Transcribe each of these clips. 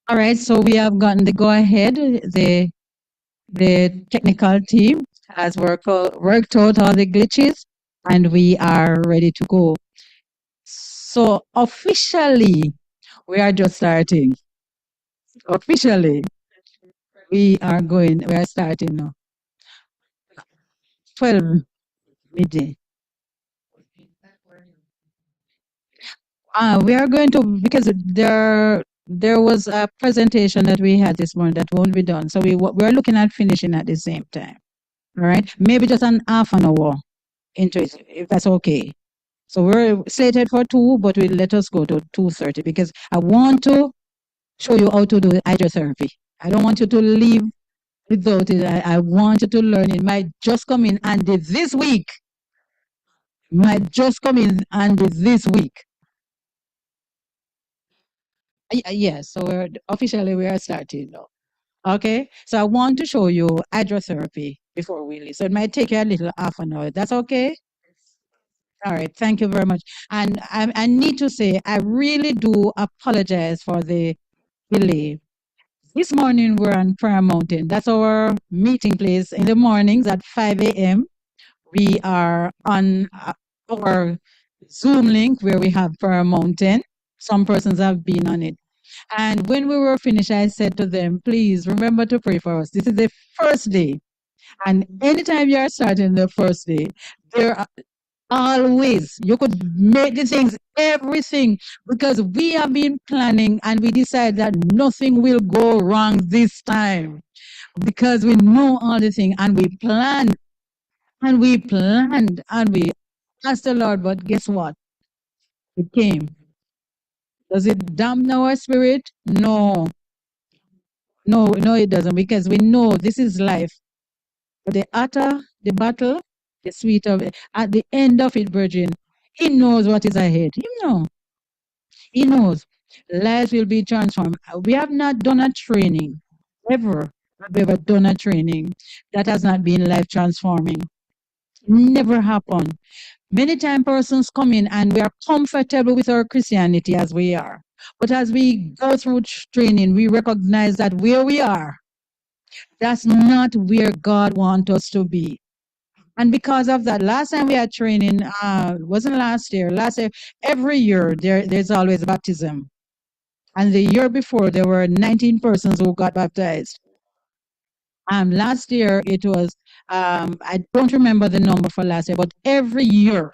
All right, so we have gotten the go ahead. The technical team has worked out all the glitches, and we are ready to go. So officially, we are just starting. Officially, we are starting now. 12 midday. We are going to, because there was a presentation that we had this morning that won't be done. So we're looking at finishing at the same time. All right. Maybe just an half an hour into it, if that's okay. So we're slated for 2, but we let us go to 2:30 because I want to show you how to do hydrotherapy. I don't want you to leave without it. I want you to learn. It might just come in handy this week. Might just come in handy this week. Yes, so officially we are starting now. Okay, so I want to show you hydrotherapy before we leave. So it might take you a little half an hour. That's okay? All right, thank you very much. And I need to say, I really do apologize for the delay. This morning we're on Prayer Mountain. That's our meeting place in the mornings at 5 a.m. We are on our Zoom link where we have Prayer Mountain. Some persons have been on it. And when we were finished, I said to them, please remember to pray for us. This is the first day. And anytime you are starting the first day, there are always, you could make the things, everything, because we have been planning and we decided that nothing will go wrong this time because we know all the things and we planned and we planned and we asked the Lord, but guess what? It came. Does it damn our spirit? No, no, it doesn't, because we know this is life. But the hotter the battle, the sweeter. At the end of it, Virgin, he knows what is ahead. He knows. Lives will be transformed. We have not done a training ever. Have ever done a training that has not been life transforming. Never happened. Many times persons come in and we are comfortable with our Christianity as we are. But as we go through training, we recognize that where we are, that's not where God wants us to be. And because of that, last time we had training, wasn't last year. Last year, every year there's always baptism. And the year before, there were 19 persons who got baptized. Last year it was, I don't remember the number for last year, but every year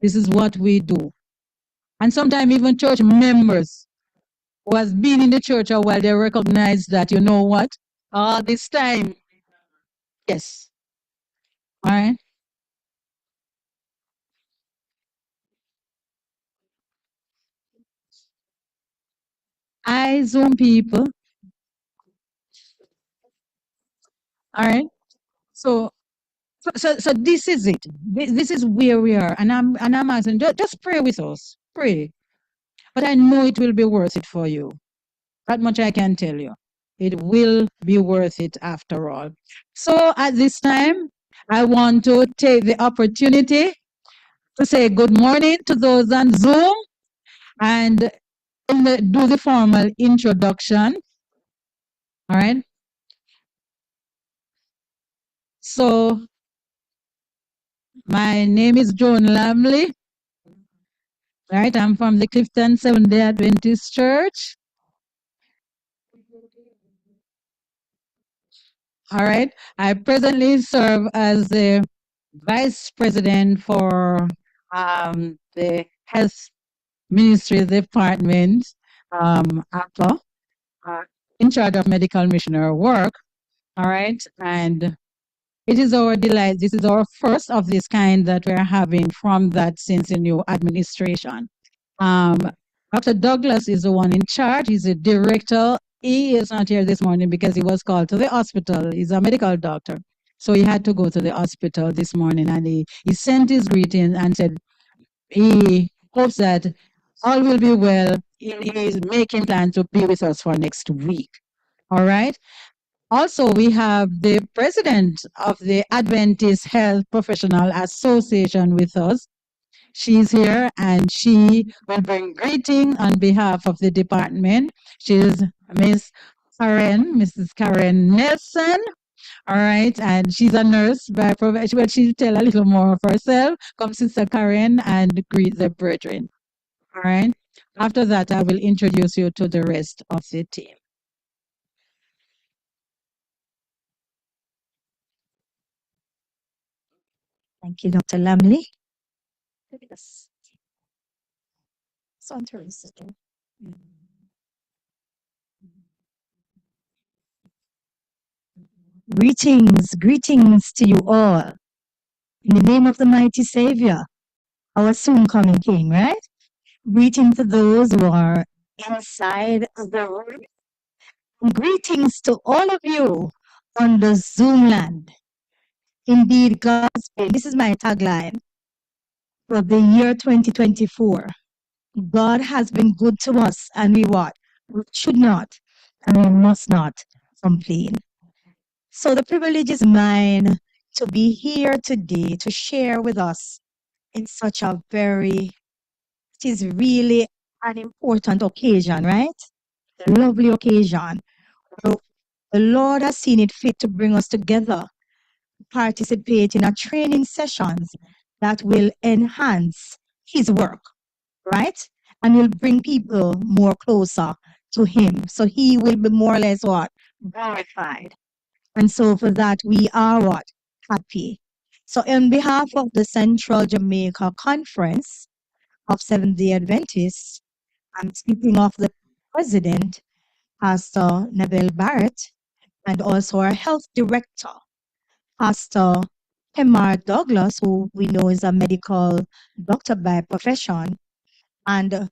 this is what we do. And sometimes even church members who has been in the church a while, they recognize that, you know what? All this time, yes. All right. I Zoom people. All right. So so this is it. This is where we are. And I'm asking, just pray with us. Pray. But I know it will be worth it for you. That much I can tell you. It will be worth it after all. So at this time, I want to take the opportunity to say good morning to those on Zoom and do the formal introduction. All right. So my name is Joan Lamley. Right. I'm from the Clifton Seventh-day Adventist Church. All right. I presently serve as the Vice President for the Health Ministry Department, APA, in charge of medical missionary work. All right. And it is our delight. This is our first of this kind that we're having from that since the new administration. Um, Dr. Douglas is the one in charge. He's the director. He is not here this morning because he was called to the hospital. He's a medical doctor. So he had to go to the hospital this morning and he sent his greeting and said he hopes that all will be well. He is making plans to be with us for next week. All right. Also, we have the president of the Adventist Health Professional Association with us. She's here and she will bring greeting on behalf of the department. She's Mrs. Karen Nelson. All right, and she's a nurse by profession. But she'll tell a little more of herself. Come, Sister Karen, and greet the brethren. All right. After that, I will introduce you to the rest of the team. Thank you, Dr. Lamley. Greetings, greetings to you all. In the name of the mighty Savior, our soon coming King, right? Greeting to those who are inside of the room. Greetings to all of you on the Zoom land. Indeed, God's will. This is my tagline for the year 2024. God has been good to us, and we what? We should not and we must not complain. So the privilege is mine to be here today to share with us in such a it is really an important occasion, right? A lovely occasion. So the Lord has seen it fit to bring us together, participate in a training sessions that will enhance His work, right? And will bring people more closer to Him. So He will be more or less what? Glorified. And so for that, we are what? Happy. So on behalf of the Central Jamaica Conference of Seventh-day Adventists, I'm speaking of the president, Pastor Neville Barrett, and also our health director, Pastor Hemar Douglas, who we know is a medical doctor by profession, and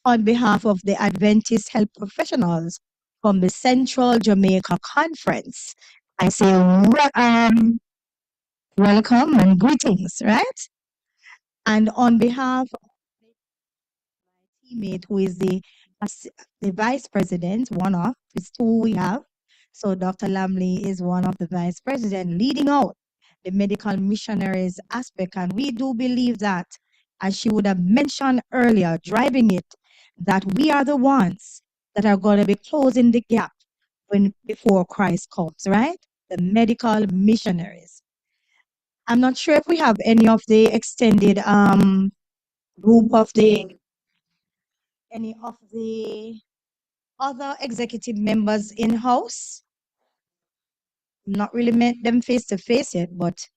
on behalf of the Adventist health professionals from the Central Jamaica Conference, I say welcome and greetings, right? And on behalf of my teammate, who is the vice president, one of, it's two we have. So Dr. Lamley is one of the vice president leading out the medical missionaries aspect. And we do believe that, as she would have mentioned earlier, driving it, that we are the ones that are going to be closing the gap before Christ comes, right? The medical missionaries. I'm not sure if we have any of the extended group of any of the other executive members in house. Not really met them face to face yet, but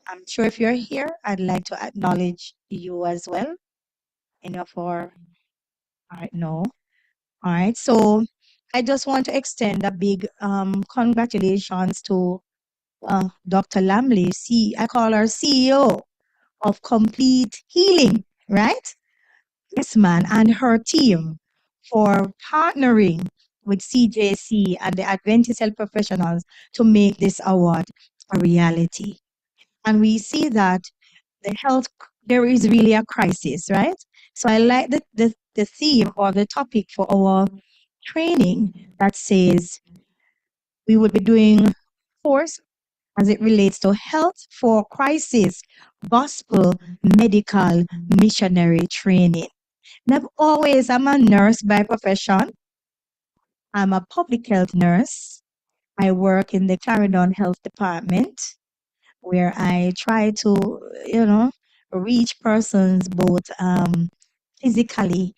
I'm sure if you're here, I'd like to acknowledge you as well. All right, no. All right, so I just want to extend a big congratulations to Dr. Lamley. I call her CEO of Complete Healing, right? Yes, man, and her team for partnering with CJC and the Adventist Health Professionals to make this award a reality. And we see that there is really a crisis, right? So I like the theme or the topic for our training that says we will be doing course as it relates to health for crisis, gospel, medical, missionary training. And I'm a nurse by profession. I'm a public health nurse. I work in the Clarendon Health Department where I try to, reach persons both physically,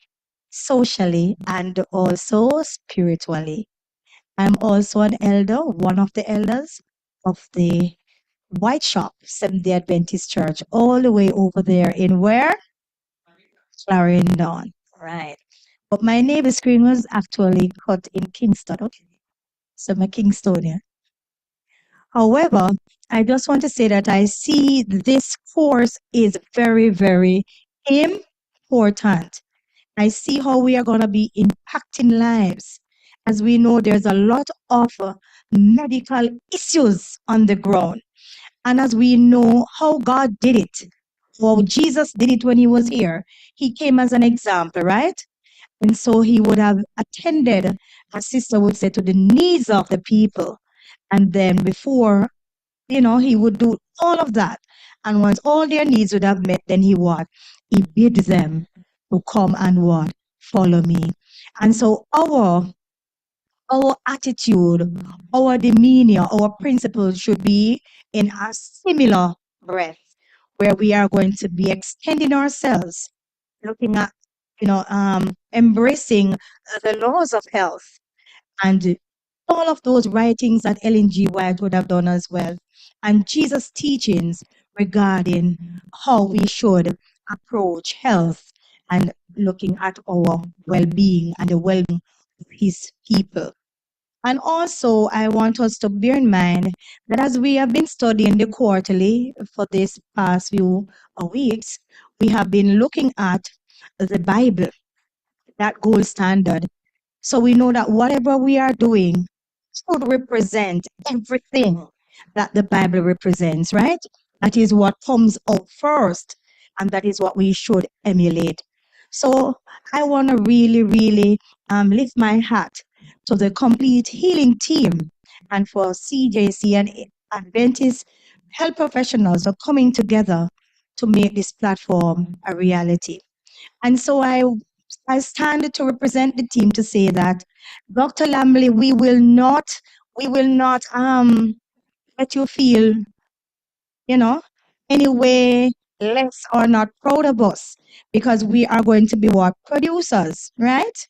socially, and also spiritually. I'm also an elder, one of the elders of the White Shop Seventh-day Adventist Church, all the way over there in where? Clarendon. Right. But my neighbor screen was actually cut in Kingston. Okay. So I'm a Kingstonian. However, I just want to say that I see this course is very, very important. I see how we are going to be impacting lives. As we know, there's a lot of medical issues on the ground. And as we know how God did it, how Jesus did it when he was here, he came as an example, right? And so he would have attended, as sister would say, to the needs of the people. And then before, he would do all of that. And once all their needs would have met, then he what? He bid them to come and what? Follow me. And so our attitude, our demeanor, our principles should be in a similar breath, where we are going to be extending ourselves, looking at, embracing the laws of health and all of those writings that Ellen G. White would have done as well, and Jesus' teachings regarding how we should approach health and looking at our well being and the well being of His people. And also, I want us to bear in mind that as we have been studying the quarterly for this past few weeks, we have been looking at the Bible, that gold standard. So we know that whatever we are doing should represent everything that the Bible represents, right? That is what comes out first, and that is what we should emulate. So I want to really, really lift my hat to the complete healing team and for CJC and Adventist health professionals are coming together to make this platform a reality. And so I stand to represent the team to say that, Dr. Lamley, we will not let you feel, you know, any way less or not proud of us, because we are going to be what? Producers, right?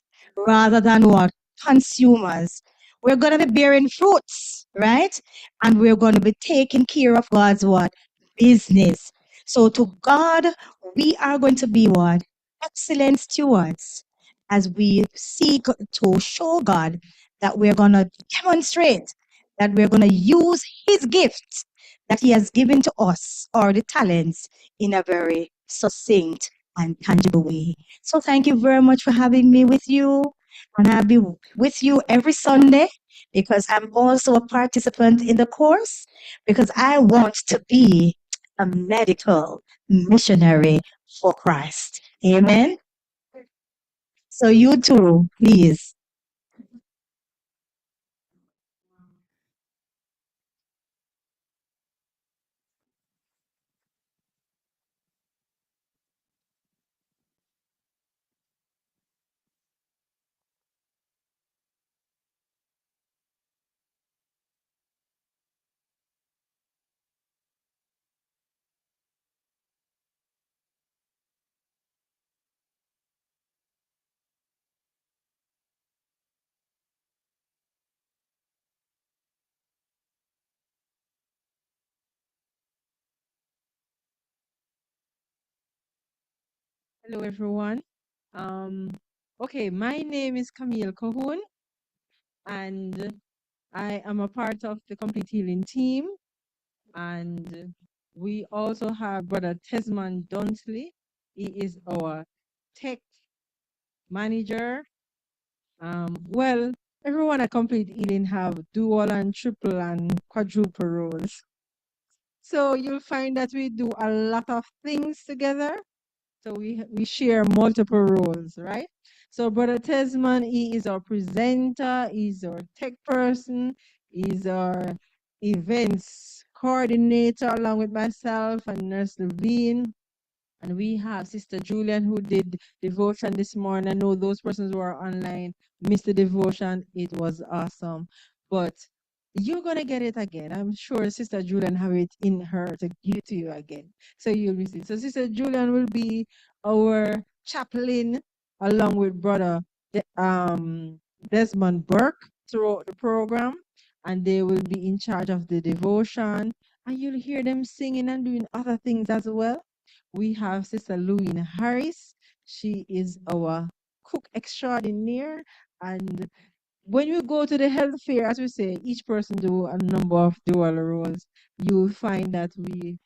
Rather than what? Consumers. We're going to be bearing fruits, right? And we're going to be taking care of God's what? Business. So to God, we are going to be what? Excellent stewards as we seek to show God that we're going to demonstrate that we're going to use His gifts that He has given to us, or the talents, in a very succinct and tangible way. So thank you very much for having me with you. And I'll be with you every Sunday, because I'm also a participant in the course, because I want to be a medical missionary for Christ. Amen. So you too, please. Hello, everyone. Um, okay, my name is Camille Cahoon, and I am a part of the Complete Healing team. And we also have Brother Tesman Dunsley. He is our tech manager. Well, everyone at Complete Healing have dual and triple and quadruple roles. So you'll find that we do a lot of things together. So we share multiple roles, right? So Brother Tesman, he is our presenter, he's our tech person, he's our events coordinator along with myself and Nurse Levine. And we have Sister Julian who did devotion this morning. I know those persons who are online missed the devotion. It was awesome. But you're going to get it again. I'm sure Sister Julian have it in her to give to you again. So you'll be it. So Sister Julian will be our chaplain along with Brother Desmond Burke throughout the program. And they will be in charge of the devotion. And you'll hear them singing and doing other things as well. We have Sister Louine Harris. She is our cook extraordinaire. And when you go to the health fair, as we say, each person do a number of dual roles. You'll find that we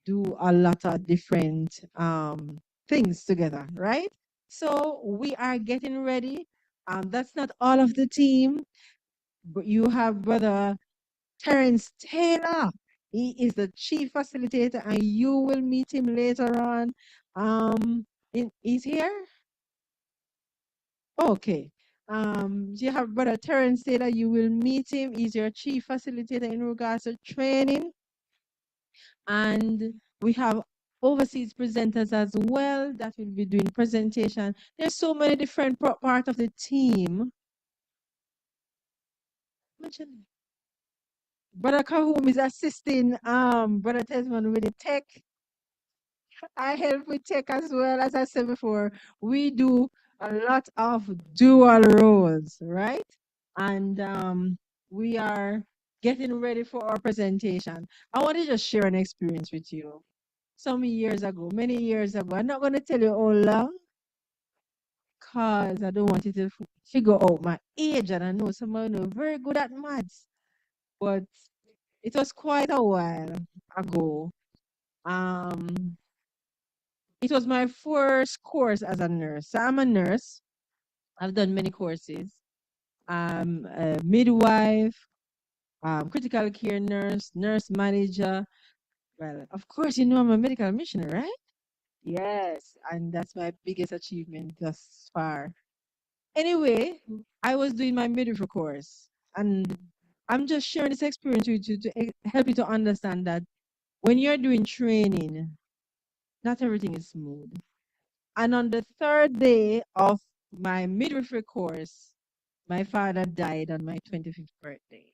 do a lot of different things together, right? So we are getting ready. That's not all of the team, but you have Brother Terence Taylor. He is the chief facilitator, and you will meet him later on. He's here. Okay. You have Brother Terrence say that you will meet him. He's your chief facilitator in regards to training. And we have overseas presenters as well that will be doing presentation. There's so many different part of the team. Mention Brother Kahum is assisting Brother Tesman with the tech. I help with tech as well. As I said before, we do a lot of dual roles, right? And we are getting ready for our presentation. I want to just share an experience with you. Some years ago, many years ago, I'm not going to tell you how long because I don't want you to figure out my age. And I know some of you are very good at maths, but it was quite a while ago. Um, it was my first course as a nurse. So I'm a nurse. I've done many courses. I'm a midwife, critical care nurse, nurse manager. Well, of course, you know I'm a medical missionary, right? Yes, and that's my biggest achievement thus far. Anyway, I was doing my midwifery course, and I'm just sharing this experience with you to help you to understand that when you're doing training, not everything is smooth. And on the third day of my midwifery course, my father died on my 25th birthday.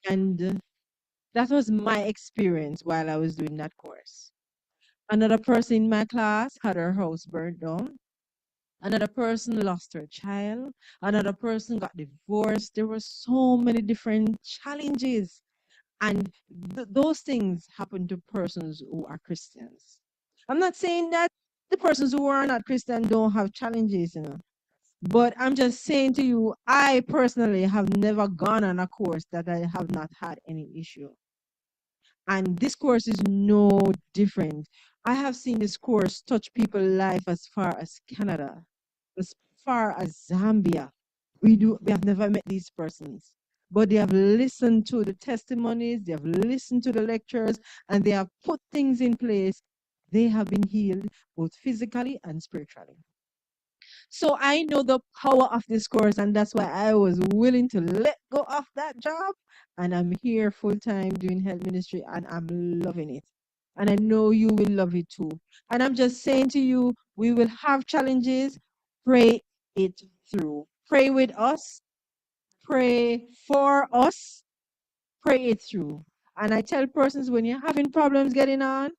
And that was my experience while I was doing that course. Another person in my class had her house burned down. Another person lost her child. Another person got divorced. There were so many different challenges. And those things happen to persons who are Christians. I'm not saying that the persons who are not Christian don't have challenges, but I'm just saying to you, I personally have never gone on a course that I have not had any issue. And this course is no different. I have seen this course touch people's life as far as Canada, as far as Zambia. We have never met these persons, but they have listened to the testimonies, they have listened to the lectures, and they have put things in place. They have been healed both physically and spiritually. So I know the power of this course, and that's why I was willing to let go of that job. And I'm here full time doing health ministry, and I'm loving it. And I know you will love it too. And I'm just saying to you, we will have challenges. Pray it through. Pray with us. Pray for us. Pray it through. And I tell persons when you're having problems getting on,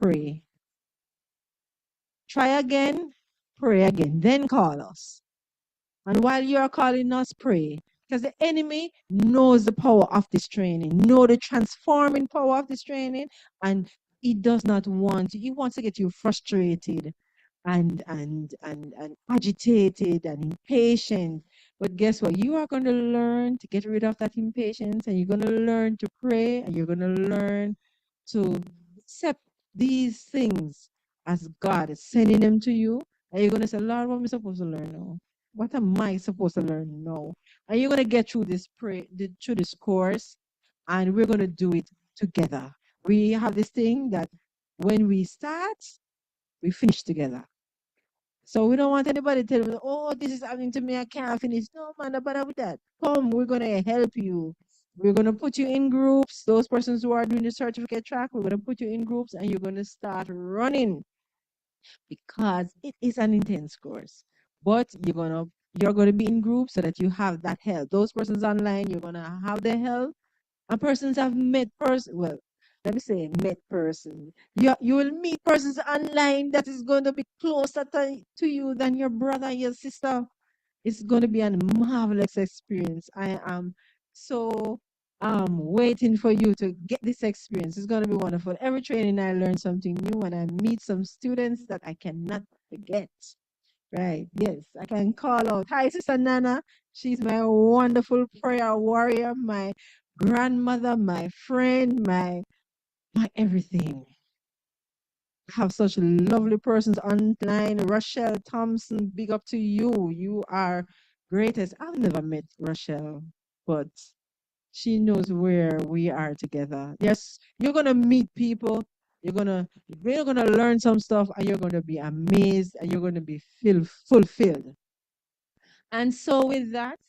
pray. Try again, pray again, then call us. And while you are calling us, pray. Because the enemy knows the power of this training, know the transforming power of this training, and he does not want, he wants to get you frustrated and agitated and impatient. But guess what? You are going to learn to get rid of that impatience, and you're going to learn to pray, and you're going to learn to accept these things as God is sending them to you. And you're going to say, Lord, what am I supposed to learn now? What am I supposed to learn now? And you're going to get through this through this course, and we're going to do it together. We have this thing that when we start, we finish together. So we don't want anybody to tell me, oh, this is happening to me, I can't finish. No, man, don't bother with that. Come, we're going to help you. We're going to put you in groups. Those persons who are doing the certificate track, we're going to put you in groups and you're going to start running because it is an intense course. But you're going to be in groups so that you have that help. Those persons online, you're going to have the help. And persons have met well, let me say met person. You will meet persons online that is going to be closer to you than your brother, your sister. It's going to be a marvelous experience. I am so waiting for you to get this experience. It's going to be wonderful. Every training I learn something new and I meet some students that I cannot forget. Right. Yes. I can call out. Hi, Sister Nana. She's my wonderful prayer warrior, my grandmother, my friend, my everything. I have such lovely persons online. Rochelle Thompson, big up to you. You are greatest. I've never met Rochelle, but she knows where we are together. Yes, you're gonna meet people You're gonna learn some stuff, and you're gonna be amazed, and you're gonna be fulfilled. And so with that,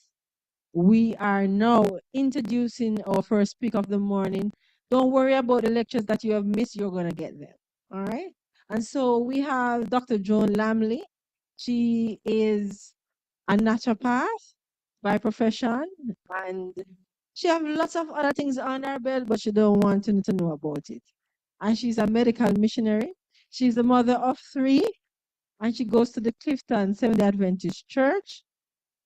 we are now introducing our first speaker of the morning. Don't worry about the lectures that you have missed, you're gonna get them. All right. And so we have Dr. Joan Lamley. She is a naturopath by profession, and she have lots of other things on her belt, but she don't want to know about it. And she's a medical missionary. She's the mother of 3, and she goes to the Clifton Seventh-day Adventist Church.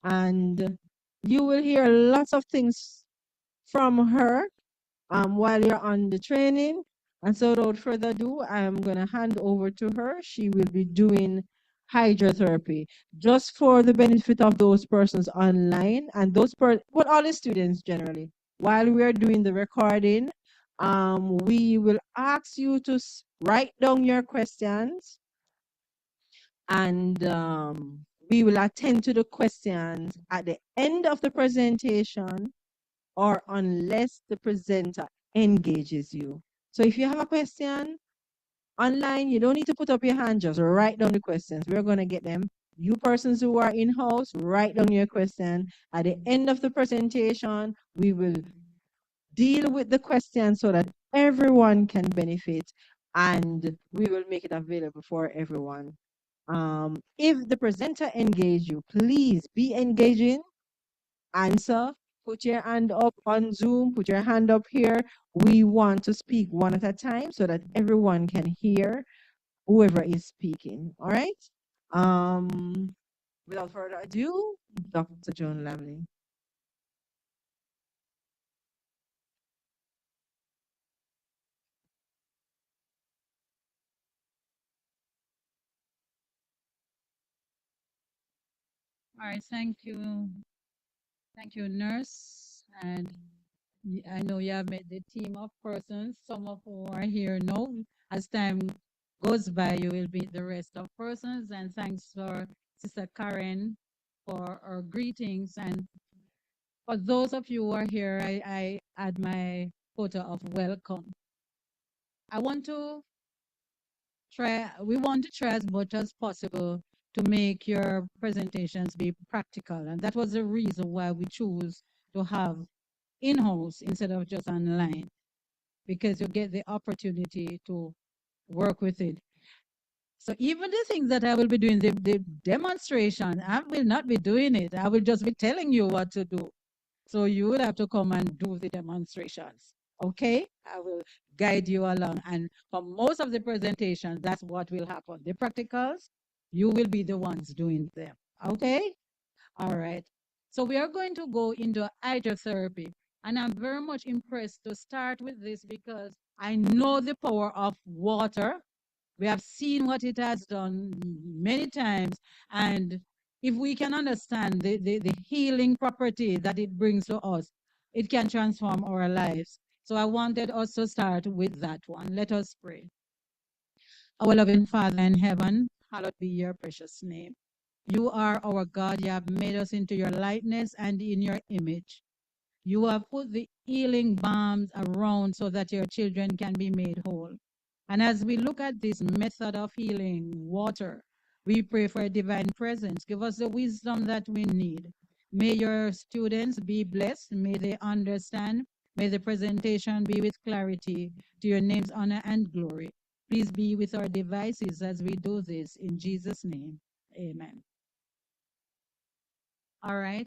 And you will hear lots of things from her while you're on the training. And so without further ado, I'm going to hand over to her. She will be doing hydrotherapy just for the benefit of those persons online and but all the students generally. While we are doing the recording, we will ask you to write down your questions, and we will attend to the questions at the end of the presentation, or unless the presenter engages you. So if you have a question online, you don't need to put up your hand, just write down the questions. We're going to get them. You persons who are in-house, write down your question. At the end of the presentation, we will deal with the questions so that everyone can benefit, and we will make it available for everyone. If the presenter engage you, please be engaging, answer, put your hand up on Zoom, put your hand up here. We want to speak one at a time so that everyone can hear whoever is speaking. All right. Without further ado, Dr. Joan Lamley. All right, thank you. Thank you, nurse. And I know you have met the team of persons, some of who are here now. As time goes by, you will meet the rest of persons. And thanks for Sister Karen for her greetings. And for those of you who are here, I add my photo of welcome. I want to we want to try as much as possible to make your presentations be practical. And that was the reason why we chose to have in-house instead of just online, because you get the opportunity to work with it. So even the things that I will be doing, the demonstration, I will not be doing it. I will just be telling you what to do. So you will have to come and do the demonstrations. Okay? I will guide you along. And for most of the presentations, that's what will happen. The practicals, you will be the ones doing them. Okay? All right. So we are going to go into hydrotherapy. And I'm very much impressed to start with this because I know the power of water. We have seen what it has done many times. And if we can understand the healing property that it brings to us, it can transform our lives. So I wanted us to start with that one. Let us pray. Our loving Father in heaven, hallowed be your precious name. You are our God. You have made us into your likeness and in your image. You have put the healing balms around so that your children can be made whole. And as we look at this method of healing, water, we pray for a divine presence. Give us the wisdom that we need. May your students be blessed. May they understand. May the presentation be with clarity to your name's honor and glory. Please be with our devices as we do this. In Jesus' name, amen. All right.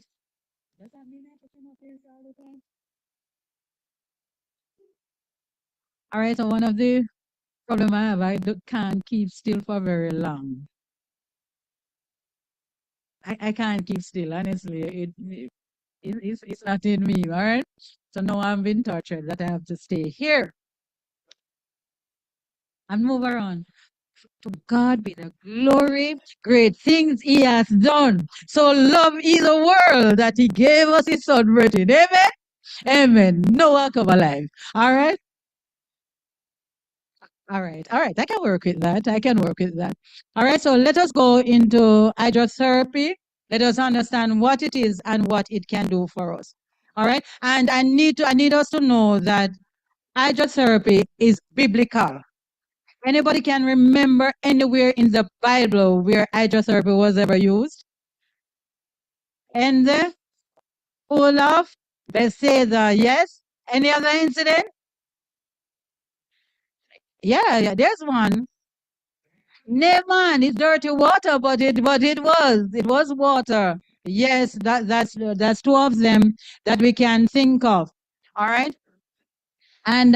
Does that mean I have to come up here all the time? All right, so one of the problem I have, can't keep still for very long. I can't keep still, honestly. It's not in me, all right? So now I'm being tortured that I have to stay here and move around. To God be the glory, great things he has done. So love is a world that he gave us his son, Brethren. Amen? Amen. No one come alive. All right? All right. All right. I can work with that. I can work with that. All right. So let us go into hydrotherapy. Let us understand what it is and what it can do for us. All right. And I need us to know that hydrotherapy is biblical. Anybody can remember anywhere in the Bible where hydrotherapy was ever used? And the pool of Bethesda, yes? Any other incident? Yeah, there's one. Naaman is dirty water, but it was water. Yes, that's two of them that we can think of. All right. And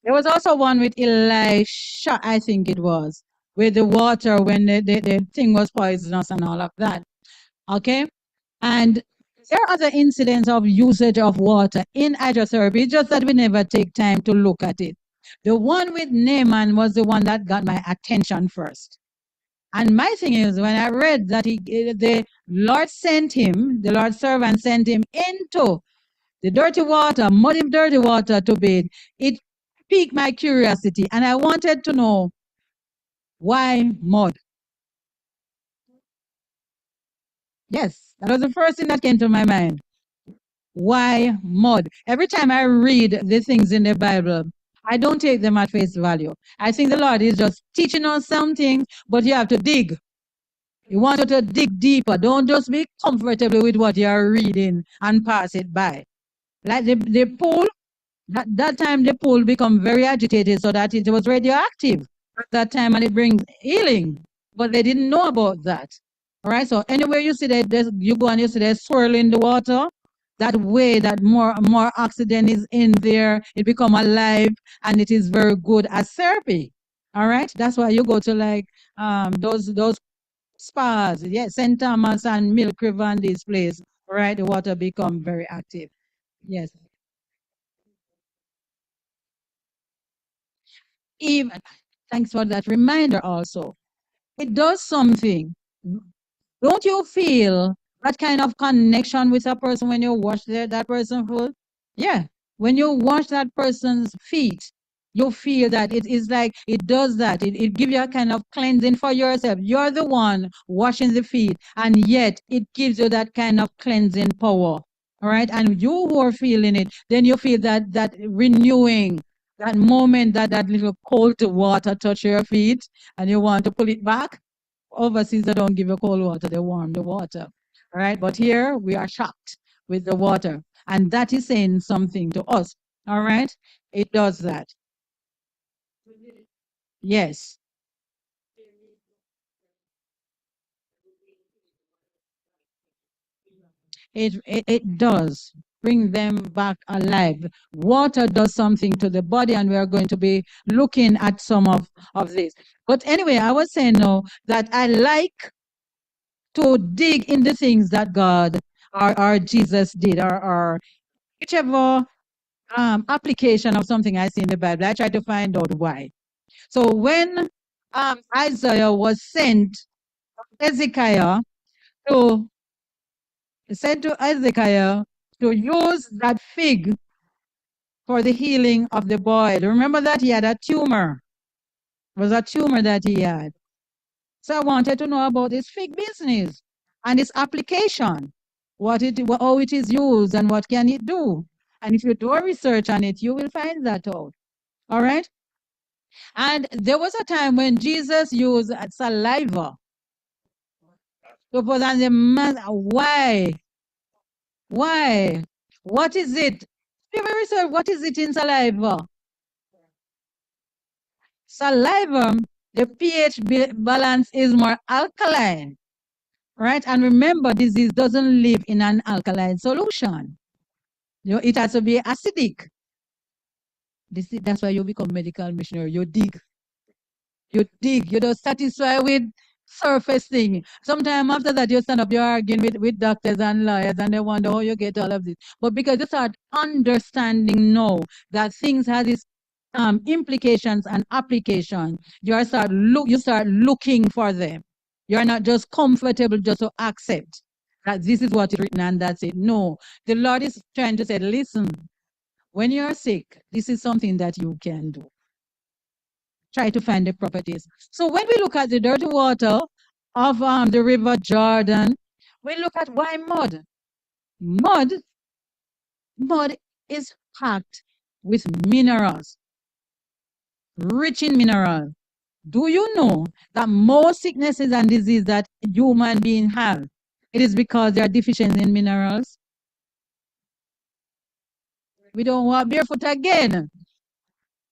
there was also one with Elisha, I think it was, with the water when the thing was poisonous and all of that. Okay. And there are other incidents of usage of water in hydrotherapy, it's just that we never take time to look at it. The one with Naaman was the one that got my attention first. And my thing is, when I read that the Lord sent him, the Lord's servant sent him into the dirty water, muddy, dirty water to bathe, it piqued my curiosity. And I wanted to know why mud. Yes, that was the first thing that came to my mind. Why mud? Every time I read the things in the Bible, I don't take them at face value. I think the Lord is just teaching us something, but you have to dig. You want you to dig deeper. Don't just be comfortable with what you're reading and pass it by. Like the pool, that time the pool become very agitated so that it was radioactive at that time and it brings healing. But they didn't know about that. All right. So anywhere you see that you go and you see they swirl in the water, that way that more oxygen is in there, it become alive and it is very good as therapy. All right. That's why you go to like those spas, yes, St. Thomas and Milk River and this place, right? The water become very active. Yes. Even thanks for that reminder also. It does something. Don't you feel that kind of connection with a person when you wash that person's foot? Yeah. When you wash that person's feet, you feel that it is like it does that. It gives you a kind of cleansing for yourself. You're the one washing the feet, and yet it gives you that kind of cleansing power. All right. And you who are feeling it, then you feel that renewing, that moment that little cold water touch your feet and you want to pull it back. Overseas, they don't give you cold water, they warm the water. Right? But here we are shocked with the water. And that is saying something to us. All right? It does that. Yes. It does bring them back alive. Water does something to the body, and we are going to be looking at some of this. But anyway, I was saying now that I like to dig in the things that God or Jesus did, or whichever application of something I see in the Bible. I try to find out why. So when Isaiah was Ezekiah to sent to Ezekiah to use that fig for the healing of the boy. Remember that he had a tumor. It was a tumor that he had. So I wanted to know about this fig business and its application, how it is used and what can it do. And if you do a research on it, you will find that out. All right. And there was a time when Jesus used saliva to put on the man. Why? Why? What is it? People research, what is it in saliva? Saliva, the pH balance is more alkaline, right? And remember, disease doesn't live in an alkaline solution. It has to be acidic. That's why you become medical missionary. You don't satisfy with surface thing. Sometime after that, you stand up, you're arguing with doctors and lawyers, and they wonder how you get all of this. But because you start understanding now that things have these implications and application, you start looking for them. You're not just comfortable just to accept that this is what is written and that's it. No, the Lord is trying to say, listen, when you're sick, this is something that you can do. Try to find the properties. So when we look at the dirty water of the river Jordan, we look at why mud. Mud, mud is packed with minerals. rich in mineral. Do you know that most sicknesses and disease that human beings have, it is because they are deficient in minerals? We don't walk barefoot again.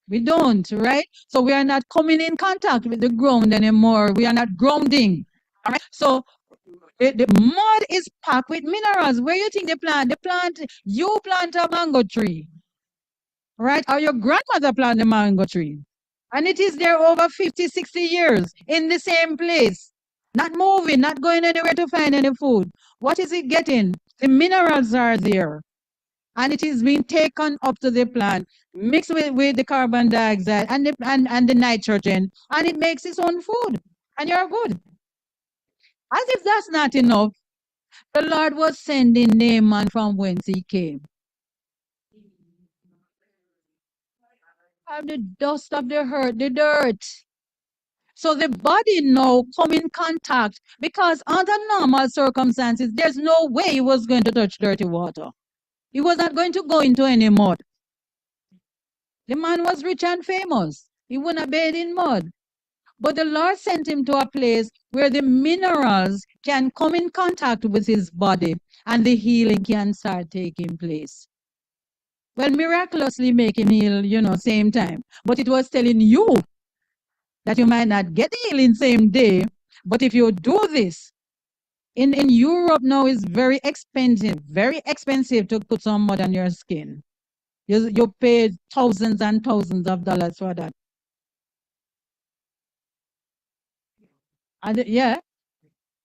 We don't, right? So we are not coming in contact with the ground anymore. We are not grounding. All right. So the mud is packed with minerals. Where you think they plant? You plant a mango tree, right? Or your grandmother planted a mango tree. And it is there over 50, 60 years in the same place. Not moving, not going anywhere to find any food. What is it getting? The minerals are there. And it is being taken up to the plant, mixed with the carbon dioxide and the nitrogen, and it makes its own food. And you're good. As if that's not enough, the Lord was sending Naaman from whence he came. And the dust of the earth, the dirt. So the body now come in contact because under normal circumstances, there's no way he was going to touch dirty water. He was not going to go into any mud. The man was rich and famous. He wouldn't bathe in mud. But the Lord sent him to a place where the minerals can come in contact with his body and the healing can start taking place. Well, miraculously make him heal, same time. But it was telling you that you might not get healing same day. But if you do this, in Europe now is very expensive to put some mud on your skin. You pay thousands and thousands of dollars for that. And yeah,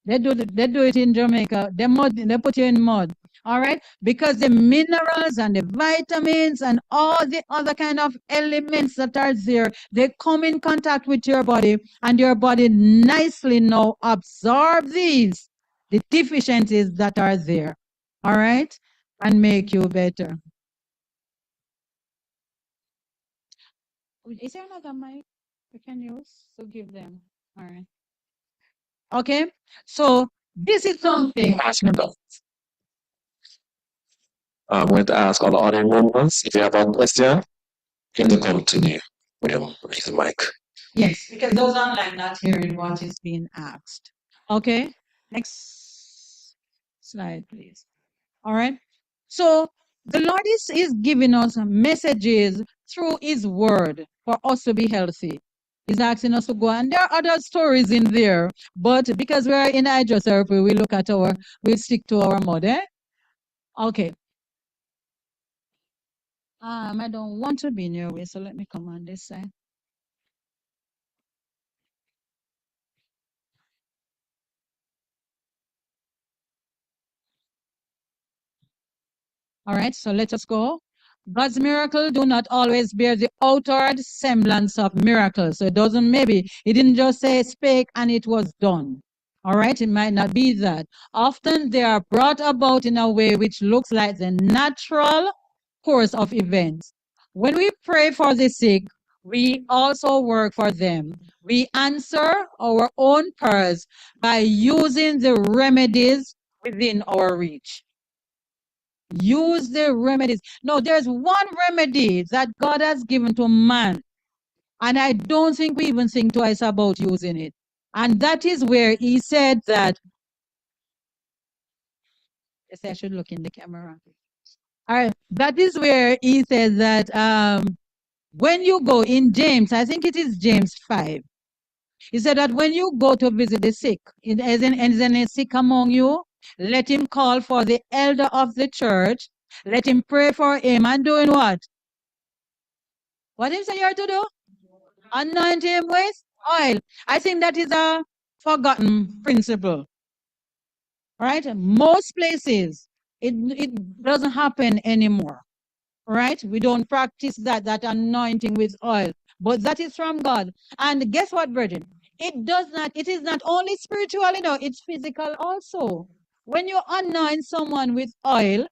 they do it in Jamaica. They put you in mud. All right? Because the minerals and the vitamins and all the other kind of elements that are there, they come in contact with your body, and your body nicely now absorb these, the deficiencies that are there. All right? And make you better. Is there another mic we can use? So give them. All right. Okay? So this is something. I'm going to ask all the audience members if you have a question, you can come to me with the mic. Yes, because those online not hearing what is being asked. Okay, next slide, please. All right. So the Lord is giving us messages through His Word for us to be healthy. He's asking us to go, and there are other stories in there, but because we are in hydrotherapy, we stick to our mode. Okay. I don't want to be in your way, so let me come on this side. All right, so let us go. God's miracle do not always bear the outward semblance of miracles. So he didn't just say spake and it was done. All right, it might not be that. Often they are brought about in a way which looks like the natural course of events. When we pray for the sick, we also work for them. We answer our own prayers by using the remedies within our reach. Use the remedies. No, there's one remedy that God has given to man. And I don't think we even think twice about using it. And that is where he said that. Yes, I should look in the camera. All right. That is where he said that when you go in James, I think it is James 5. He said that when you go to visit the sick, is any sick among you, let him call for the elder of the church. Let him pray for him and doing what? What did he say you are to do? Anoint him with oil. I think that is a forgotten principle. Right? Most places, it doesn't happen anymore. Right? We don't practice that anointing with oil. But that is from God. And guess what, brethren? It is not only spiritual, it's physical also. When you anoint someone with oil,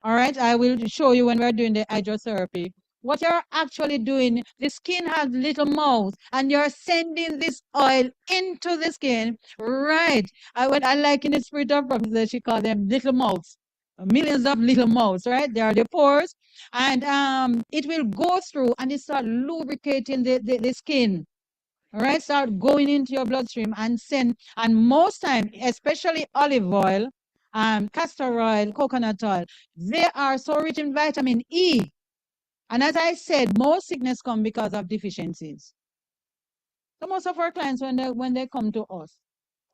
all right, I will show you when we're doing the hydrotherapy. What you're actually doing, the skin has little mouths, and you're sending this oil into the skin. Right. I like in the spirit of prophecy, she called them little mouths. Millions of little mouths, right? They are the pores. And it will go through and it start lubricating the skin. All right, start going into your bloodstream and send, and most time, especially olive oil, castor oil, coconut oil, they are so rich in vitamin E. And as I said, most sickness come because of deficiencies. So most of our clients, when they come to us,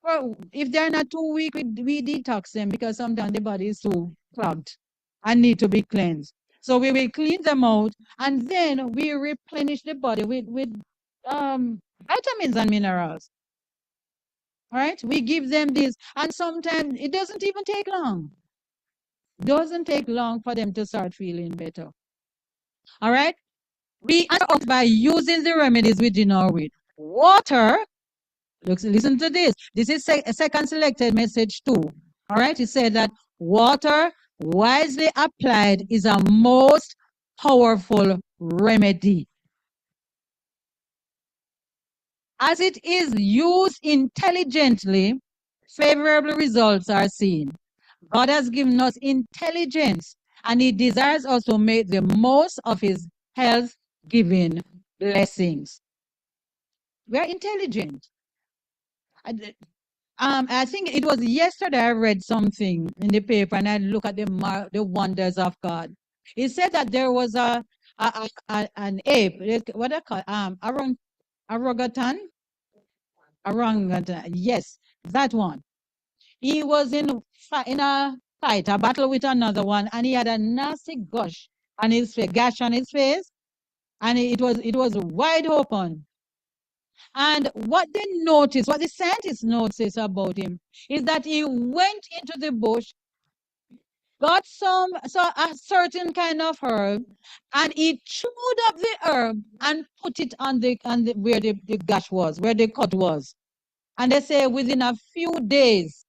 well, if they're not too weak, we detox them because sometimes the body is too clogged and need to be cleansed. So we will clean them out and then we replenish the body with vitamins and minerals. All right, we give them this, and sometimes it doesn't even take long. Doesn't take long for them to start feeling better. All right, we answer by using the remedies we do know with water. Listen to this. This is a second selected message too. All right, it said that water wisely applied is a most powerful remedy. As it is used intelligently, favorable results are seen. God has given us intelligence and He desires us to make the most of His health giving blessings. We are intelligent. I think it was yesterday I read something in the paper and I look at the wonders of God. It said that there was an ape, what they call orangutan, orangutan. Yes, that one. He was in a fight, a battle with another one, and he had a nasty gash on his face, and it was wide open. And what the scientists noticed about him, is that he went into the bush, got a certain kind of herb, and he chewed up the herb and put it on the where the gash was, where the cut was. And they say within a few days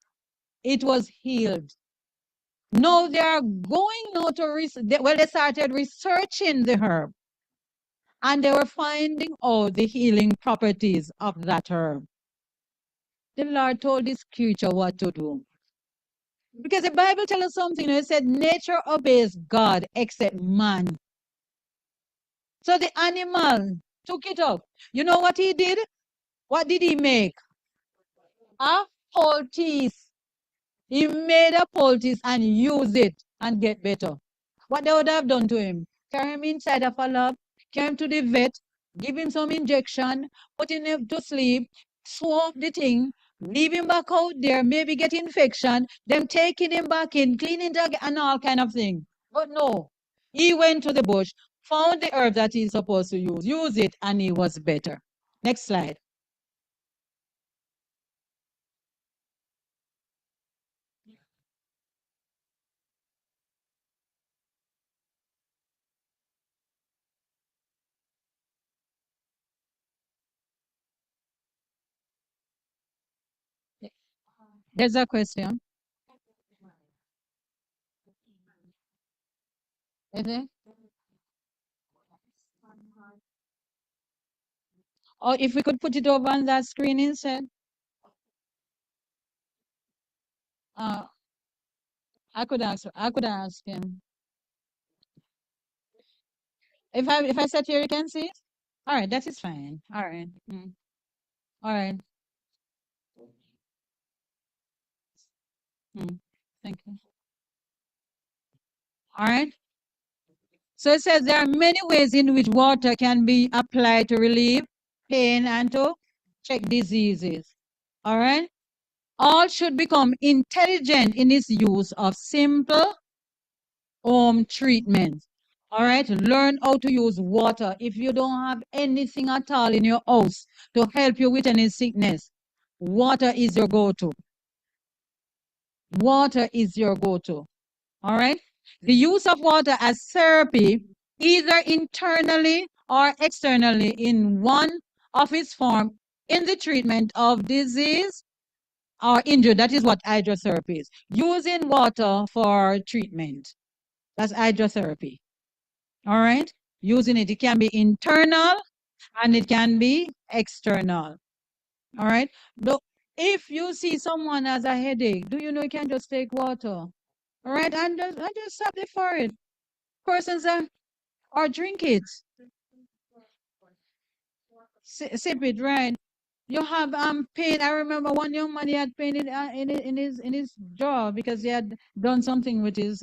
it was healed. Now they are going now to they started researching the herb and they were finding out the healing properties of that herb. The Lord told this creature what to do. Because the Bible tells us something. It said nature obeys God except man. So the animal took it up. You know what he did? What did he make? A poultice. He made a poultice and used it and get better. What they would have done to him? Carry him inside of a lab, carry him to the vet, give him some injection, put him to sleep, swap the thing, leave him back out there, maybe get infection, then taking him back in, cleaning it and all kind of thing. But no, he went to the bush, found the herb that he's supposed to use it, and he was better. Next slide. There's a question. Is it? Or if we could put it over on that screen instead. Uh, I could ask him. If I set here, you can see it. All right, that is fine. All right. All right. Thank you. All right. So it says there are many ways in which water can be applied to relieve pain and to check diseases. All right. All should become intelligent in its use of simple home treatments. All right. Learn how to use water. If you don't have anything at all in your house to help you with any sickness, water is your go-to. Water is your go-to. All right. The use of water as therapy, either internally or externally in one of its form in the treatment of disease or injury. That is what hydrotherapy is. Using water for treatment. That's hydrotherapy. All right. Using it. It can be internal and it can be external. All right. If you see someone has a headache, do you know you can just take water? All right. And just stop it for it. persons or drink it. Sip it, right? You have pain. I remember one young man, he had pain in his jaw because he had done something with his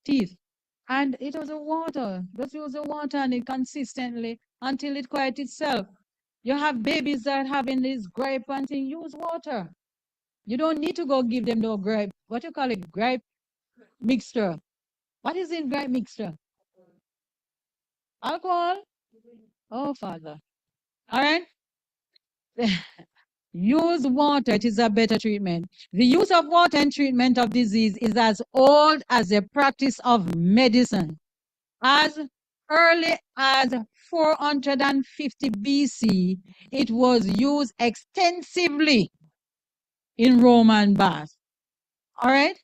teeth, and it was a water. Just use the water and it consistently until it quiet itself. You have babies that having this gripe and thing. Use water. You don't need to go give them no gripe. What you call it? Gripe mixture. What is in gripe mixture? Alcohol. Oh, Father. All right. Use water. It is a better treatment. The use of water in treatment of disease is as old as the practice of medicine. As early as 450 BC, it was used extensively in Roman baths. All right.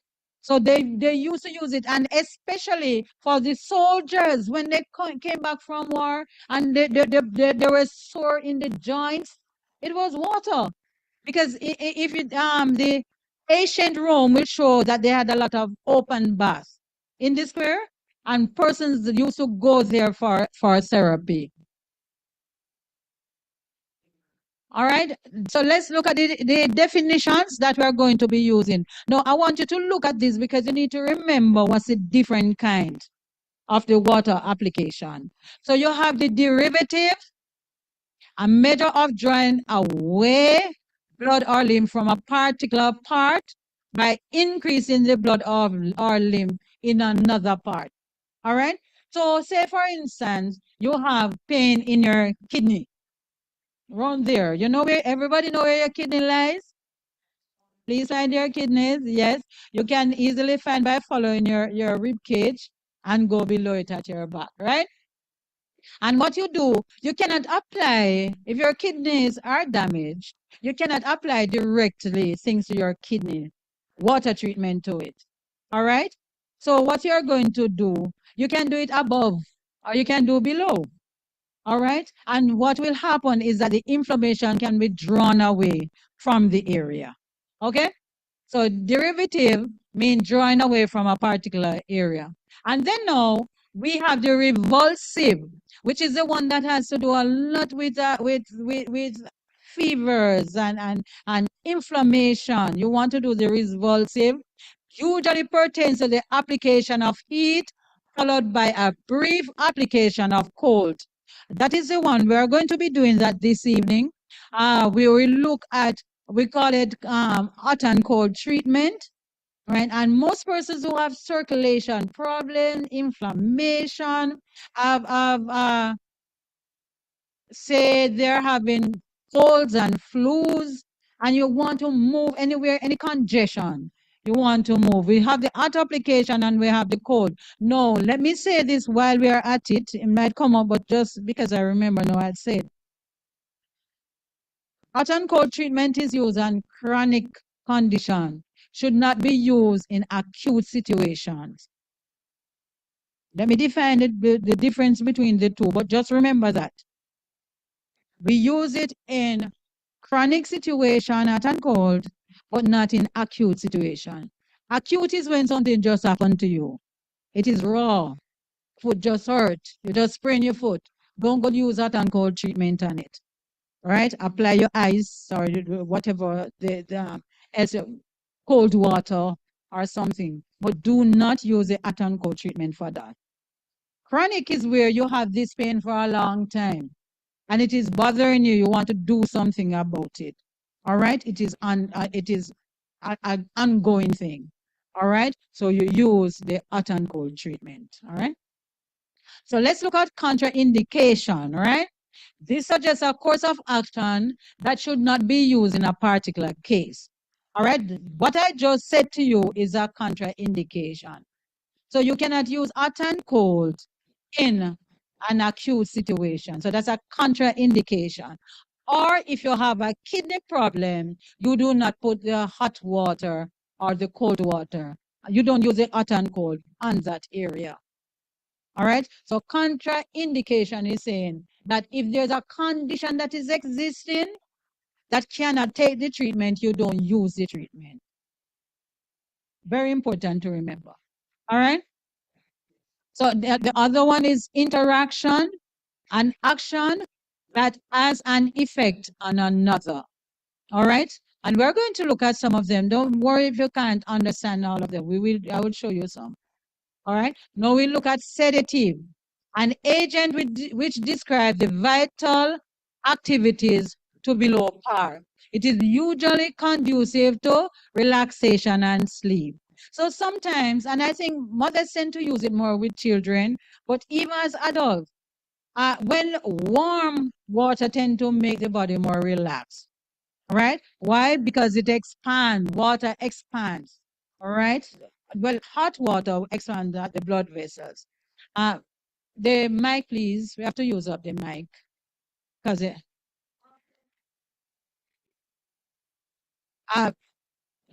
So they used to use it, and especially for the soldiers when they came back from war and they were sore in the joints. It was water, because if it the ancient Rome will show that they had a lot of open baths in the square, and persons used to go there for therapy. All right, so let's look at the definitions that we are going to be using. Now, I want you to look at this because you need to remember what's the different kind of the water application. So you have the derivative, a measure of drawing away blood or lymph from a particular part by increasing the blood of or lymph in another part. All right. So say for instance, you have pain in your kidney. Around there. You know where everybody know where your kidney lies? Please find your kidneys. Yes. You can easily find by following your rib cage and go below it at your back, right? And what you do, you cannot apply, if your kidneys are damaged, you cannot apply directly things to your kidney, water treatment to it. All right? So what you're going to do, you can do it above or you can do below. All right? And what will happen is that the inflammation can be drawn away from the area. Okay? So derivative means drawing away from a particular area. And then now we have the revulsive, which is the one that has to do a lot with fevers and inflammation. You want to do the revulsive. Usually pertains to the application of heat followed by a brief application of cold. That is the one we are going to be doing that this evening. We will look at, we call it hot and cold treatment, right? And most persons who have circulation problem, inflammation, have say they're having colds and flus, and you want to move anywhere, any congestion, you want to move. We have the hot application and we have the cold. No, let me say this while we are at it. It might come up, but just because I remember now I'd say it. Hot and cold treatment is used on chronic condition, should not be used in acute situations. Let me define the difference between the two, but just remember that. We use it in chronic situation, hot and cold, but not in acute situation. Acute is when something just happened to you. It is raw. Foot just hurt. You just sprain your foot. Don't go use hot and cold treatment on it. Right? Apply your ice or whatever as cold water or something. But do not use the hot and cold treatment for that. Chronic is where you have this pain for a long time and it is bothering you. You want to do something about it. All right? It is an ongoing thing. All right? So you use the hot and cold treatment. All right? So let's look at contraindication. All right? This suggests a course of action that should not be used in a particular case. All right? What I just said to you is a contraindication. So you cannot use hot and cold in an acute situation. So that's a contraindication. Or if you have a kidney problem, you do not put the hot water or the cold water. You don't use it hot and cold on that area. All right. So contraindication is saying that if there's a condition that is existing that cannot take the treatment, you don't use the treatment. Very important to remember. All right. So the other one is interaction and action that has an effect on another. All right. And we're going to look at some of them. Don't worry if you can't understand all of them. I will show you some. All right. Now we look at sedative, an agent which describes the vital activities to below par. It is usually conducive to relaxation and sleep. So sometimes, and I think mothers tend to use it more with children, but even as adults, when warm water tend to make the body more relaxed. All right. Why? Because it expands. Water expands. All right. Well, hot water expands the blood vessels. The mic, please. We have to use up the mic because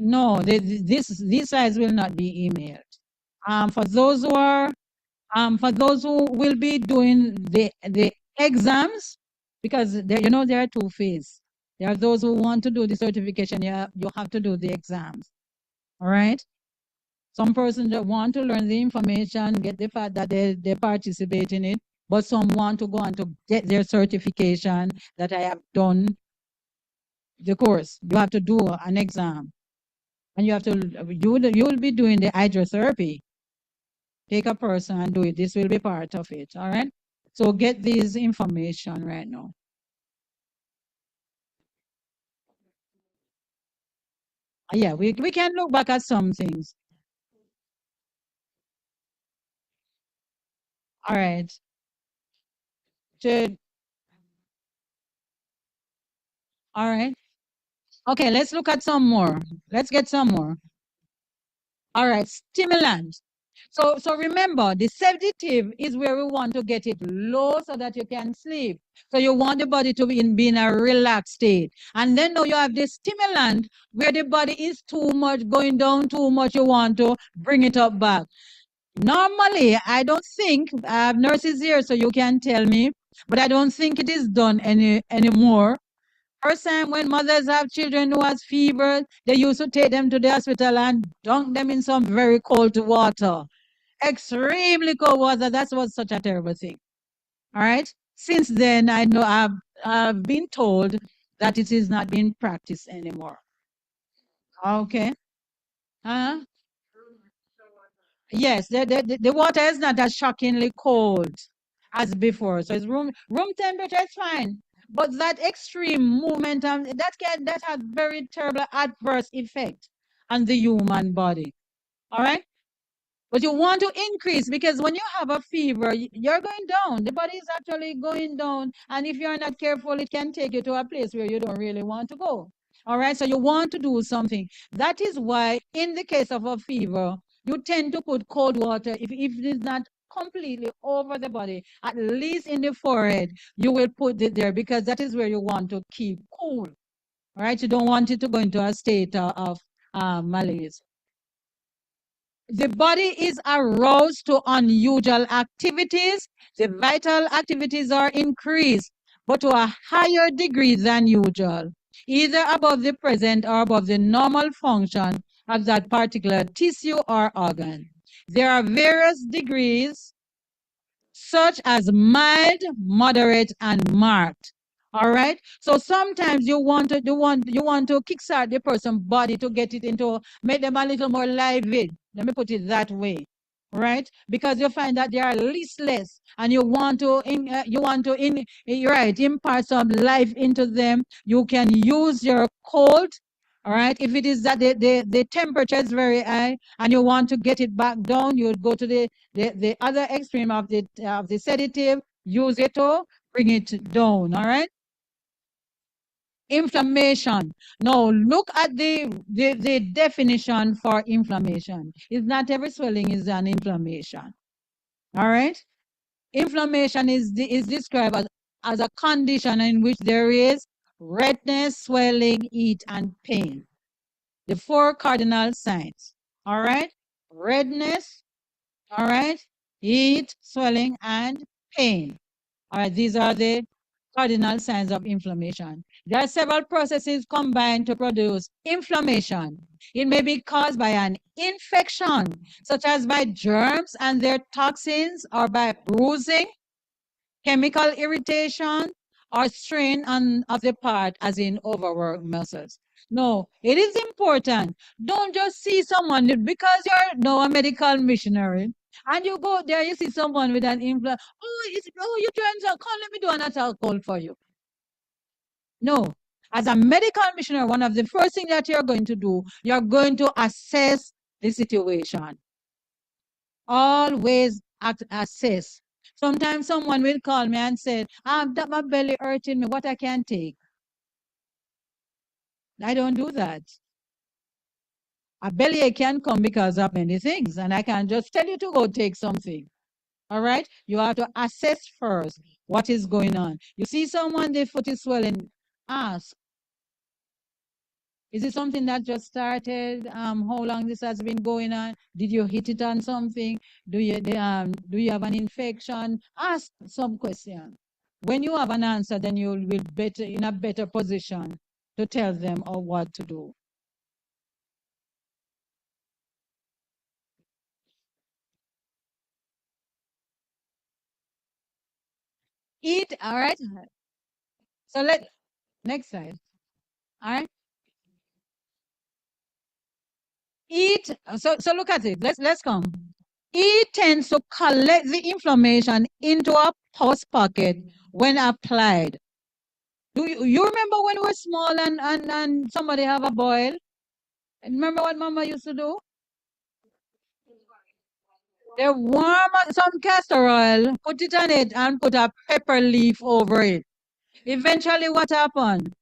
no, these slides will not be emailed. For those who will be doing the exams, because there are two phases. There are those who want to do the certification. You have to do the exams. All right. Some persons that want to learn the information, get the fact that they participate in it, but some want to go on to get their certification that I have done the course. You have to do an exam. And you will be doing the hydrotherapy. Take a person and do it. This will be part of it. All right. So get this information right now. Yeah, we can look back at some things. All right. All right. Okay, let's look at some more. Let's get some more. All right, stimulant. So remember, the sedative is where we want to get it low so that you can sleep. So you want the body to be in a relaxed state. And then now you have the stimulant where the body is too much, going down too much, you want to bring it up back. Normally, I don't think, I have nurses here so you can tell me, but I don't think it is done anymore. First time when mothers have children who has fever, they used to take them to the hospital and dunk them in some very cold water. Extremely cold water. That was such a terrible thing. All right. Since then, I know I've been told that it is not being practiced anymore. Okay. Huh? Yes, the water is not as shockingly cold as before. So it's room temperature is fine. But that extreme movement that has very terrible adverse effect on the human body. All right. But you want to increase because when you have a fever, you're going down. The body is actually going down. And if you're not careful, it can take you to a place where you don't really want to go. All right. So you want to do something. That is why, in the case of a fever, you tend to put cold water. If it is not completely over the body, at least in the forehead, you will put it there because that is where you want to keep cool. All right. You don't want it to go into a state of malaise. The body is aroused to unusual activities. The vital activities are increased, but to a higher degree than usual, either above the present or above the normal function of that particular tissue or organ. There are various degrees, such as mild, moderate, and marked. All right. So sometimes you want to kickstart the person's body to get it into make them a little more lively. Let me put it that way. Right, because you find that they are listless, and you want to impart some life into them. You can use your cold. All right, if it is that the temperature is very high and you want to get it back down, you would go to the other extreme of the sedative, use it to bring it down. All right. Inflammation. Now look at the definition for inflammation. It's not every swelling is an inflammation. All right. Inflammation is described as a condition in which there is redness, swelling, heat, and pain. The four cardinal signs. All right. Redness. All right. Heat, swelling, and pain. All right. These are the cardinal signs of inflammation. There are several processes combined to produce inflammation. It may be caused by an infection, such as by germs and their toxins, or by bruising, chemical irritation, or strain of the part, as in overworked muscles. No, it is important. Don't just see someone because you're no a medical missionary and you go there, you see someone with an influence. You trying to come, let me do an attack call for you. No. As a medical missionary, one of the first things that you're going to do, you're going to assess the situation. Always assess. Sometimes someone will call me and say, that my belly hurting me, what I can take. I don't do that. A bellyache can come because of many things, and I can just tell you to go take something. All right? You have to assess first what is going on. You see someone, their foot is swelling, ask, is it something that just started? How long this has been going on? Did you hit it on something? Do you have an infection? Ask some question. When you have an answer, then you will be better in a better position to tell them or what to do. Eat, all right? So next slide. All right. Eat. So look at it. Let's come. It tends to collect the inflammation into a pus pocket when applied. Do you remember when we were small and somebody have a boil? Remember what Mama used to do? They warm up some castor oil, put it on it, and put a pepper leaf over it. Eventually, what happened?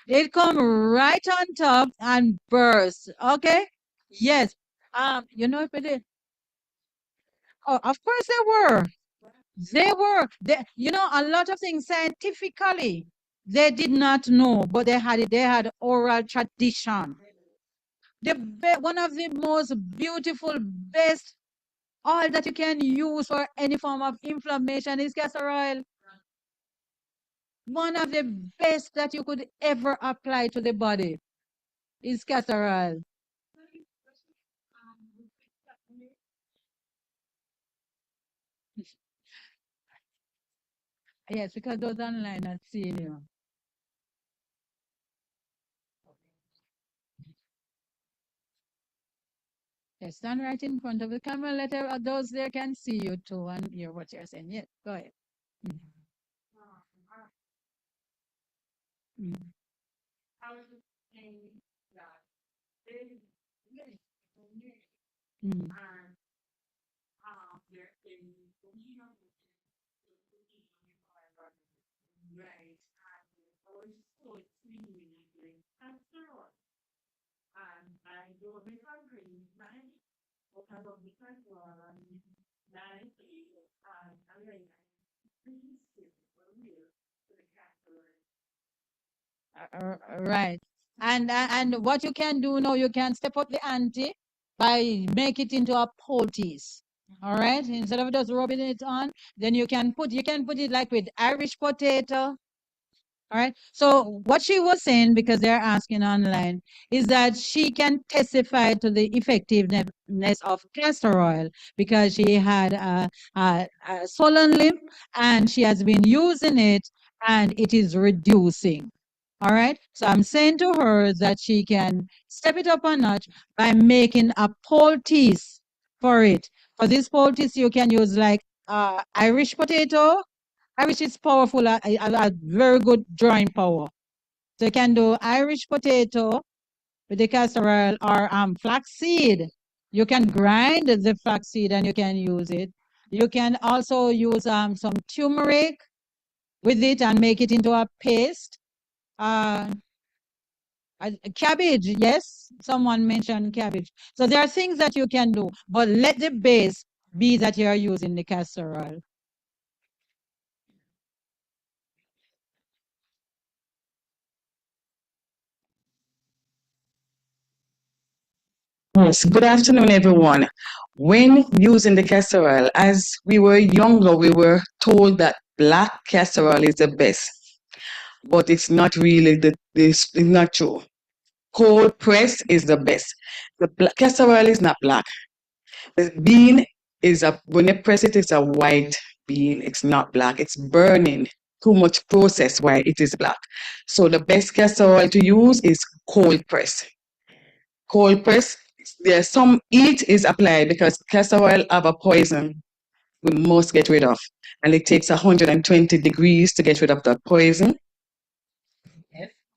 It come right on top and burst. Okay? Yes. You know if it is. Oh, of course they were. They were. You know, a lot of things scientifically they did not know, but they had it. They had oral tradition. One of the most beautiful, best oil that you can use for any form of inflammation is castor oil. One of the best that you could ever apply to the body is castor oil. Yes, because those online are seeing you. Yes, stand right in front of the camera. Let those there can see you too and hear what you're saying. Yes, go ahead. Mm. Mm. Right. And what you can do now, you can step up the ante by make it into a poultice. All right. Instead of just rubbing it on, then you can put it like with Irish potato. All right. So what she was saying, because they're asking online, is that she can testify to the effectiveness of castor oil because she had a swollen limb and she has been using it and it is reducing. All right. So I'm saying to her that she can step it up a notch by making a poultice for it. For this poultice, you can use like Irish potato, Irish is powerful, a very good drawing power. So you can do Irish potato with the castor oil or flaxseed. You can grind the flaxseed and you can use it. You can also use some turmeric with it and make it into a paste. Cabbage, yes, someone mentioned cabbage. So there are things that you can do, but let the base be that you are using the castor oil. Yes, good afternoon, everyone. When using the castor oil, as we were younger, we were told that black castor oil is the best. but it's not really it's not true. Cold press is the best. The castor oil is not black. The bean is when you press it, it's a white bean. It's not black. It's burning. Too much process why it is black. So the best castor oil to use is cold press. Cold press, there's some heat is applied because castor oil have a poison we must get rid of. And it takes 120 degrees to get rid of the poison.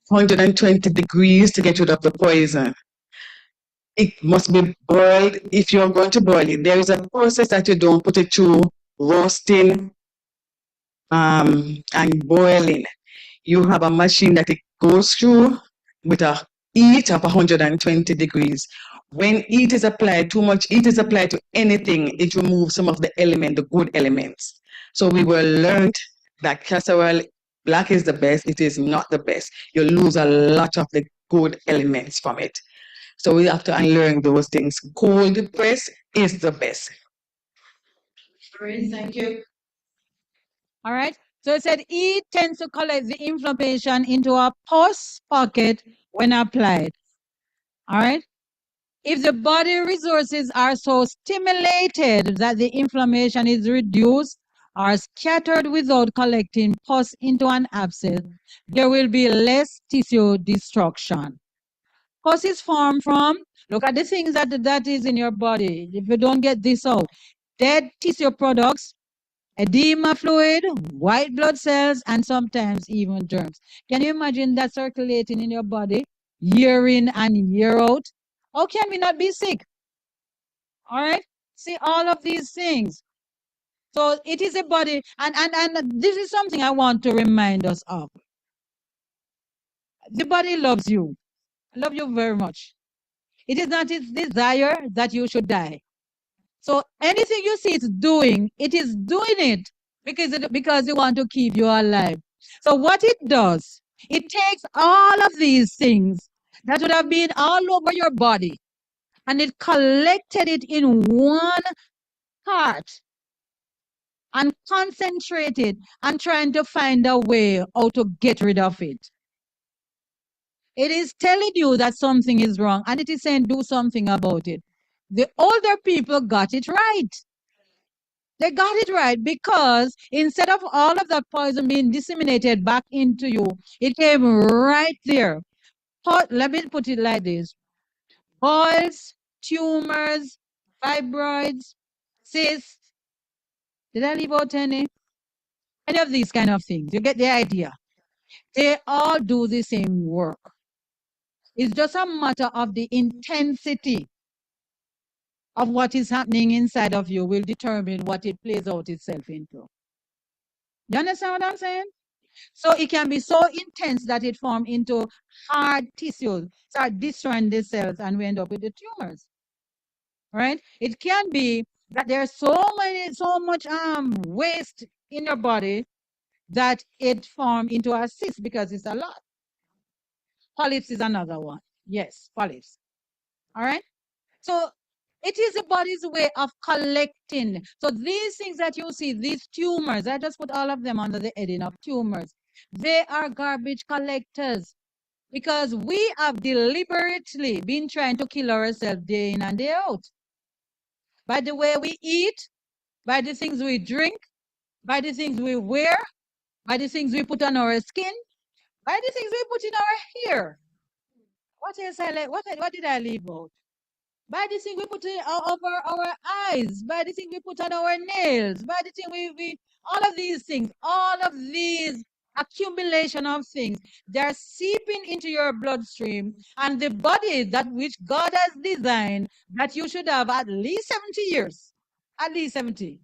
120 degrees to get rid of the poison. It must be boiled. If you're going to boil it, there is a process that you don't put it through roasting and boiling. You have a machine that it goes through with a heat of 120 degrees. When heat is applied, too much heat is applied to anything, it removes some of the element, the good elements. So we were learned that castor oil, black is the best. It is not the best. You lose a lot of the good elements from it. So we have to unlearn those things. Cold press is the best. Great, thank you. All right. So it said heat tends to collect the inflammation into a pus pocket when applied. All right. If the body resources are so stimulated that the inflammation is reduced or scattered without collecting pus into an abscess, there will be less tissue destruction. Pus is formed from, look at the things that is in your body. If you don't get this out, dead tissue products, edema fluid, white blood cells, and sometimes even germs. Can you imagine that circulating in your body year in and year out? How can we not be sick? All right? See all of these things. So it is a body, and this is something I want to remind us of. The body loves you. I love you very much. It is not its desire that you should die. So anything you see it is doing it because you want to keep you alive. So what it does, it takes all of these things that would have been all over your body and it collected it in one part and concentrated and trying to find a way how to get rid of it. It is telling you that something is wrong and it is saying do something about it. The older people got it right. They got it right because instead of all of that poison being disseminated back into you, it came right there. Let me put it like this. Boils, tumors, fibroids, cysts. Did I leave out any? Any of these kind of things. You get the idea. They all do the same work. It's just a matter of the intensity of what is happening inside of you will determine what it plays out itself into. You understand what I'm saying? So it can be so intense that it forms into hard tissues, start destroying the cells, and we end up with the tumors. Right? It can be that there's so much waste in your body that it forms into a cyst because it's a lot. Polyps is another one. Yes, polyps. All right. So it is the body's way of collecting. So these things that you see, these tumors, I just put all of them under the heading of tumors. They are garbage collectors because we have deliberately been trying to kill ourselves day in and day out. By the way we eat, by the things we drink, by the things we wear, by the things we put on our skin, by the things we put in our hair. What else what did I leave out? By the thing we put over our eyes, by the thing we put on our nails, by the thing we all of these things, all of these accumulation of things, they're seeping into your bloodstream and the body that which God has designed that you should have at least 70 years. At least 70.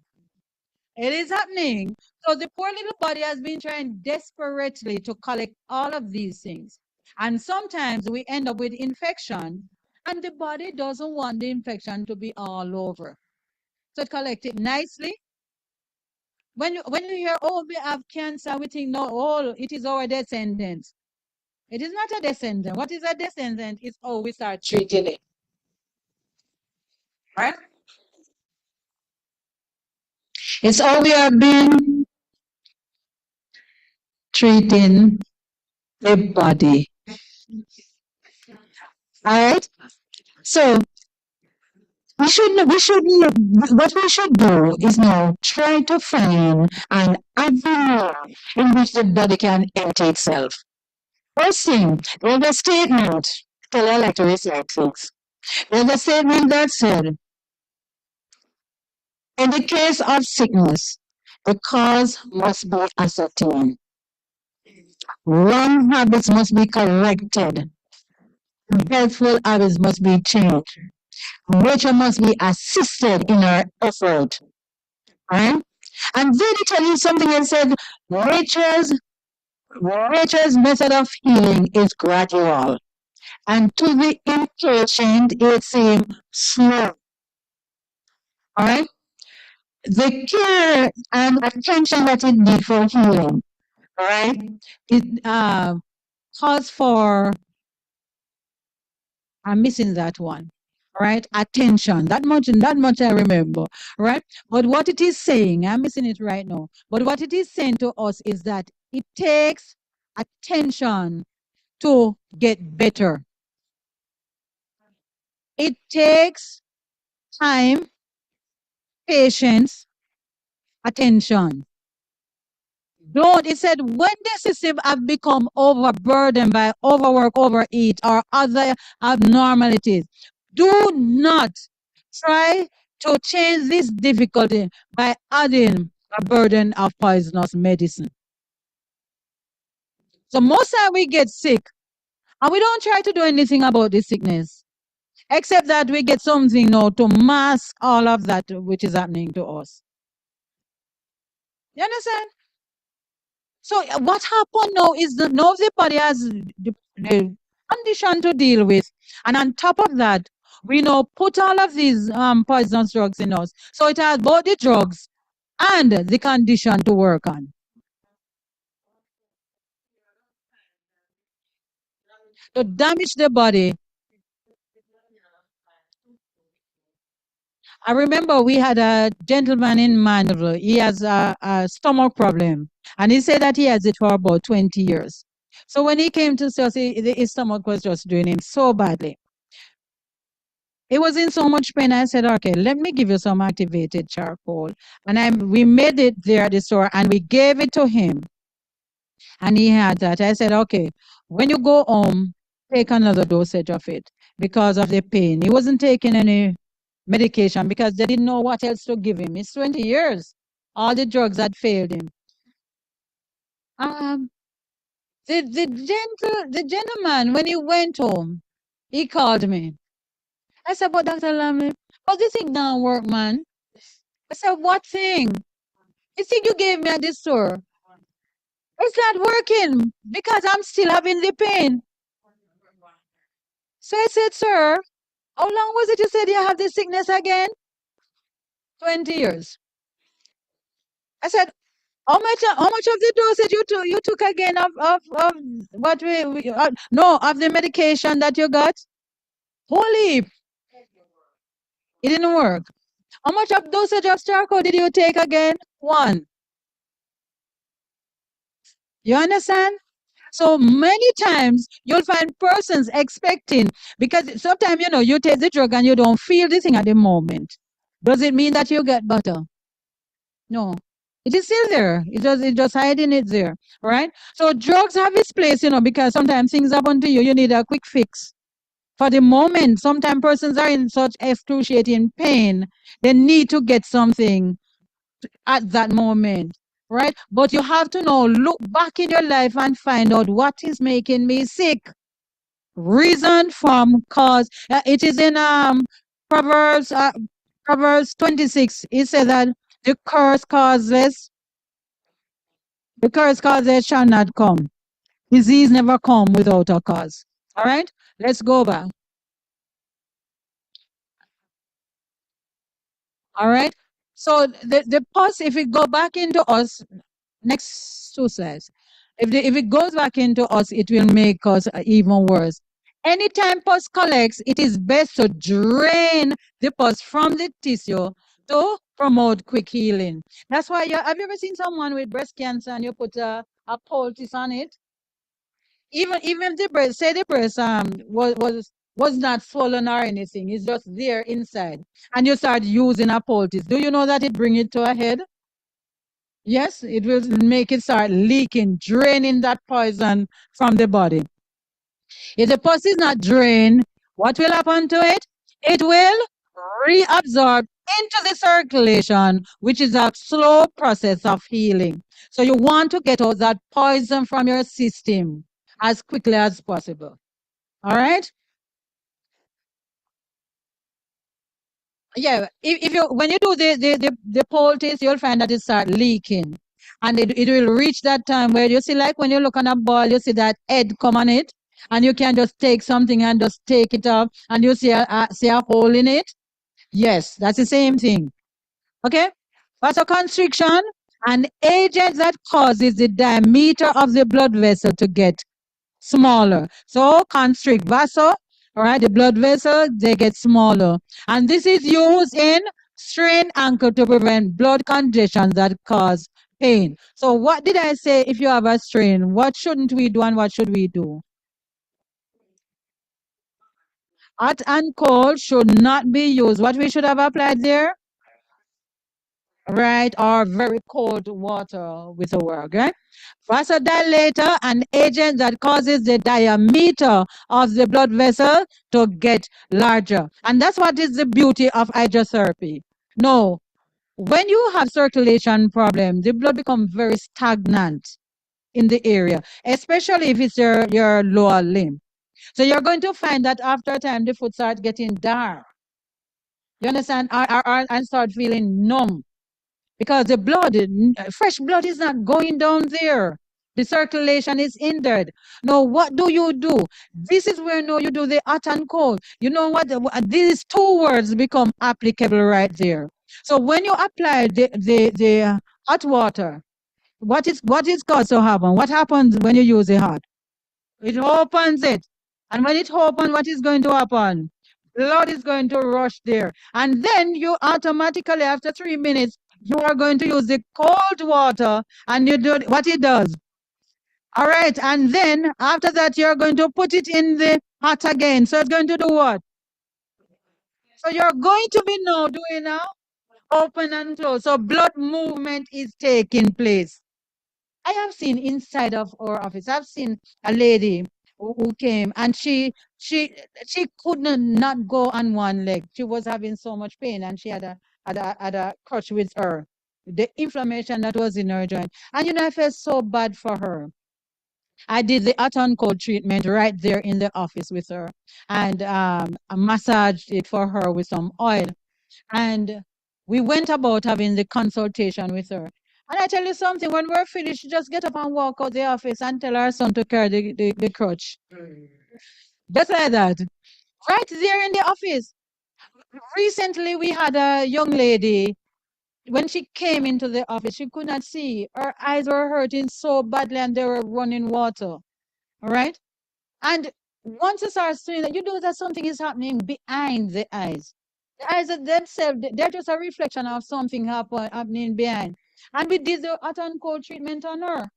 It is happening. So the poor little body has been trying desperately to collect all of these things. And sometimes we end up with infection and the body doesn't want the infection to be all over. So collect it nicely. When you hear, oh, we have cancer, we think, no, oh, it is our descendants. It is not a descendant. What is a descendant? It's how we start treating it. Right? It's how we have been treating the body. All right. So what we should do is now try to find an avenue in which the body can empty itself. First thing, there's a statement. Tell I like to recite things. There's a statement that said, in the case of sickness, the cause must be ascertained. Wrong habits must be corrected. Healthful habits must be changed. Nature must be assisted in her effort. Right? And then he tell you something and said, nature's nature's method of healing is gradual. And to the impatient, it seems slow. All right? The care and attention that it needs for healing, all right? It calls for, I'm missing that one, all right? Attention. That much I remember, right? But what it is saying, I'm missing it right now. But what it is saying to us is that it takes attention to get better. It takes time, patience, attention. Don't, it said, when the system have become overburdened by overwork, overeat, or other abnormalities, do not try to change this difficulty by adding a burden of poisonous medicine. So most time we get sick and we don't try to do anything about the sickness, except that we get something now to mask all of that which is happening to us. You understand? So what happened now is that now the body has the condition to deal with, and on top of that, we now put all of these poisonous drugs in us. So it has both the drugs and the condition to work on. To damage the body. I remember we had a gentleman in Mandeville. He has a stomach problem, and he said that he has it for about 20 years. So when he came to see us, his stomach was just doing him so badly. He was in so much pain. I said, okay, let me give you some activated charcoal. And we made it there at the store and we gave it to him. And he had that. I said, okay, when you go home, take another dosage of it because of the pain. He wasn't taking any medication because they didn't know what else to give him. It's 20 years. All the drugs had failed him. The gentleman, when he went home, he called me. I said, but Dr. Lamley, how this thing don't work, man? I said, what thing? The thing you gave me at the store. It's not working because I'm still having the pain. So I said, sir, how long was it you said you have this sickness again? 20 years. I said, how much of the dosage you took again of what no, of the medication that you got? Holy, it didn't work. How much of dosage of charcoal did you take again? 1. You understand? So many times you'll find persons expecting, because sometimes, you take the drug and you don't feel the thing at the moment. Does it mean that you get better? No. It is still there. It's just hiding it there. Right? So drugs have its place, because sometimes things happen to you. You need a quick fix. For the moment, sometimes persons are in such excruciating pain, they need to get something at that moment, right? But you have to now look back in your life and find out what is making me sick. Reason from cause. It is in Proverbs 26. It says that the curse causeless shall not come. Disease never come without a cause. All right, let's go back. All right. So the pus, if it go back into us, next 2 slides. If it goes back into us, it will make us even worse. Anytime pus collects, it is best to drain the pus from the tissue to promote quick healing. That's why have you ever seen someone with breast cancer and you put a poultice on it? even if the breast, say the breast was not swollen or anything, it's just there inside, and you start using a poultice, do you know that it bring it to a head? Yes, it will make it start leaking, draining that poison from the body. If the pus is not drained, what will happen to it? It will reabsorb into the circulation, which is a slow process of healing. So you want to get out that poison from your system as quickly as possible. All right? Yeah, if you when you do the poultice, you'll find that it start leaking. And it will reach that time where you see, like when you look on a ball, you see that head come on it, and you can just take something and just take it off, and you see a hole in it. Yes, that's the same thing. Okay? Vasoconstriction, an agent that causes the diameter of the blood vessel to get smaller. So constrict vaso, all right, the blood vessel, they get smaller. And this is used in strain ankle to prevent blood congestion that cause pain. So what did I say? If you have a strain, what shouldn't we do and what should we do? Hot and cold should not be used. What we should have applied there? Right, or very cold water with a work, right? Vasodilator, an agent that causes the diameter of the blood vessel to get larger. And that's what is the beauty of hydrotherapy. No, when you have circulation problem, the blood becomes very stagnant in the area, especially if it's your lower limb. So you're going to find that after a time, the foot starts getting dark. You understand? And start feeling numb because the blood, fresh blood is not going down there. The circulation is hindered. Now, what do you do? This is where now you do the hot and cold. You know what? These two words become applicable right there. So when you apply the hot water, what is caused to happen? What happens when you use the hot? It opens it. And when it opens, what is going to happen? Blood is going to rush there. And then you automatically, after 3 minutes, you are going to use the cold water and you do what it does. All right. And then after that, you're going to put it in the hot again. So it's going to do what? So you're going to be now doing now open and close. So blood movement is taking place. I have seen inside of our office, I've seen a lady who came and she could not go on one leg. She was having so much pain and she had a crutch with her. The inflammation that was in her joint. And I felt so bad for her. I did the hot and cold treatment right there in the office with her. And I massaged it for her with some oil. And we went about having the consultation with her. And I tell you something, when we're finished, she just get up and walk out the office and tell her son to carry the crutch. Just like that. Right there in the office. Recently, we had a young lady, when she came into the office, she could not see. Her eyes were hurting so badly and they were running water. All right? And once you start seeing that, you know that something is happening behind the eyes. The eyes of themselves, they're just a reflection of something happening behind. And we did the hot and cold treatment on her.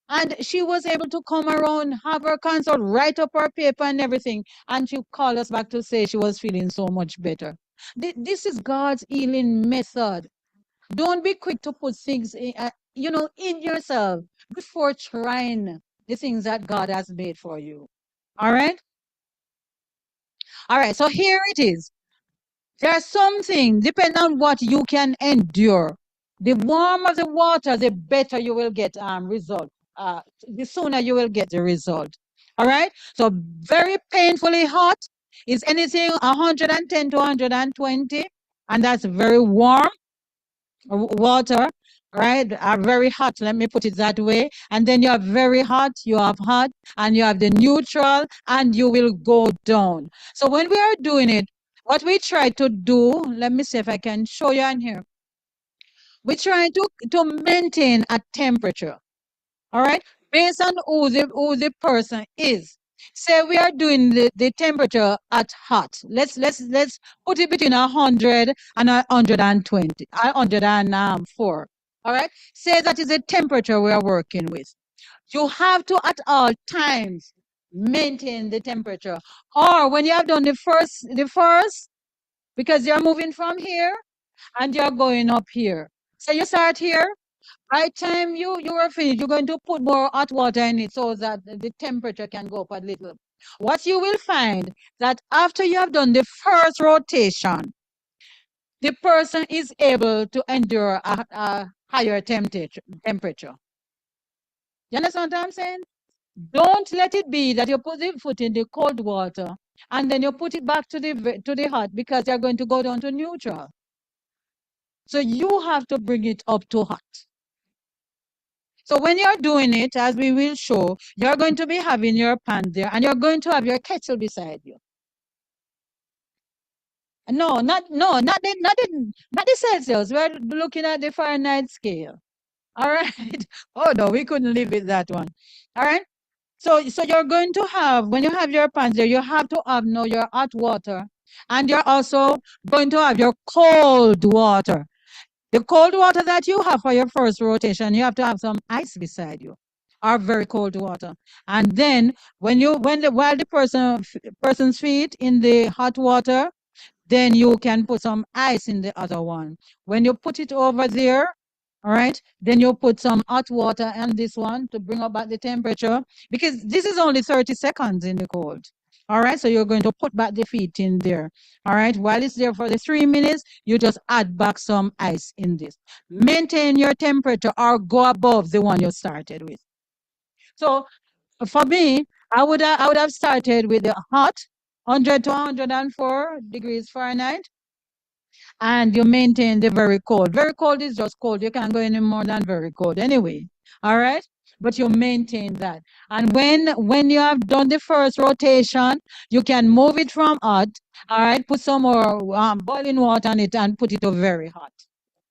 And she was able to come around, have her consult, write up her paper and everything. And she called us back to say she was feeling so much better. This is God's healing method. Don't be quick to put things in yourself before trying the things that God has made for you. All right? All right, so here it is. There's something, depending on what you can endure. The warmer the water, the better you will get result. The sooner you will get the result. All right? So very painfully hot is anything 110 to 120, and that's very warm water, right? Are very hot. Let me put it that way. And then you have very hot, you have hot, and you have the neutral, and you will go down. So when we are doing it, what we try to do, let me see if I can show you on here. We try to maintain a temperature, all right, based on who the person is. Say we are doing the temperature at hot. Let's put it between 100 and 120, 104. All right. Say that is the temperature we are working with. You have to at all times maintain the temperature. Or when you have done the first, because you're moving from here and you're going up here. So you start here. By the time you are finished, you're going to put more hot water in it so that the temperature can go up a little. What you will find that after you have done the first rotation, the person is able to endure a higher temperature. You understand what I'm saying? Don't let it be that you put the foot in the cold water and then you put it back to the hot because you're going to go down to neutral. So you have to bring it up to hot. So when you're doing it, as we will show, you're going to be having your pan there and you're going to have your kettle beside you. No, not the Celsius. We're looking at the Fahrenheit scale. All right. Oh no, we couldn't live with that one. All right. So you're going to have, when you have your pans there, you have to have now your hot water, and you're also going to have your cold water. The cold water that you have for your first rotation, you have to have some ice beside you, or very cold water. And then while the person's feet in the hot water, then you can put some ice in the other one. When you put it over there, all right, then you put some hot water on this one to bring up back the temperature, because this is only 30 seconds in the cold. All right, so you're going to put back the feet in there. All right, while it's there for the 3 minutes, you just add back some ice in this. Maintain your temperature or go above the one you started with. So for me, I would have started with the hot, 100 to 104 degrees Fahrenheit, and you maintain the very cold. Very cold is just cold. You can't go any more than very cold anyway. All right? But you maintain that. And when you have done the first rotation, you can move it from hot, all right, put some more boiling water on it and put it to very hot.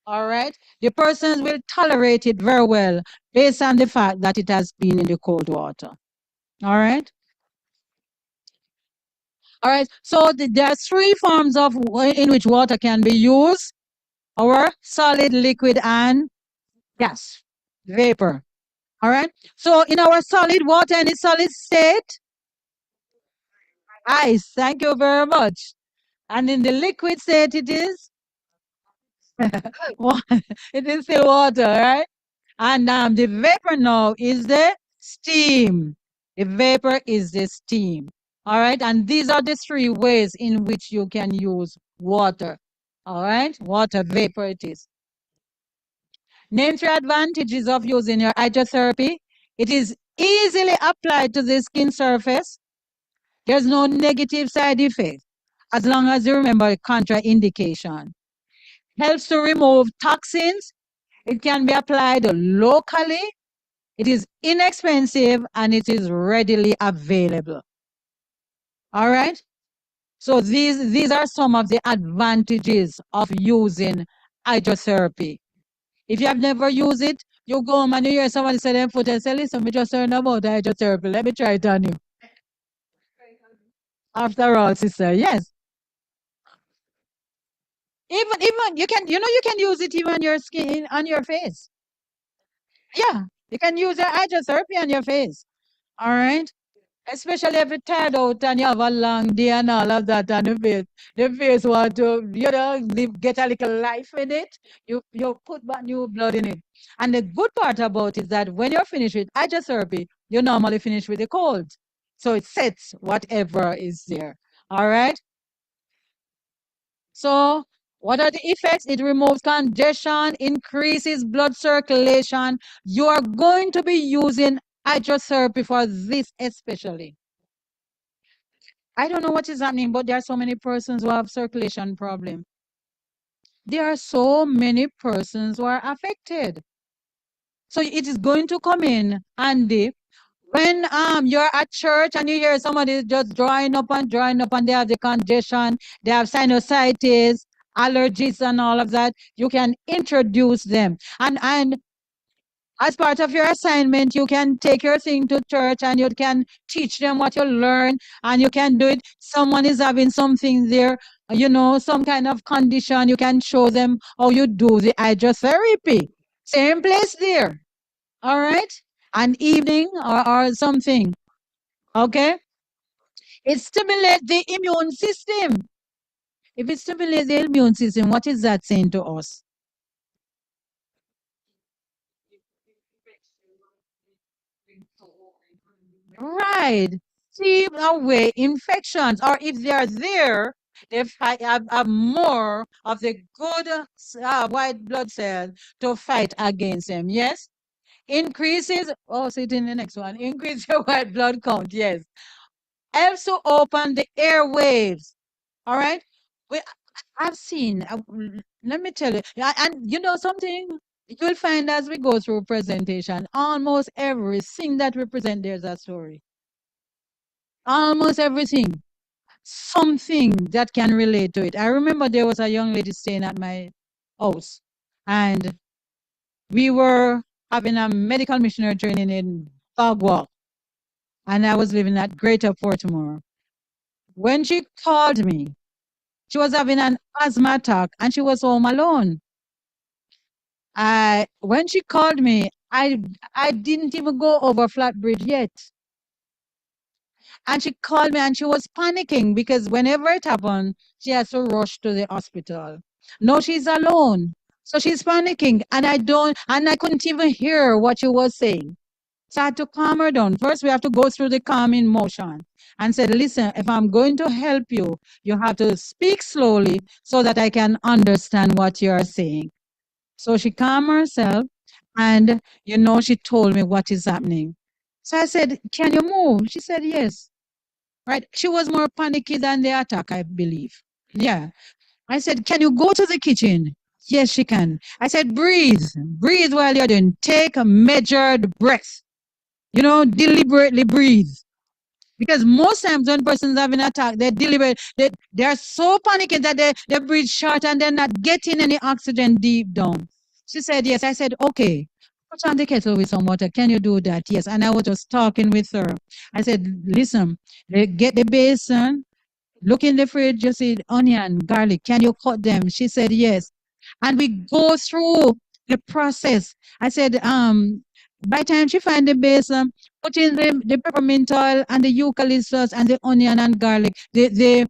All right? The persons will tolerate it very well based on the fact that it has been in the cold water. All right? All right. So there are three forms of in which water can be used: our solid, liquid, and gas, vapor. All right. So in our solid water and its solid state, ice. Thank you very much. And in the liquid state, it is it is still water, right? And the vapor now is the steam. The vapor is the steam. All right. And these are the three ways in which you can use water. All right. Water vapor it is. Name three advantages of using your hydrotherapy. It is easily applied to the skin surface. There's no negative side effect as long as you remember contraindication. Helps to remove toxins. It can be applied locally. It is inexpensive and it is readily available. All right. So these are some of the advantages of using hydrotherapy. If you have never used it, you go home and you hear somebody say them foot and say, listen, we just learned about hydrotherapy. Let me try it on you. After all, sister, yes. Even you can, you can use it even on your skin, on your face. Yeah, you can use your hydrotherapy on your face. All right. Especially if you're tired out and you have a long day and all of that, and the face want to, get a little life in it. You put back new blood in it. And the good part about it is that when you're finished with hydrotherapy, you normally finish with the cold. So it sets whatever is there. All right. So what are the effects? It removes congestion, increases blood circulation. You are going to be using hydrotherapy for this especially. I don't know what is happening, but there are so many persons who have circulation problem. There are so many persons who are affected. So it is going to come in handy when you're at church and you hear somebody just drying up and they have the congestion, they have sinusitis, allergies and all of that. You can introduce them. And as part of your assignment, you can take your thing to church and you can teach them what you learn, and you can do it. Someone is having something there, some kind of condition. You can show them how you do the hydrotherapy. Same place there. All right. an evening or something. Okay? It stimulates the immune system. If it stimulates the immune system, what is that saying to us? Right. Keep away infections, or if they are there, they have more of the good white blood cells to fight against them. Yes. Increases, oh, see it in the next one. Increase your white blood count. Yes. Helps to open the airwaves. All right. We, I've seen, let me tell you, and you know something? You'll find as we go through presentation, almost everything that we present, there's a story. Almost everything. Something that can relate to it. I remember there was a young lady staying at my house, and we were having a medical missionary training in Bagua, and I was living at Greater Portmore. When she called me, she was having an asthma attack and she was home alone. When she called me, I didn't even go over Flatbridge yet. And she called me and she was panicking because whenever it happened, she has to rush to the hospital. No, she's alone. So she's panicking and I couldn't even hear what she was saying. So I had to calm her down. First, we have to go through the calming motion and said, listen, if I'm going to help you, you have to speak slowly so that I can understand what you're saying. So she calmed herself and, she told me what is happening. So I said, can you move? She said, yes. Right. She was more panicky than the attack, I believe. Yeah. I said, can you go to the kitchen? Yes, she can. I said, breathe. Breathe while you're doing. Take a measured breath. Deliberately breathe. Because most times when persons having an attack, they're so panicky that they breathe short and they're not getting any oxygen deep down. She said, yes. I said, okay. Put on the kettle with some water. Can you do that? Yes. And I was just talking with her. I said, listen, get the basin, look in the fridge, you see onion, garlic. Can you cut them? She said, yes. And we go through the process. I said, by the time she find the basin, put in the peppermint oil and the eucalyptus and the onion and garlic. The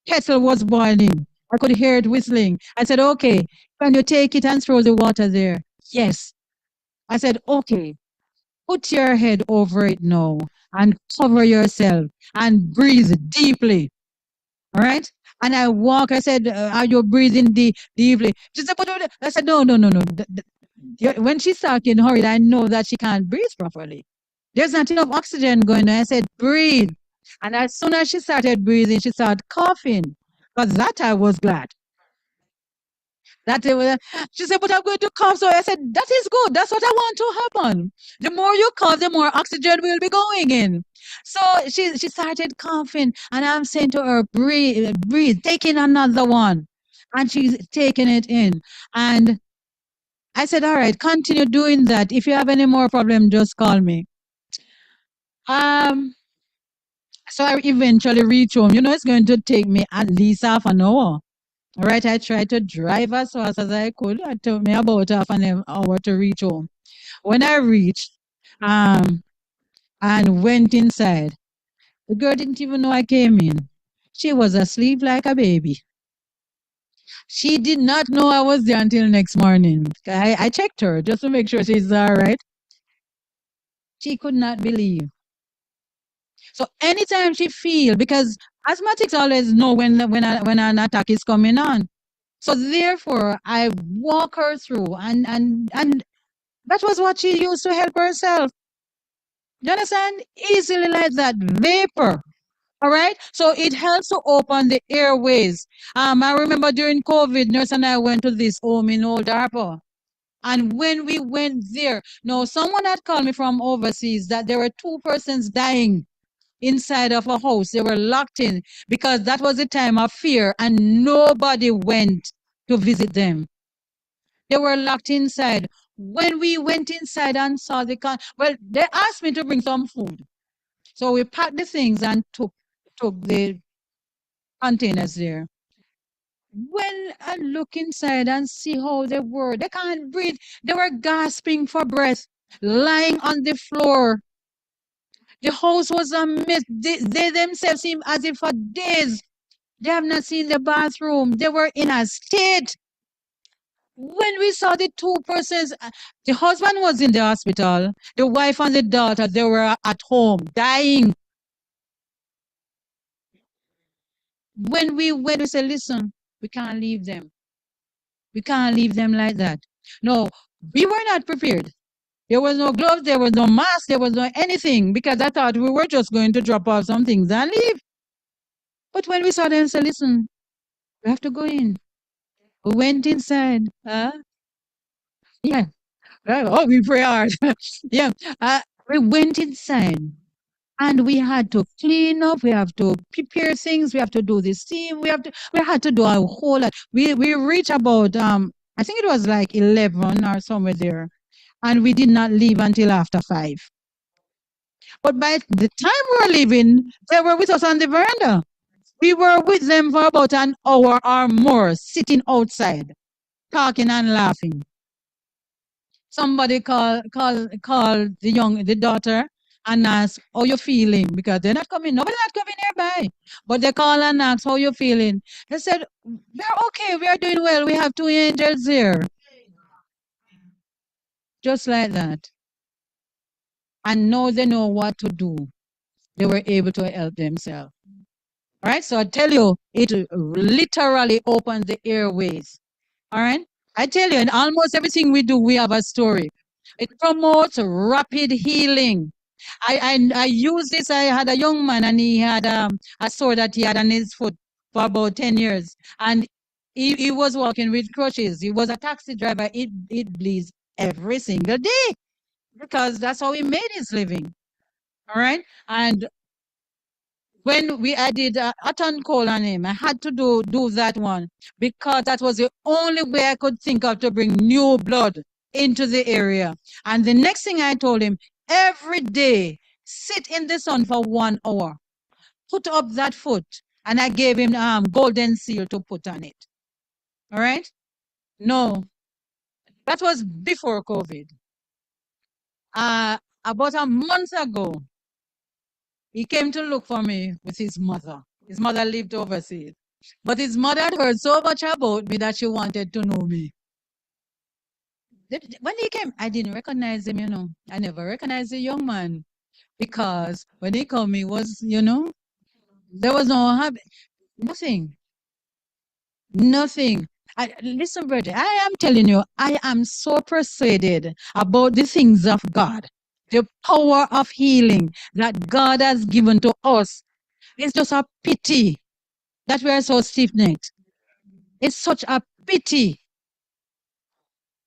kettle was boiling. I could hear it whistling. I said, okay, can you take it and throw the water there? Yes. I said, okay, put your head over it now and cover yourself and breathe deeply. All right. And I walk. I said, "Are you breathing deeply?" She said, "But I said, no, no, no, no. When she started getting hurried, I know that she can't breathe properly. There's not enough oxygen going on. I said, breathe. And as soon as she started breathing, she started coughing. But that I was glad. That it was, she said, but I'm going to cough. So I said, that is good. That's what I want to happen. The more you cough, the more oxygen will be going in. So she started coughing, and I'm saying to her, breathe, breathe, take in another one. And she's taking it in. And I said, all right, continue doing that. If you have any more problem, just call me. So I eventually reach home. It's going to take me at least half an hour. All right, I tried to drive as fast as I could. It took me about half an hour to reach home. When I reached, and went inside, the girl didn't even know I came in. She was asleep like a baby. She did not know I was there until next morning. I checked her just to make sure she's all right. She could not believe. So anytime she feel, because asthmatics always know when an attack is coming on. So therefore, I walk her through, and that was what she used to help herself. You understand? Easily like that vapor. All right. So it helps to open the airways. I remember during COVID, nurse and I went to this home in Old Harbour. And when we went there, no, someone had called me from overseas that there were two persons dying inside of a house. They were locked in because that was a time of fear and nobody went to visit them. They were locked inside. When we went inside and saw well, they asked me to bring some food. So we packed the things and took the containers there. When I look inside and see how they can't breathe. They were gasping for breath. lying on the floor. The house was a mess. They themselves seemed as if for days they have not seen the bathroom. They were in a state. When we saw the two persons, the husband was in the hospital, the wife and the daughter, they were at home dying. When we said, listen, we can't leave them. We can't leave them like that. No, we were not prepared. There was no gloves, there was no mask, there was no anything because I thought we were just going to drop off some things and leave. But when we saw them, said, listen, we have to go in. We went inside. Yeah. Oh, we pray hard. Yeah. We went inside and we had to clean up. We have to prepare things. We have to do the steam. We had to do a whole lot. We reached about I think it was like 11 or somewhere there, and we did not leave until after 5. But by the time we were leaving, they were with us on the veranda. We were with them for about an hour or more, sitting outside, talking and laughing. Somebody called the daughter and asked, how you feeling? Because they're not coming, nobody's not coming nearby. But they call and ask, how you feeling? They said, we're okay, we are doing well. We have 2 angels here. Just like that. And now they know what to do. They were able to help themselves. All right. So I tell you, it literally opens the airways. All right. I tell you, in almost everything we do, we have a story. It promotes rapid healing. I use this. I had a young man and he had a sore that he had on his foot for about 10 years. And he was walking with crutches. He was a taxi driver. It bleeds every single day because that's how he made his living. All right. And when I did a hot call on him, I had to do that one because that was the only way I could think of to bring new blood into the area. And the next thing I told him, every day, sit in the sun for 1 hour, put up that foot, and I gave him golden seal to put on it. All right? No, that was before COVID. About a month ago, he came to look for me with his mother. His mother lived overseas. But his mother had heard so much about me that she wanted to know me. When he came, I didn't recognize him, I never recognized the young man because when he came, he was, there was nothing. Nothing. Listen, brother, I am telling you, I am so persuaded about the things of God, the power of healing that God has given to us. It's just a pity that we are so stiff-necked. It's such a pity.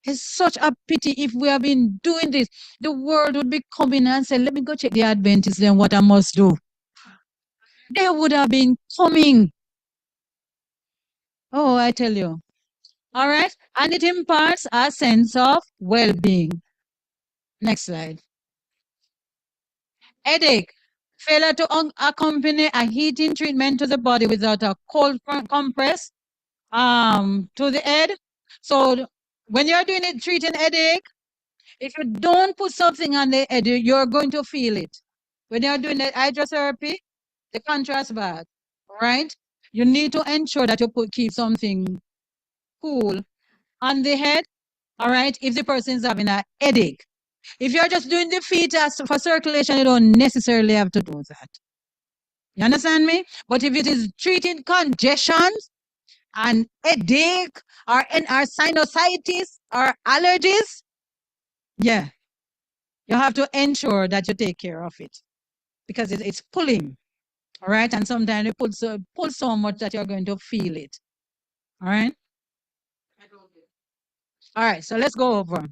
It's such a pity if we have been doing this. The world would be coming and say, let me go check the Adventists, then what I must do. They would have been coming. Oh, I tell you. All right. And it imparts a sense of well-being. Next slide. Headache. Failure to accompany a heating treatment to the body without a cold compress to the head. So when you're doing it, treating headache, if you don't put something on the head, you're going to feel it. When you're doing the hydrotherapy, the contrast bath, right? You need to ensure that you keep something cool on the head, all right? If the person is having a headache. If you're just doing the feet for circulation, you don't necessarily have to do that. You understand me? But if it is treating congestion and headache or sinusitis or allergies, yeah, you have to ensure that you take care of it because it's pulling, all right? And sometimes it pulls so much that you're going to feel it, all right? All right, so let's go over.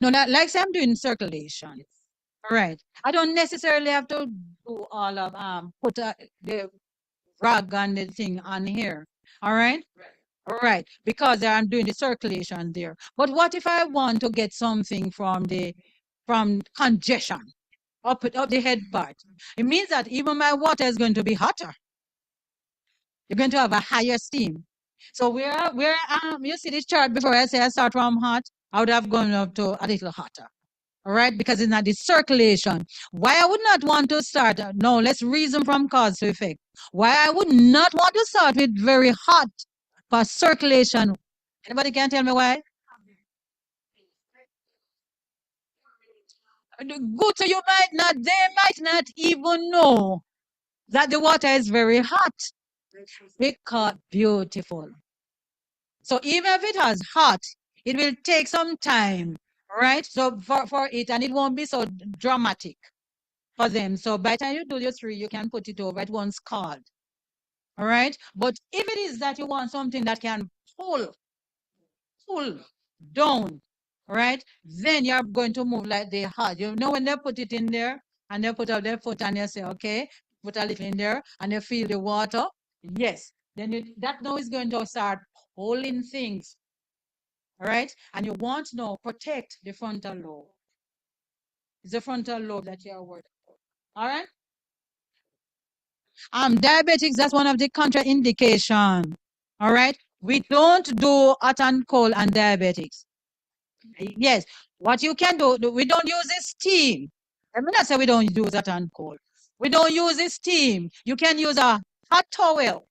No, like say I'm doing circulation. All right. I don't necessarily have to do all of put the rag and the thing on here. All right. All right. Because I'm doing the circulation there. But what if I want to get something from congestion up the head part? It means that even my water is going to be hotter. You're going to have a higher steam. So where you see this chart before I say I start from hot, I would have gone up to a little hotter. All right, because it's not the circulation. Why I would not want to start? No, let's reason from cause to effect. Why I would not want to start with very hot for circulation. Anybody can tell me why? Good, so you might not, they might not even know that the water is very hot. Because beautiful. So even if it has hot, it will take some time, right? So for it, and it won't be so dramatic for them. So by the time you do your 3, you can put it over. It won't scald. All right. But if it is that you want something that can pull down, right? Then you're going to move like they had. You know when they put it in there and they put up their foot and they say, okay, put a little in there and they feel the water. Yes. Then that now is going to start pulling things. All right. And you want to know, protect the frontal lobe. It's the frontal lobe that you're worried about. All right. Diabetics, that's one of the contraindication. All right. We don't do hot and cold and diabetics. Yes. What you can do, we don't use the steam. Let me not say we don't use hot and cold. We don't use the steam. You can use a hot towel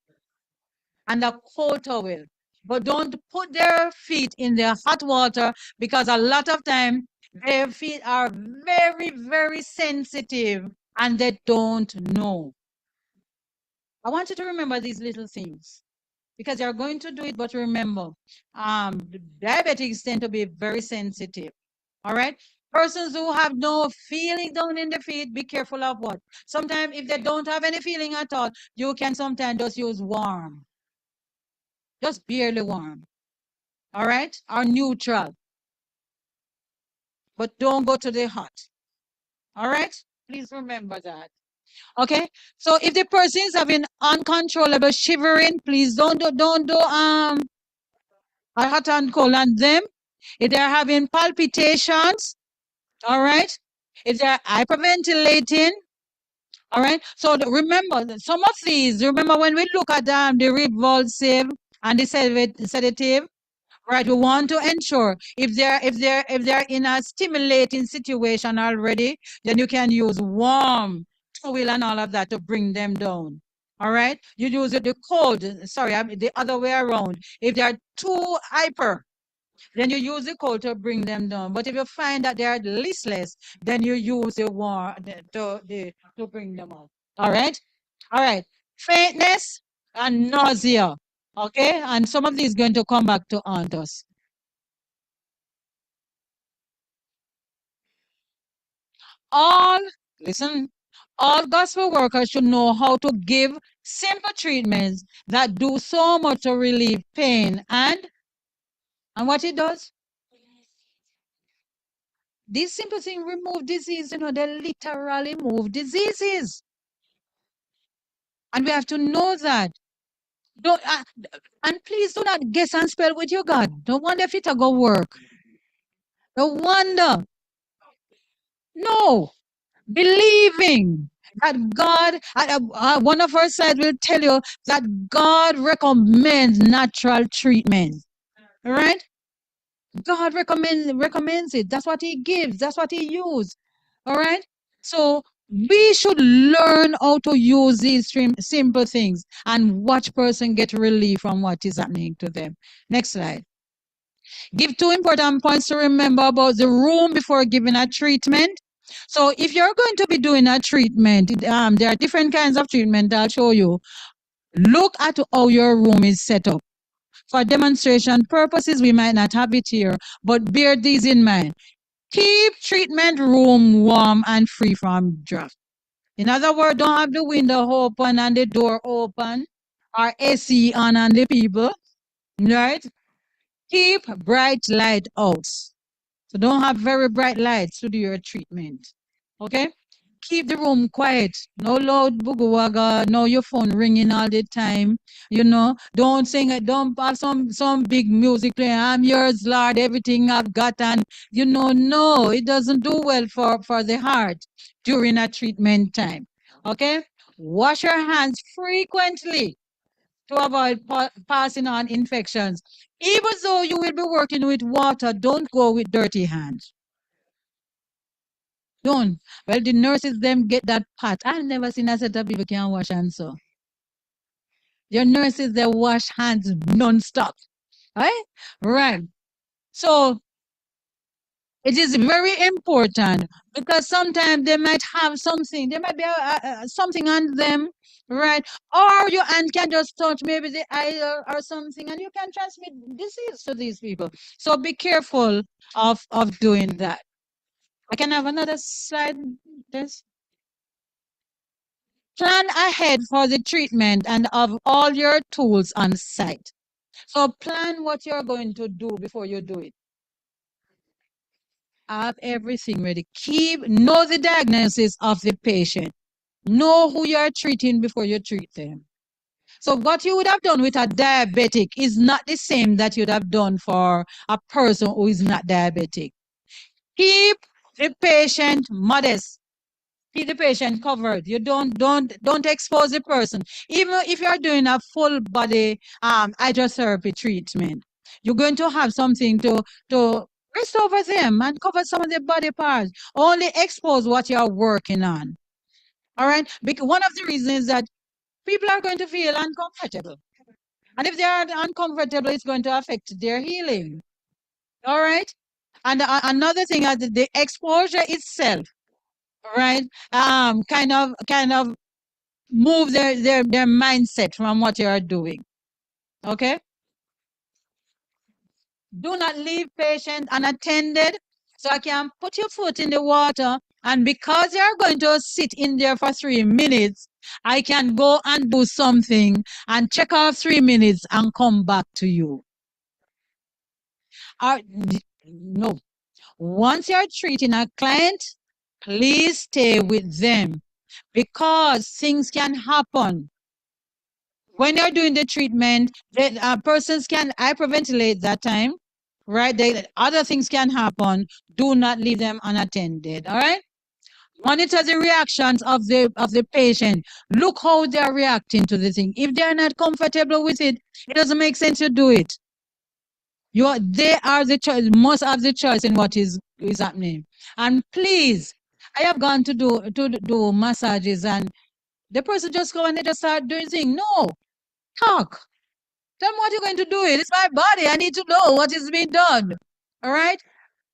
and a cold towel. But don't put their feet in the hot water because a lot of time their feet are very, very sensitive and they don't know. I want you to remember these little things because you're going to do it, but remember, diabetics tend to be very sensitive. All right. Persons who have no feeling down in the feet, be careful of what. Sometimes if they don't have any feeling at all, you can sometimes just use warm, just barely warm. All right, or neutral, but don't go to the hot. All right, please remember that. Okay, so if the person is having uncontrollable shivering, please don't do a hot and cold on them. If they're having palpitations, all right, if they're hyperventilating, all right. So remember some of these. Remember when we look at the revulsive and the sedative, right? We want to ensure if they're in a stimulating situation already, then you can use warm towel and all of that to bring them down. All right. You use the cold. Sorry, the other way around. If they are too hyper, then you use the cold to bring them down. But if you find that they are listless, then you use the warm to bring them up. All right. All right. Faintness and nausea. Okay. And some of these going to come back to haunt us. All, listen, all gospel workers should know how to give simple treatments that do so much to relieve pain and what it does. These simple things remove disease, they literally move diseases. And we have to know that. Don't and please do not guess and spell with your God. Don't wonder if it'll go work. Don't wonder. No. Believing that God, one of our slides will tell you that God recommends natural treatment. All right? God recommends it. That's what He gives. That's what He uses. All right? So we should learn how to use these simple things and watch person get relief from what is happening to them. Next slide. Give 2 important points to remember about the room before giving a treatment. So if you're going to be doing a treatment, there are different kinds of treatment I'll show you. Look at how your room is set up. For demonstration purposes, we might not have it here, but bear these in mind. Keep treatment room warm and free from draft. In other words, don't have the window open and the door open or AC on and the people, right? Keep bright light out. So don't have very bright lights to do your treatment. Okay? Keep the room quiet. No loud boogie wagga, no your phone ringing all the time. Don't sing it, don't have some big music playing. I'm yours, Lord, everything I've got. And no, it doesn't do well for the heart during a treatment time. Okay? Wash your hands frequently. to avoid passing on infections. Even though you will be working with water, don't go with dirty hands. Don't. Well, the nurses them get that part. I've never seen a set of people can wash hands so. Your nurses they wash hands non-stop. Right? Right. So it is very important because sometimes they might have something. There might be something on them, right? Or your hand can just touch maybe the eye or something, and you can transmit disease to these people. So be careful of doing that. I can have another slide. This. Plan ahead for the treatment and of all your tools on site. So plan what you're going to do before you do it. Have everything ready. Know the diagnosis of the patient. Know who you're treating before you treat them. So what you would have done with a diabetic is not the same that you'd have done for a person who is not diabetic. Keep the patient modest. Keep the patient covered. You don't expose the person. Even if you're doing a full body hydrotherapy treatment, you're going to have something to rest over them and cover some of their body parts. Only expose what you're working on. All right? Because one of the reasons is that people are going to feel uncomfortable. And if they are uncomfortable, it's going to affect their healing. All right? And another thing is the exposure itself, right? Kind of move their mindset from what you are doing. Okay? Do not leave patient unattended. So I can put your foot in the water, and because you're going to sit in there for 3 minutes, I can go and do something and check off 3 minutes and come back to you. No. Once you're treating a client, please stay with them because things can happen. When you're doing the treatment, persons can hyperventilate that time, right? Other things can happen. Do not leave them unattended. All right. Monitor the reactions of the patient. Look how they're reacting to the thing. If they're not comfortable with it, it doesn't make sense to do it. They are the choice. Must have the choice in what is happening. And please, I have gone to do massages, and the person just go and they just start doing things. No, talk. Tell me what you're going to do. It's my body. I need to know what is being done. All right?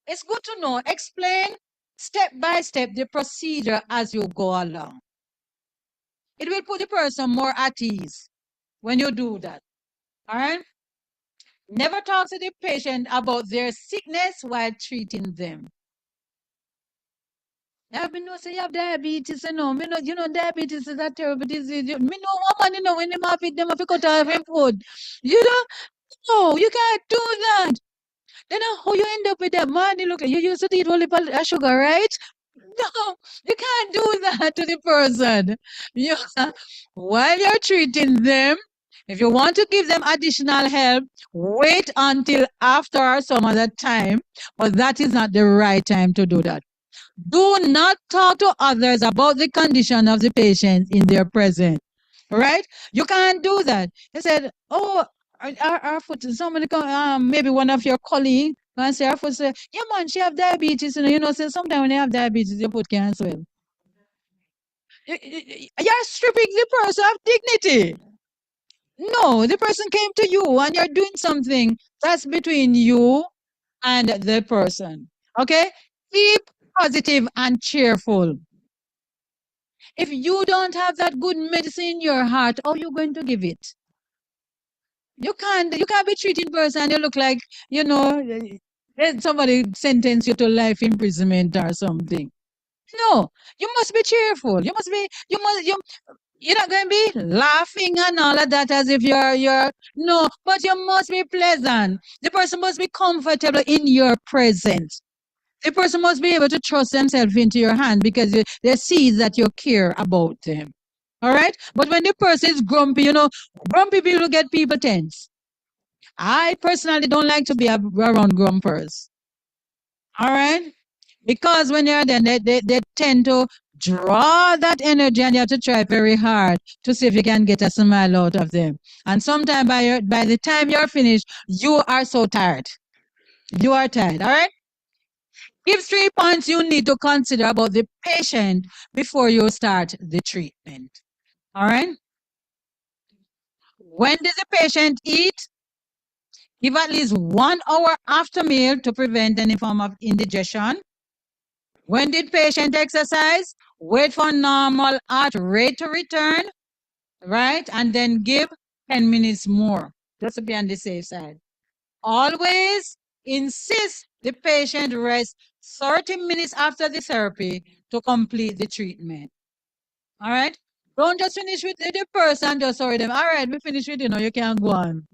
It's good to know. Explain step by step the procedure as you go along. It will put the person more at ease when you do that. All right? Never talk to the patient about their sickness while treating them. I mean, no say you have diabetes, me know, diabetes is a terrible disease. Me know woman, when them have it, them have to cut off their food. You don't, no, you can't do that. Then how you end up with that money? Look, you used to eat only sugar, right? No, you can't do that to the person. You, while you're treating them, if you want to give them additional help, wait until after some other time, but that is not the right time to do that. Do not talk to others about the condition of the patient in their presence. Right? You can't do that. They said, oh, our foot, somebody come, maybe one of your colleagues, and say, our foot say, yeah, man, she have diabetes. Say sometimes when you have diabetes, your foot can't swell. You're stripping the person of dignity. No, the person came to you and you're doing something that's between you and the person. Okay? Keep positive and cheerful. If you don't have that good medicine in your heart, how are you going to give it? You can't be treating person and you look like, somebody sentence you to life imprisonment or something. No, you must be cheerful. You're not going to be laughing and all of that as if no, but you must be pleasant. The person must be comfortable in your presence. The person must be able to trust themselves into your hand because they see that you care about them. All right? But when the person is grumpy, grumpy people get people tense. I personally don't like to be around grumpers. All right? Because when they're there, they tend to draw that energy, and you have to try very hard to see if you can get a smile out of them. And sometime by the time you're finished, you are so tired. You are tired. All right. Give 3 points you need to consider about the patient before you start the treatment. All right. When does the patient eat? Give at least 1 hour after meal to prevent any form of indigestion. When did patient exercise? Wait for normal heart rate to return, right? And then give 10 minutes more, just to be on the safe side. Always insist the patient rest 30 minutes after the therapy to complete the treatment. All right? Don't just finish with the person, just sorry them. All right, we finish with you can go on.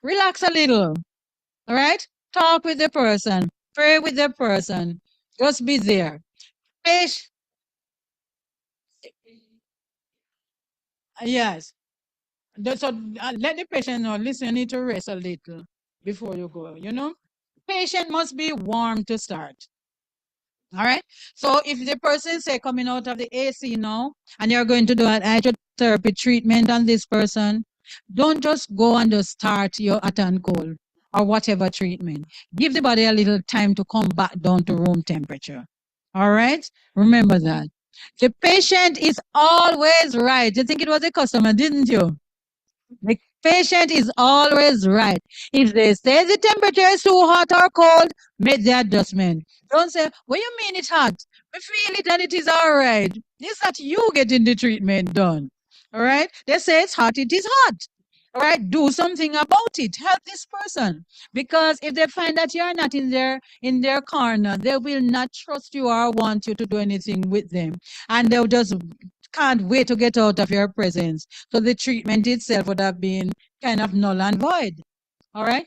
Relax a little. All right? Talk with the person. Pray with the person. Just be there. Patient. Yes. So let the patient know, listen, you need to rest a little before you go. Patient must be warm to start. All right. So if the person say coming out of the AC now and you're going to do an hydrotherapy treatment on this person, don't just go and just start your hot and cold or whatever treatment. Give the body a little time to come back down to room temperature. All right. Remember that. The patient is always right. You think it was a customer, didn't you? The patient is always right. If they say the temperature is too hot or cold, make the adjustment. Don't say, what you mean it's hot? We feel it and it is all right. It's that you getting the treatment done. All right? They say it's hot, it is hot. All right? Do something about it. Help this person. Because if they find that you're not in their corner, they will not trust you or want you to do anything with them. And they'll just can't wait to get out of your presence. So the treatment itself would have been kind of null and void. All right?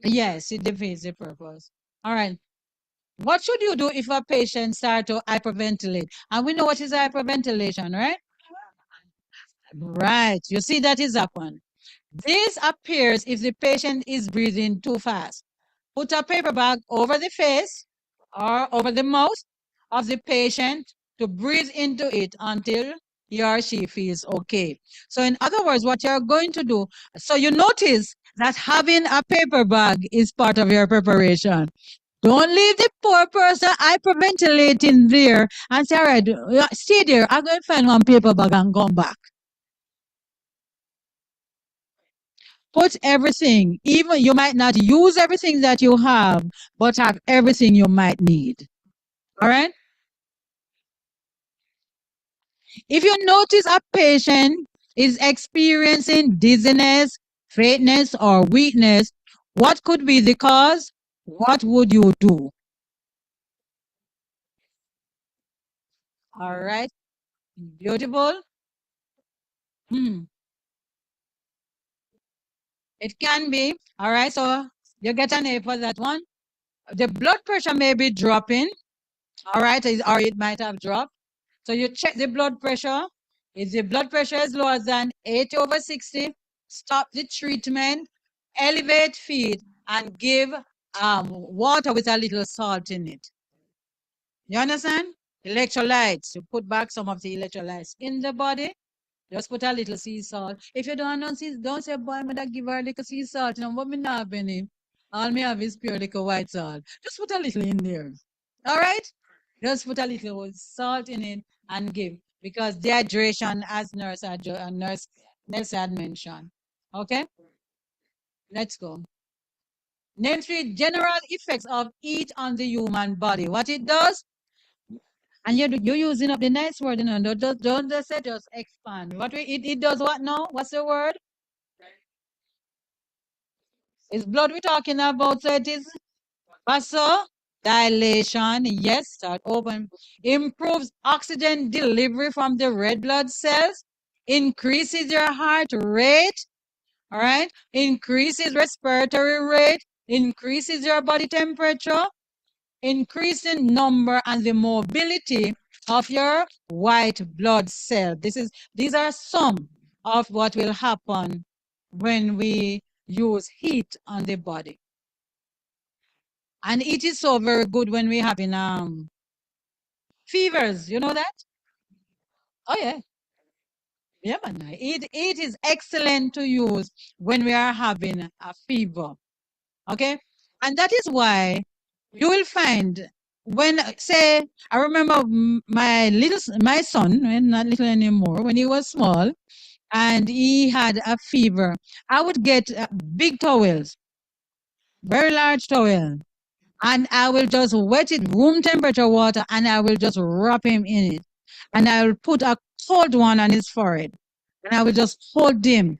Yes, it defeats the purpose. All right. What should you do if a patient starts to hyperventilate? And we know what is hyperventilation, right? Right. You see that is happen. This appears if the patient is breathing too fast. Put a paper bag over the face or over the mouth of the patient to breathe into it until he or she feels okay. So, in other words, what you're going to do, so you notice that having a paper bag is part of your preparation. Don't leave the poor person hyperventilating there and say, all right, stay there. I'm going to find one paper bag and come back. Put everything, even you might not use everything that you have, but have everything you might need. All right. If you notice a patient is experiencing dizziness, faintness, or weakness, what could be the cause? What would you do? All right. Beautiful. Hmm. It can be. All right. So you get an A for that one. The blood pressure may be dropping. All right. Or it might have dropped. So you check the blood pressure. If the blood pressure is lower than 80/60, stop the treatment, elevate feed, and give water with a little salt in it. You understand? Electrolytes. You put back some of the electrolytes in the body. Just put a little sea salt. If you don't see, don't say, boy, I'm gonna give her a little sea salt. But me not have any. All me have is pure little white salt. Just put a little in there. All right? Just put a little salt in it and give. Because dehydration, as nurse Nurse had mentioned. Okay? Let's go. Name 3 general effects of heat on the human body. What it does? And you're using up the nice word, Don't just say just expand. It does what now? What's the word? It's blood we're talking about. So it is vasodilation. Yes, start open. Improves oxygen delivery from the red blood cells. Increases your heart rate. All right. Increases respiratory rate. Increases your body temperature. Increasing number and the mobility of your white blood cell. These are some of what will happen when we use heat on the body. And it is so very good when we're having fevers. You know that? Oh yeah. Yeah, man. It is excellent to use when we are having a fever. Okay? And that is why you will find when say I remember my son, not little anymore, when he was small and he had a fever, I would get big towels, very large towel, and I will just wet it room temperature water and I will just wrap him in it. And I will put a cold one on his forehead. And I will just hold him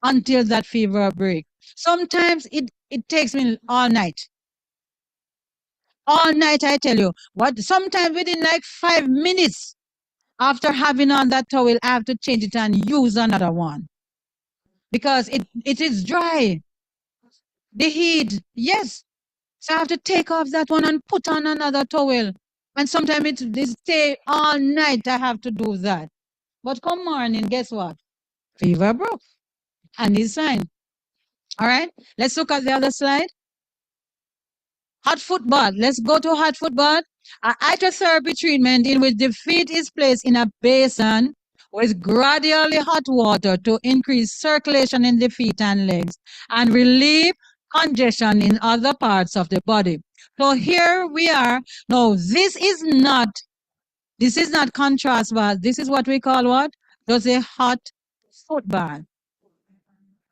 until that fever break. Sometimes it takes me all night. All night, I tell you. What sometimes within like 5 minutes after having on that towel, I have to change it and use another one. Because it is dry. The heat, yes. So I have to take off that one and put on another towel. And sometimes it stay all night. I have to do that. But come morning, guess what? Fever broke. And it's fine. All right. Let's look at the other slide. Hot foot bath. Let's go to hot foot bath. A hydrotherapy treatment in which the feet is placed in a basin with gradually hot water to increase circulation in the feet and legs and relieve congestion in other parts of the body. So here we are. No, this is not contrast bath. This is what we call what? Just a hot foot bath.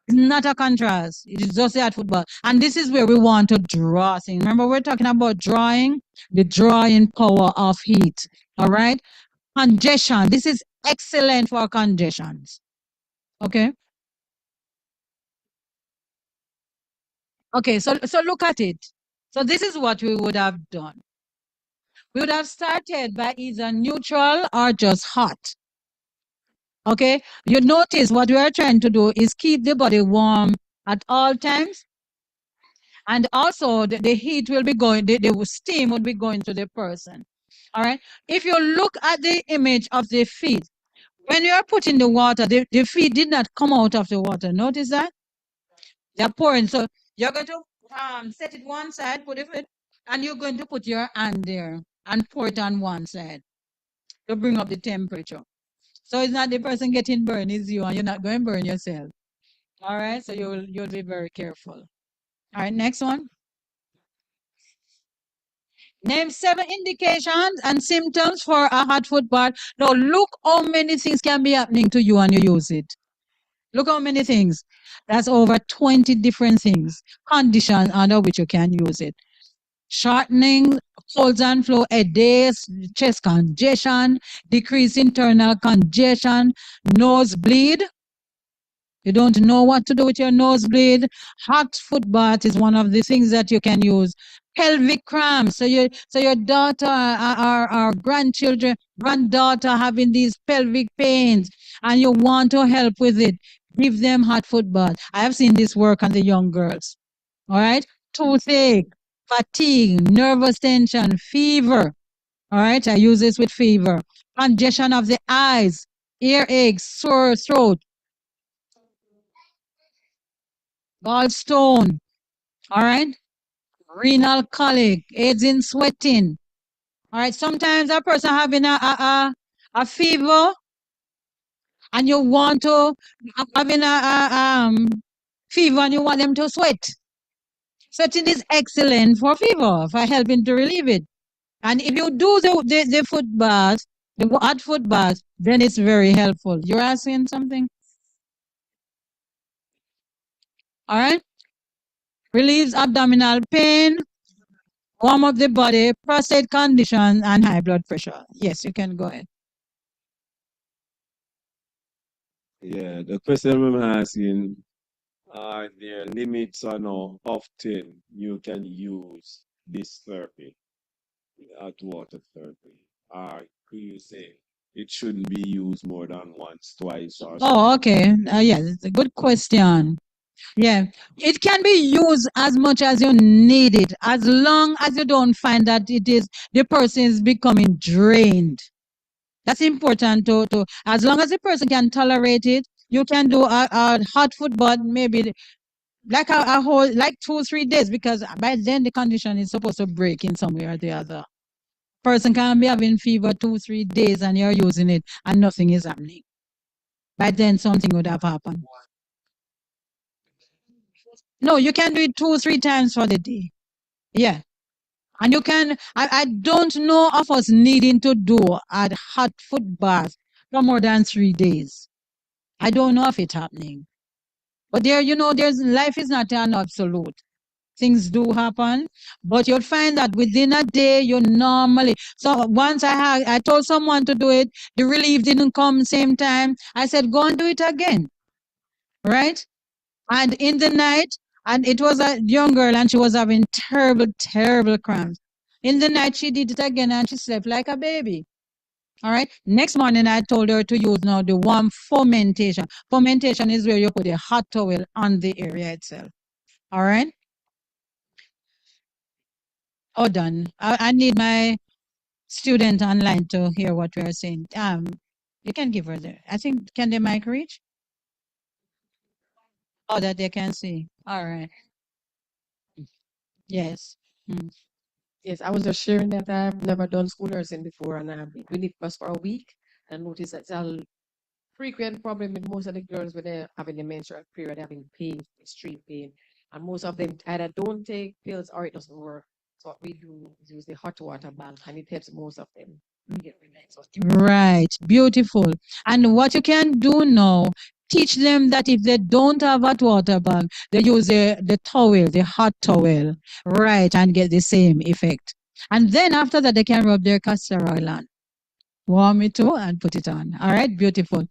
It's not a contrast. It is just a hot foot bath. And this is where we want to draw things. Remember, we're talking about drawing, the drawing power of heat. All right? Congestion. This is excellent for congestions. Okay? Okay, so look at it. So this is what we would have done. We would have started by either neutral or just hot. Okay? You notice what we are trying to do is keep the body warm at all times. And also the heat will be going, the steam would be going to the person. All right. If you look at the image of the feet, when you are putting the water, the feet did not come out of the water. Notice that? They're pouring. So you're going to set it one side, put it, and you're going to put your hand there and pour it on one side to bring up the temperature. So it's not the person getting burned, it's you, and you're not going to burn yourself. All right. So you'll be very careful. All right. Next one. Name 7 indications and symptoms for a hot foot bath. Now look how many things can be happening to you when you use it. Look how many things. That's over 20 different things, conditions under which you can use it. Shortening, colds and flow, headaches, chest congestion, decrease internal congestion, nosebleed. You don't know what to do with your nosebleed. Hot foot bath is one of the things that you can use. Pelvic cramps. So your daughter or granddaughter having these pelvic pains, and you want to help with it. Give them hot foot bath. I have seen this work on the young girls. All right. Toothache, fatigue, nervous tension, fever. All right. I use this with fever. Congestion of the eyes, earaches, sore throat, gallstone, all right, renal colic, aids in sweating, all right. Sometimes a person having a fever and you want to having fever and you want them to sweat. Sweating is excellent for fever, for helping to relieve it. And if you do the foot bath, the hot foot bath, then it's very helpful. You're asking something? All right. Relieves abdominal pain, warm up the body, prostate condition, and high blood pressure. Yes, you can go ahead. Yeah, the question I'm asking, are there limits on how often you can use this therapy, hot water therapy? Or could you say it shouldn't be used more than once, twice, or something? Oh, okay. Yeah, it's a good question. Yeah, it can be used as much as you need it, as long as you don't find that the person is becoming drained. That's important to as long as the person can tolerate it, you can do a hot foot bath maybe like a whole, like 2 3 days, because by then the condition is supposed to break in some way or the other. Person can be having fever 2 3 days and you're using it and nothing is happening. By then something would have happened. No, you can do it 2 3 times for the day. Yeah. And you can, I don't know of us needing to do a hot foot bath for more than 3 days. I don't know of it happening. But there, there's life is not an absolute. Things do happen, but you'll find that within a day, you normally. So once I told someone to do it, the relief didn't come same time. I said, go and do it again, right? And in the night, and it was a young girl, and she was having terrible, terrible cramps. In the night, she did it again, and she slept like a baby. All right. Next morning, I told her to use now the warm fermentation. Fermentation is where you put a hot towel on the area itself. All right. Oh, done. I need my student online to hear what we are saying. You can give her the. I think can the mic reach? Oh, that they can see. All right. Yes. Mm. Yes, I was just sharing that I've never done school nursing before, and I've been doing it just for a week, and noticed that it's a frequent problem with most of the girls when they're having the menstrual period, having pain, extreme pain, and most of them either don't take pills or it doesn't work. So what we do is use the hot water bath, and it helps most of them get relaxed. Right. Beautiful. And what you can do now, teach them that if they don't have hot water bag, they use the towel, the hot towel, right, and get the same effect. And then after that, they can rub their castor oil on. Warm it too and put it on. All right, beautiful.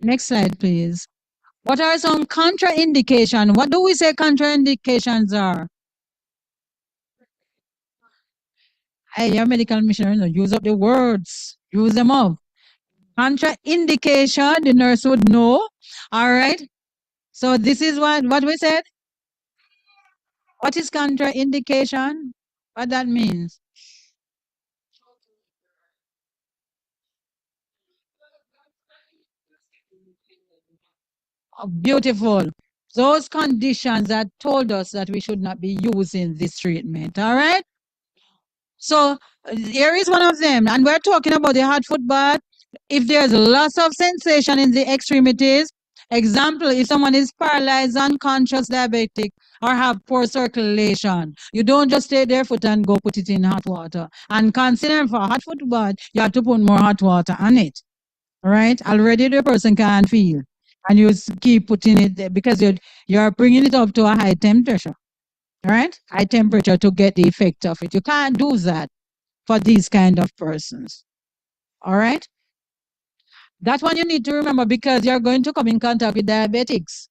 Next slide, please. What are some contraindication? What do we say contraindications are? Hey, you're a medical missionary. No, use up the words. Use them up. Contraindication, the nurse would know. All right. So this is what we said. What is contraindication? What that means? Oh, beautiful. Those conditions that told us that we should not be using this treatment. All right. So here is one of them, and we're talking about the hot foot bath. If there's lots of sensation in the extremities, example, if someone is paralyzed, unconscious, diabetic, or have poor circulation, you don't just take their foot and go put it in hot water. And considering for hot foot bath, you have to put more hot water on it. All right, already the person can't feel, and you keep putting it there because you're bringing it up to a high temperature. All right, high temperature to get the effect of it. You can't do that for these kind of persons. All right. That one you need to remember because you're going to come in contact with diabetics.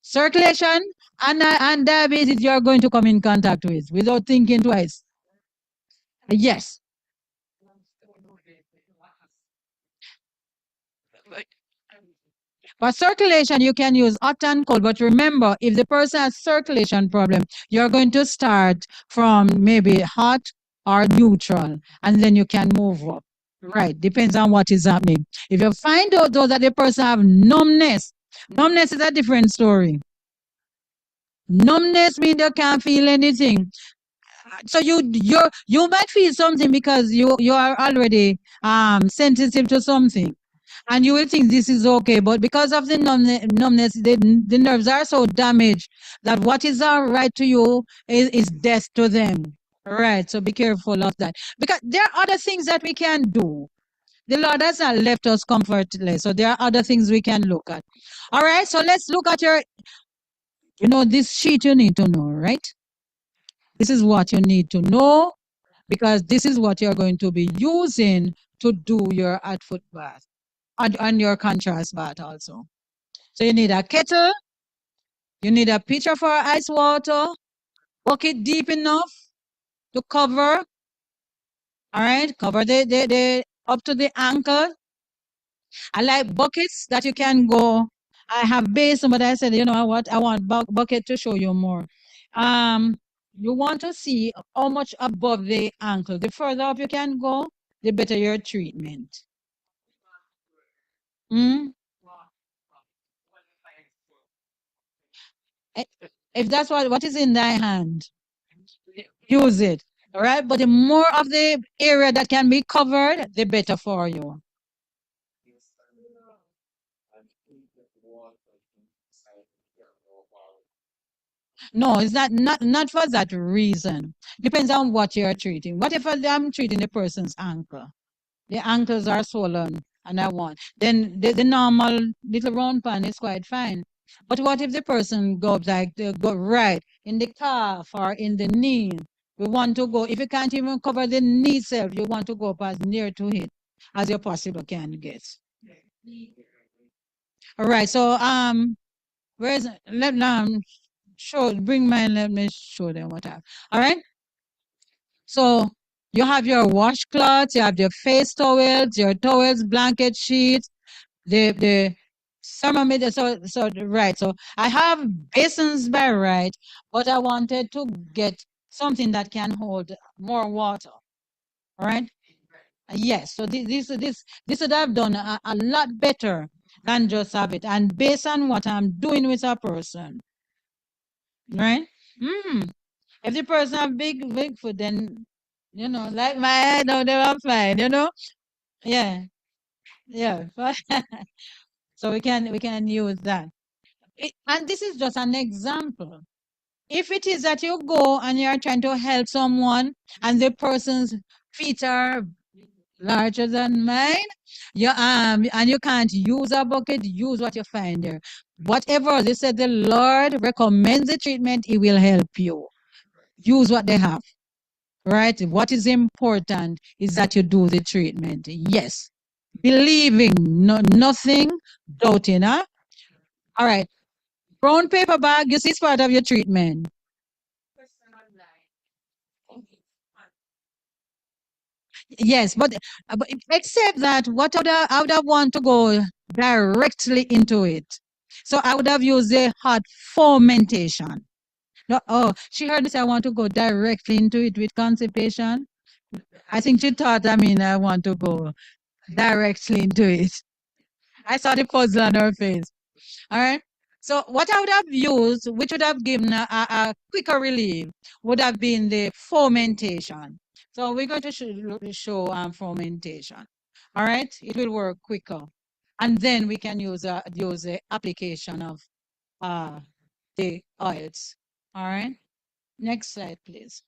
Circulation and diabetes you're going to come in contact with without thinking twice. Yes. For circulation, you can use hot and cold, but remember, if the person has circulation problem, you're going to start from maybe hot or neutral, and then you can move up. Right, depends on what is happening. If you find out though that the person have numbness, numbness is a different story. Numbness means you can't feel anything. So you might feel something because you are already sensitive to something and you will think this is okay, but because of the numbness, the nerves are so damaged that what is all right to you is death to them. Right. So be careful of that. Because there are other things that we can do. The Lord has not left us comfortless. So there are other things we can look at. All right. So let's look at this sheet you need to know, right? This is what you need to know because this is what you're going to be using to do your hot foot bath and your contrast bath also. So you need a kettle, you need a pitcher for ice water, bucket deep enough to cover, all right, cover the up to the ankle. I like buckets that you can go. I have basin, but I said, you know what, I want bucket to show you more. You want to see how much above the ankle. The further up you can go, the better your treatment. Mm? If that's what is in thy hand, use it. All right. But the more of the area that can be covered, the better for you. No, it's not for that reason. Depends on what you're treating. What if I'm treating the person's ankle? The ankles are swollen and I want. Then the normal little round pan is quite fine. But what if the person goes like go right in the calf or in the knee? We want to go, if you can't even cover the knee itself, you want to go up as near to it as you possibly can get. All right. So where's let show bring mine, let me show them what I have. All right. So you have your washcloths, you have your face towels, blanket sheets, the thermometer. So right. So I have basins by right, but I wanted to get something that can hold more water. All right. Yes. So this would have done a lot better than just have it. And based on what I'm doing with a person, right? If the person have big foot, then like my head, no, they are fine. Yeah, yeah. So we can use that. And this is just an example. If it is that you go and you are trying to help someone and the person's feet are larger than mine, and you can't use a bucket, use what you find there. Whatever they said, the Lord recommends the treatment, He will help you. Use what they have. Right? What is important is that you do the treatment. Yes. Believing, nothing doubting, huh? All right. Brown paper bag, you see, it's part of your treatment. Yes, but except that what I would have want to go directly into it. So I would have used the hot fermentation. No, oh, she heard me say I want to go directly into it with constipation. I think she thought, I want to go directly into it. I saw the puzzle on her face. All right. So what I would have used, which would have given a quicker relief, would have been the fermentation. So we're going to show fermentation. All right. It will work quicker, and then we can use the application of the oils. All right. Next slide, please.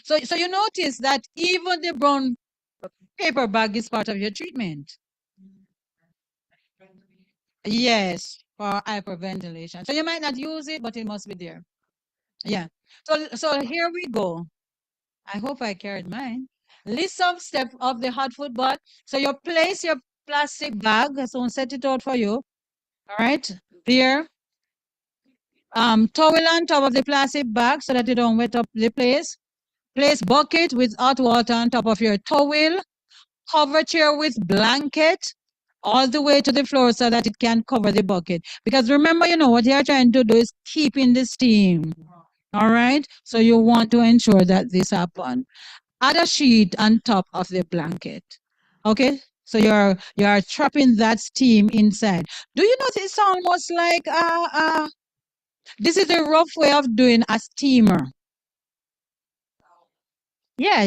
So you notice that even the brown paper bag is part of your treatment. Yes, for hyperventilation. So you might not use it, but it must be there. Yeah. So here we go. I hope I carried mine. List some steps of the hot foot bath. So you place your plastic bag. Someone set it out for you. All right. There. Towel on top of the plastic bag so that you don't wet up the place. Place bucket with hot water on top of your towel. Cover chair with blanket all the way to the floor so that it can cover the bucket. Because remember, what you're trying to do is keeping the steam. All right. So you want to ensure that this happens. Add a sheet on top of the blanket. Okay. So you're trapping that steam inside. Do you notice it's almost like this is a rough way of doing a steamer. Yeah,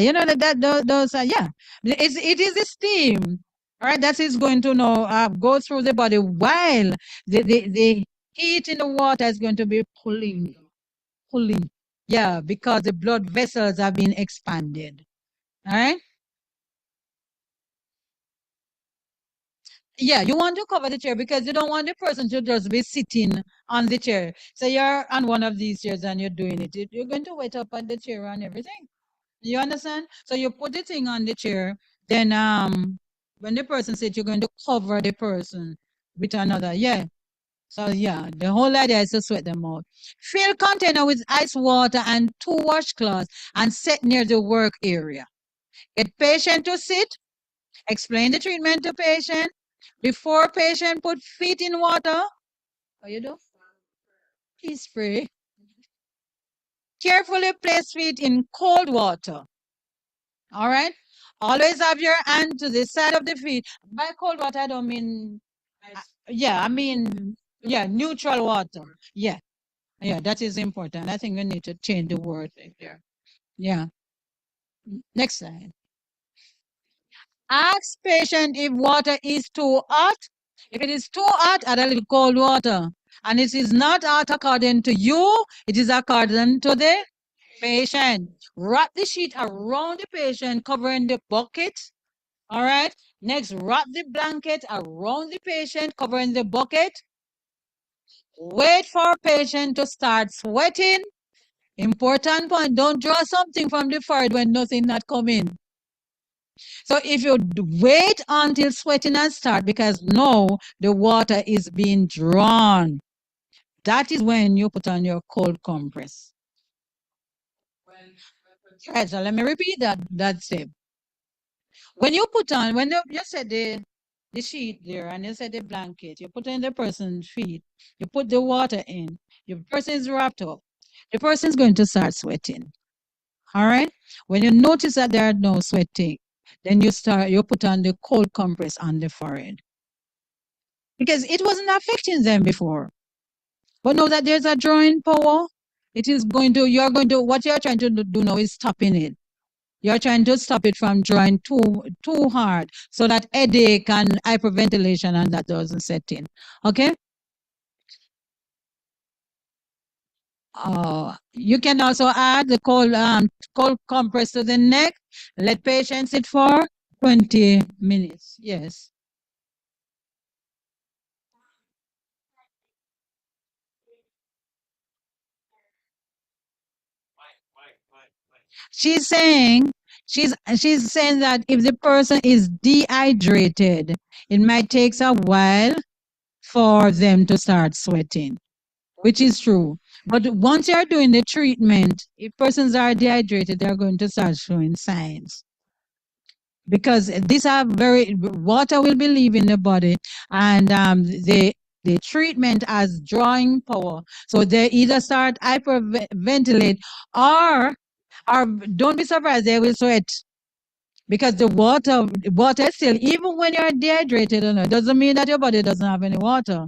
those are, yeah. It is a steam. All right, that is going to go through the body while the heat in the water is going to be pulling. Yeah, because the blood vessels have been expanded. All right. Yeah, you want to cover the chair because you don't want the person to just be sitting on the chair. So you're on one of these chairs and you're doing it. You're going to wet up on the chair and everything. You understand? So you put the thing on the chair, then when the person sits, you're going to cover the person with another. Yeah. So yeah, the whole idea is to sweat them out. Fill container with ice water and 2 washcloths and set near the work area. Get patient to sit. Explain the treatment to patient. Before patient put feet in water. What you do? He spray. Carefully place feet in cold water. All right. Always have your hand to the side of the feet. By cold water, I don't mean, yeah, I mean, yeah, neutral water. Yeah. Yeah, that is important. I think we need to change the word there. Yeah. Next slide. Ask patient if water is too hot. If it is too hot, add a little cold water. And it is not hot according to you, it is according to the patient. Wrap the sheet around the patient, covering the bucket. All right. Next, wrap the blanket around the patient, covering the bucket. Wait for patient to start sweating. Important point, don't draw something from the forehead when nothing not coming. So if you wait until sweating and start, because now the water is being drawn, that is when you put on your cold compress. Right, so let me repeat that step. When you put on, when you set the sheet there and you set the blanket, you put in the person's feet, you put the water in, the person is wrapped up, the person is going to start sweating. All right. When you notice that there are no sweating, then you put on the cold compress on the forehead. Because it wasn't affecting them before. But now that there's a drawing power, what you're trying to do now is stopping it. You're trying to stop it from drawing too hard so that headache and hyperventilation and that doesn't set in. Okay? You can also add the cold compress to the neck. Let patient sit for 20 minutes. Yes. She's saying she's saying that if the person is dehydrated, it might take a while for them to start sweating, which is true. But once you're doing the treatment, if persons are dehydrated, they're going to start showing signs. Because these are water will be leaving the body, and the treatment has drawing power. So they either start hyperventilate or don't be surprised they will sweat because the water still, even when you're dehydrated, it doesn't mean that your body doesn't have any water.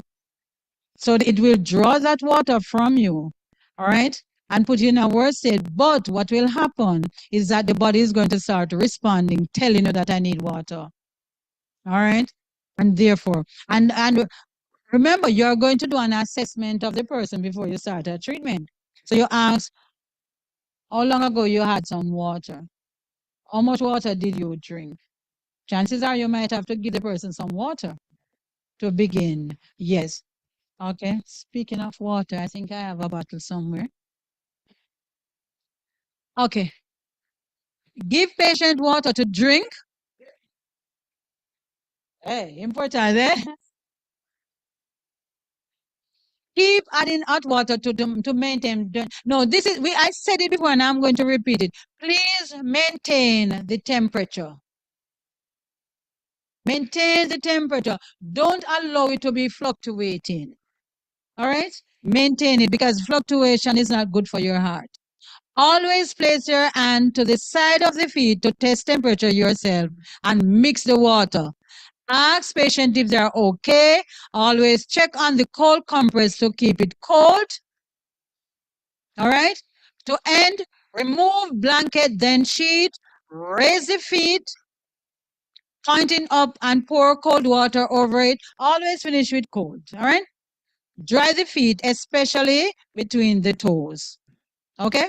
So it will draw that water from you, all right, and put you in a worse state. But what will happen is that the body is going to start responding, telling you that I need water, all right, and therefore, and remember, you're going to do an assessment of the person before you start a treatment. So you ask, how long ago you had some water? How much water did you drink? Chances are you might have to give the person some water to begin. Yes. Okay. Speaking of water, I think I have a bottle somewhere. Okay. Give patient water to drink. Hey, important, eh? Keep adding hot water to maintain. No, this is I said it before and I'm going to repeat it. Please maintain the temperature. Maintain the temperature. Don't allow it to be fluctuating. All right? Maintain it because fluctuation is not good for your heart. Always place your hand to the side of the feet to test temperature yourself and mix the water. Ask patient if they're okay. Always check on the cold compress to keep it cold. All right? To end, remove blanket, then sheet, raise the feet, pointing up and pour cold water over it. Always finish with cold. All right? Dry the feet, especially between the toes. Okay?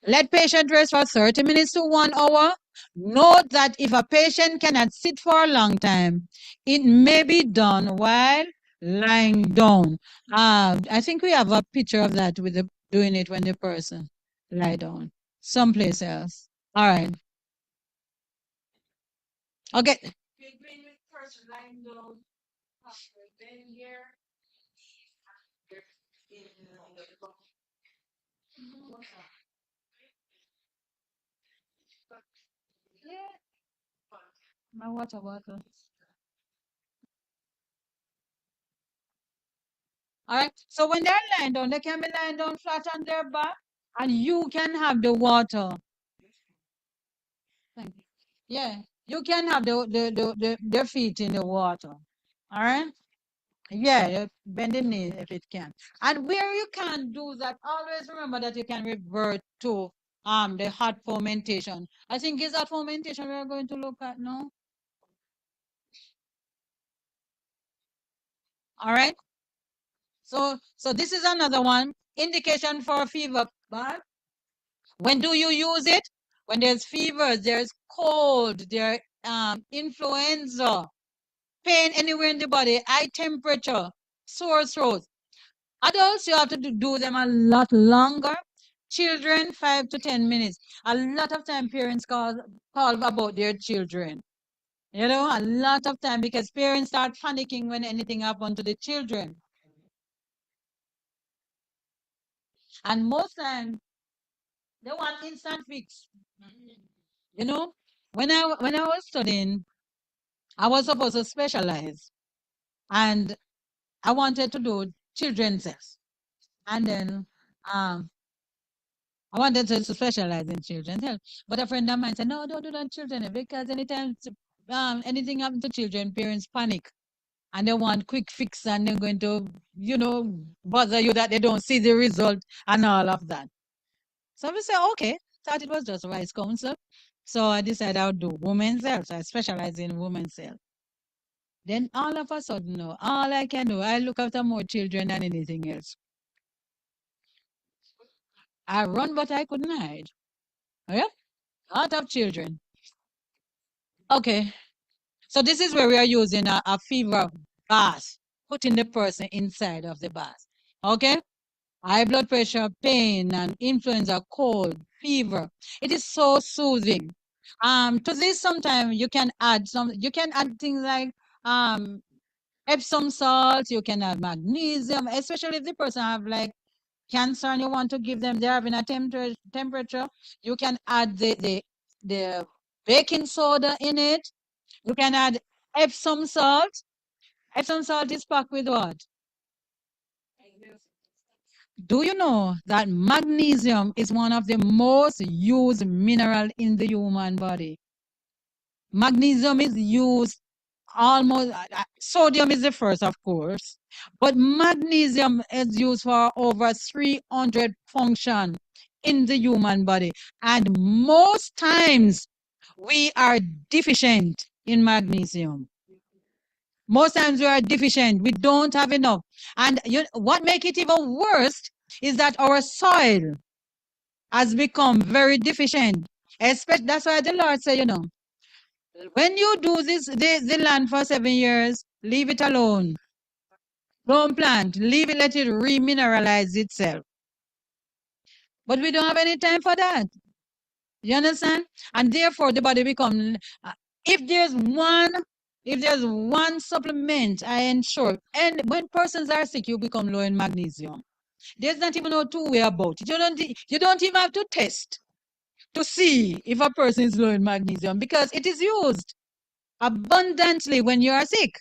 Let patient rest for 30 minutes to 1 hour. Note that if a patient cannot sit for a long time, it may be done while lying down. I think we have a picture of that with doing it when the person lie down. Someplace else. All right. Okay. My water bottle. All right. So when they're lying down, they can be lying down flat on their back, and you can have the water. Thank you. Yeah, you can have their feet in the water. All right. Yeah, bend the knee if it can. And where you can't do that, always remember that you can revert to the hot fermentation. I think is that fermentation we are going to look at now. All right. So this is another one. Indication for fever. But when do you use it? When there's fever, there's cold, there influenza, pain anywhere in the body, high temperature, sore throat. Adults, you have to do them a lot longer. Children, 5 to 10 minutes. A lot of time parents call about their children. You know, a lot of time because parents start panicking when anything happens to the children. And most time they want instant fix. You know, when I was studying, I was supposed to specialize, and I wanted to do children's health. And then um, I wanted to specialize in children's health. But a friend of mine said, no, don't do that in children health, because anytime anything happens to children, parents panic and they want quick fix and they're going to, bother you that they don't see the result and all of that. So we said, okay, thought it was just wise counsel. So I decided I would do women's health. So I specialize in women's health. Then all of a sudden, no, all I can do, I look after more children than anything else. I run, but I couldn't hide. Yeah? Out of children. Okay. So this is where we are using a fever bath, putting the person inside of the bath. Okay? High blood pressure, pain, and influenza, cold, fever. It is so soothing. To this sometimes you can add things like Epsom salt, you can add magnesium, especially if the person have like cancer and you want to give them, they're having a temperature, you can add the baking soda in it. You can add Epsom salt. Epsom salt is packed with what? Do you know that magnesium is one of the most used mineral in the human body? Magnesium is used almost, sodium is the first, of course, but magnesium is used for over 300 function in the human body. And most times we are deficient in magnesium. Most times we are deficient. We don't have enough. And what make it even worse is that our soil has become very deficient. Especially, that's why the Lord said, when you do this, the land for 7 years, leave it alone. Don't plant. Leave it, let it remineralize itself. But we don't have any time for that. You understand? And therefore the body become if there's one supplement, I ensure, and when persons are sick, you become low in magnesium. There's not even no two way about it. You don't even have to test to see if a person is low in magnesium because it is used abundantly when you are sick.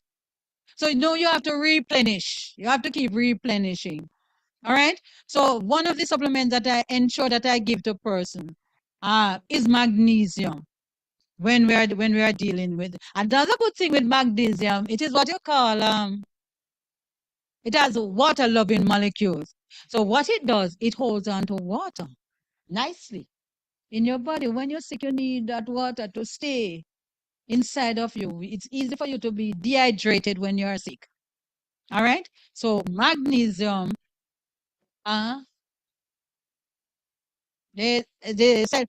So you have to replenish. You have to keep replenishing. All right. So one of the supplements that I ensure that I give to person is magnesium when we are dealing with. And the other good thing with magnesium, it is what you call it has water loving molecules. So what it does, it holds on to water nicely in your body. When you're sick, you need that water to stay inside of you. It's easy for you to be dehydrated when you're sick. All right. So magnesium, uh, they said,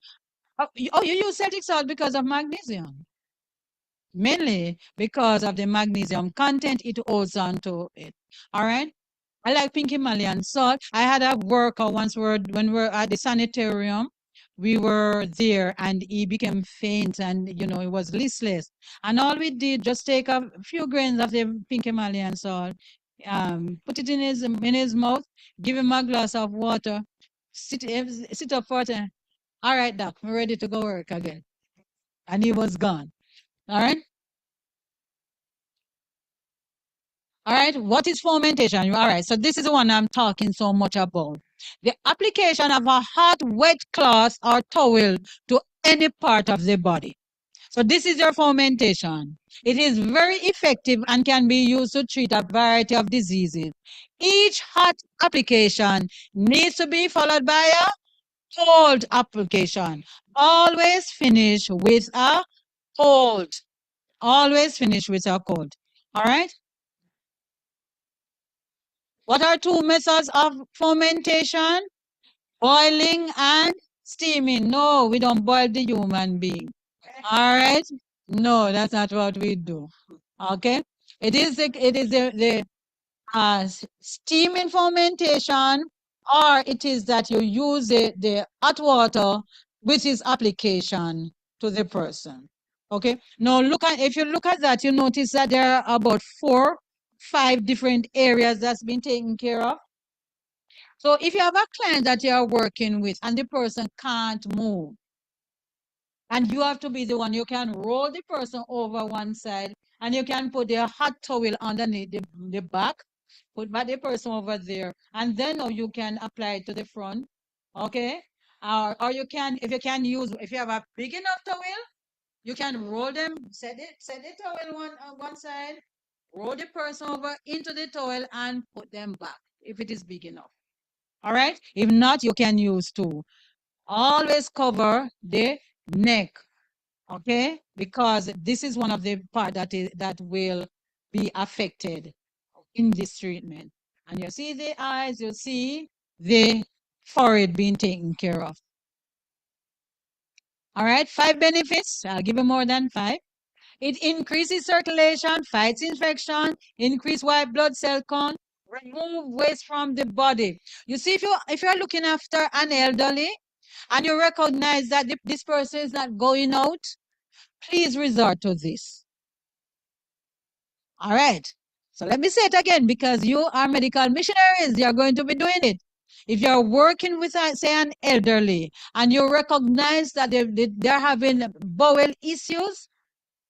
you use Celtic salt because of magnesium. Mainly because of the magnesium content, it holds on to it. All right. I like pink Himalayan salt. I had a worker once when we were at the sanitarium. We were there and he became faint and he was listless. And all we did just take a few grains of the pink Himalayan salt, put it in his mouth, give him a glass of water, sit up for it. All right, doc, we're ready to go work again. And he was gone. All right. All right, what is fermentation? All right, so this is the one I'm talking so much about. The application of a hot, wet cloth or towel to any part of the body. So this is your fermentation. It is very effective and can be used to treat a variety of diseases. Each hot application needs to be followed by a cold application. Always finish with a cold. Always finish with a cold. All right? What are two methods of fermentation? Boiling and steaming. No, we don't boil the human being. All right? No, that's not what we do. Okay? It is the steaming fermentation, or it is that you use the hot water, which is application to the person. Okay? Now if you look at that, you notice that there are about 5 different areas that's been taken care of. So if you have a client that you are working with and the person can't move, and you have to be the one, you can roll the person over one side and you can put the hot towel underneath the back, put back the person over there, and then now you can apply it to the front. Okay? Or you can, if you have a big enough towel, you can roll them, set the towel one side, roll the person over into the towel and put them back if it is big enough. All right? If not, you can use two. Always cover the neck, okay? Because this is one of the part that will be affected in this treatment. And you see the eyes, you see the forehead being taken care of. All right, 5 benefits. I'll give you more than 5. It increases circulation, fights infection, increase white blood cell count, remove waste from the body. You see, if you're looking after an elderly and you recognize that this person is not going out, please resort to this. All right. So let me say it again, because you are medical missionaries. You're going to be doing it. If you're working with, say, an elderly and you recognize that they're having bowel issues,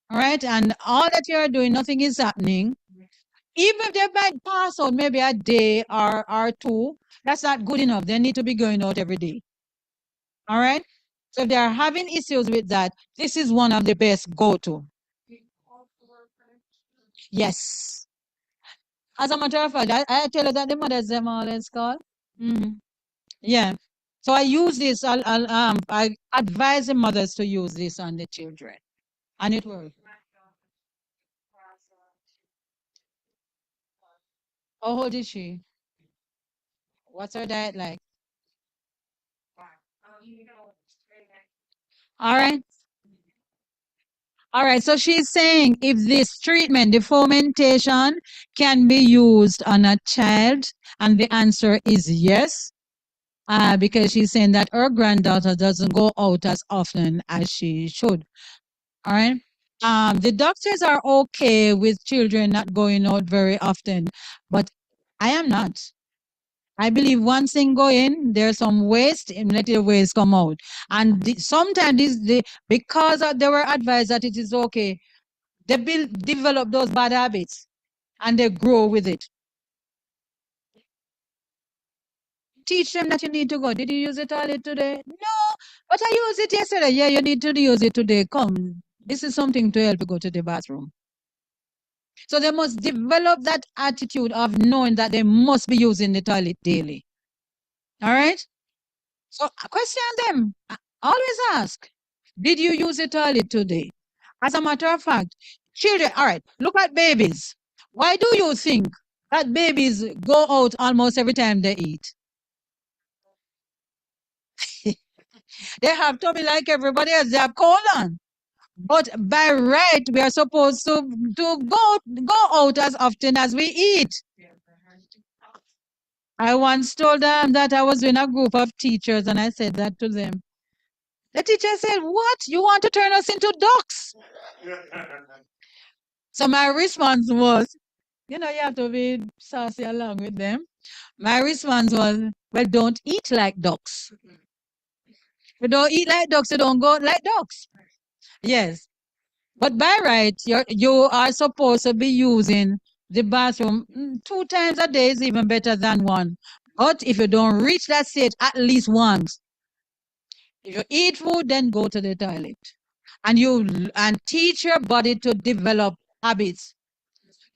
all right, and all that you're doing, nothing is happening, even if they might pass out maybe a day or two, that's not good enough. They need to be going out every day. All right. So if they are having issues with that, this is one of the best go-to. Yes. As a matter of fact, I tell you that the mothers them always call. Yeah. So I use this. I advise the mothers to use this on the children, and it works. How old is she? What's her diet like? All right. All right. So she's saying if this treatment, the fermentation, can be used on a child, and the answer is yes. Because she's saying that her granddaughter doesn't go out as often as she should. All right. The doctors are okay with children not going out very often, but I am not. I believe once thing go in, there's some waste, and let the waste come out. And sometimes because they were advised that it is okay, they develop those bad habits and they grow with it. Teach them that you need to go. Did you use the toilet today? No, but I used it yesterday. Yeah, you need to use it today. Come, this is something to help you go to the bathroom. So they must develop that attitude of knowing that they must be using the toilet daily. All right? So question them. Always ask, did you use the toilet today? As a matter of fact, children, all right, look at babies. Why do you think that babies go out almost every time they eat? They have tummy like everybody else. They have colon. But by right, we are supposed to go out as often as we eat. I once told them that I was in a group of teachers and I said that to them. The teacher said, "What? You want to turn us into ducks?" So my response was, you have to be saucy along with them. My response was, well, don't eat like ducks. If you don't eat like ducks, you don't go like ducks. Yes. But by right, you are supposed to be using the bathroom 2 times a day is even better than 1. But if you don't reach that stage, at least once. If you eat food, then go to the toilet. and teach your body to develop habits.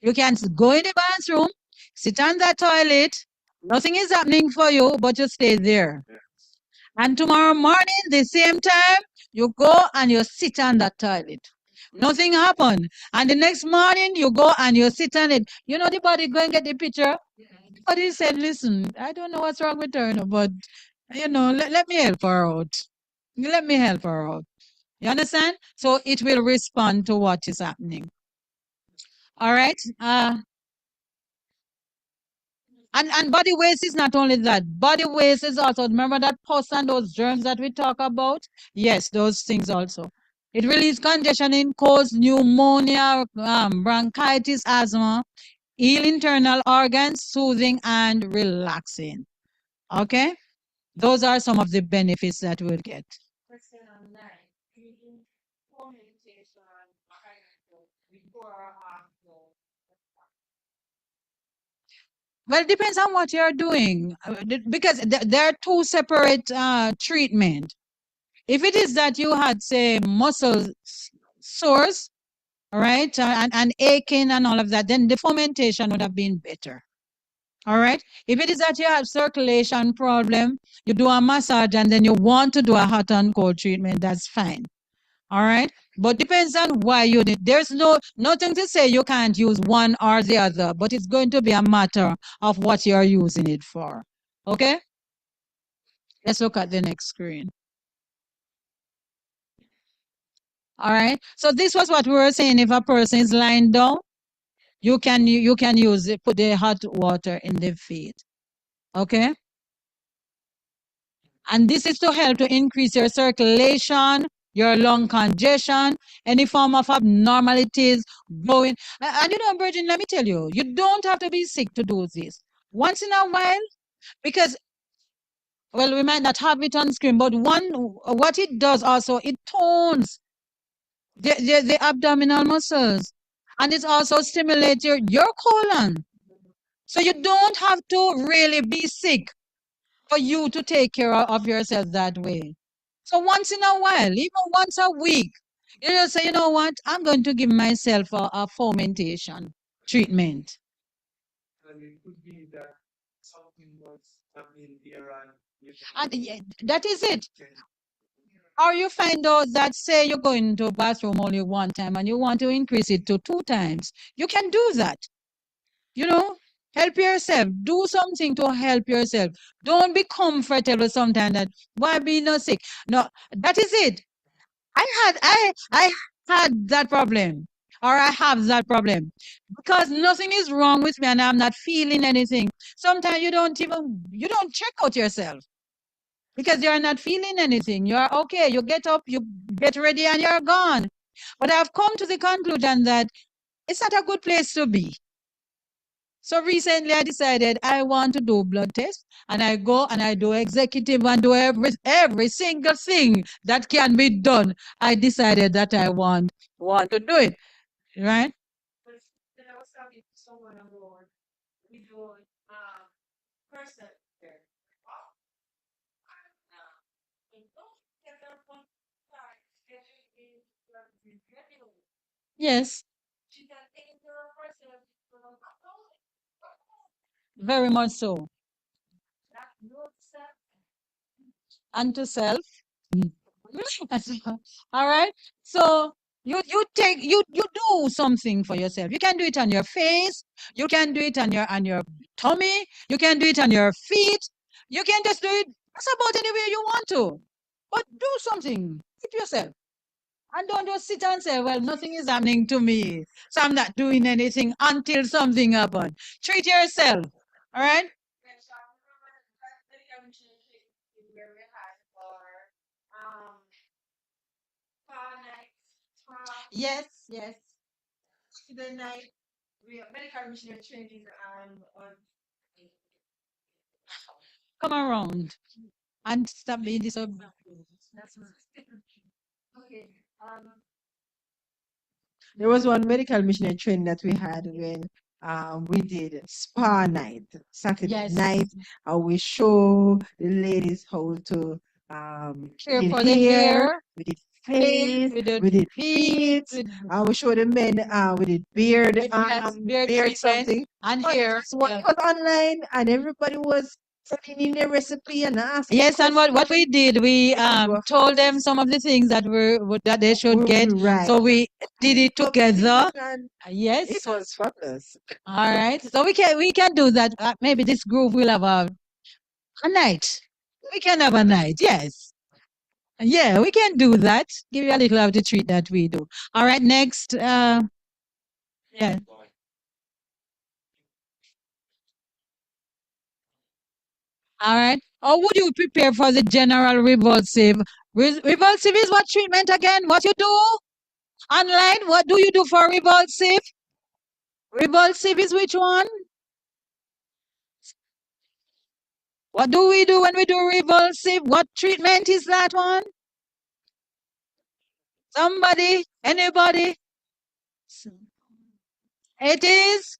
You can go in the bathroom, sit on that toilet, nothing is happening for you, but you stay there. And tomorrow morning, the same time, you go and you sit on that toilet. Nothing happened. And the next morning, you go and you sit on it. You know, the body go and get the picture. The body said, listen, I don't know what's wrong with her, but, let me help her out. Let me help her out. You understand? So it will respond to what is happening. All right. And body waste is not only that. Body waste is also, remember that pus and those germs that we talk about? Yes, those things also. It releases congestion, cause pneumonia, bronchitis, asthma, heal internal organs, soothing and relaxing. Okay? Those are some of the benefits that we'll get. Well, it depends on what you're doing because there are two separate treatment. If it is that you had, say, muscle sores, all right, and aching and all of that, then the fermentation would have been better. All right. If it is that you have circulation problem, you do a massage and then you want to do a hot and cold treatment, that's fine. All right. But depends on why you need. There's nothing to say you can't use one or the other, but it's going to be a matter of what you're using it for. Okay. Let's look at the next screen. All right. So this was what we were saying. If a person is lying down, you can use it, put the hot water in the feet. Okay. And this is to help to increase your circulation, your lung congestion, any form of abnormalities going. And Virgin, let me tell you, you don't have to be sick to do this. Once in a while, because well, we might not have it on screen, but what it does also, it tones the abdominal muscles, and it also stimulates your colon. So you don't have to really be sick for you to take care of yourself that way. So once in a while, even once a week, you just say, you know what, I'm going to give myself a fermentation treatment. And it could be that something was happening there and And that is it. Or you find out that, say, you're going to bathroom only one time and you want to increase it to 2 times. You can do that. Help yourself. Do something to help yourself. Don't be comfortable sometimes that why be no sick. No, that is it. I had that problem, or I have that problem because nothing is wrong with me and I'm not feeling anything. Sometimes you don't check out yourself because you're not feeling anything. You're okay. You get up, you get ready, and you're gone. But I've come to the conclusion that it's not a good place to be. So recently I decided I want to do blood test, and I go and I do executive and do every single thing that can be done. I decided that I want to do it. Right? Then I was talking to someone about we do personal care. Yes, very much so. And to self. All right. So you do something for yourself. You can do it on your face. You can do it on your tummy. You can do it on your feet. You can just do it just about anywhere you want to. But do something. Keep yourself. And don't just sit and say, well, nothing is happening to me. So I'm not doing anything until something happens. Treat yourself. All right? Yes, yes. The night we have medical missionary training on Come around and stop being disobedient. okay. There was one medical missionary training that we had when we did spa night, Saturday Yes. night, and we show the ladies how to Care did for the hair. we did face, we did we did feet, feet, we showed the men we did beard, beard treatment, something. and But hair. so it was online and everybody was sending in their recipe and asking Yes, and what we did, we were told them some of the things that that they should get. right. So we did it together. And Yes. it was fabulous. All right. So we can do that. Maybe this group will have a night. We can have a night. Yes. Yeah, we can do that. Give you a little of the treat that we do. All right. Next. Yeah. All right. Or would you prepare for the general revulsive? Revulsive is what treatment again? What you do? Online? What do you do for revulsive? Revulsive is which one? What do we do when we do revulsive? What treatment is that one? Somebody? Anybody? It is?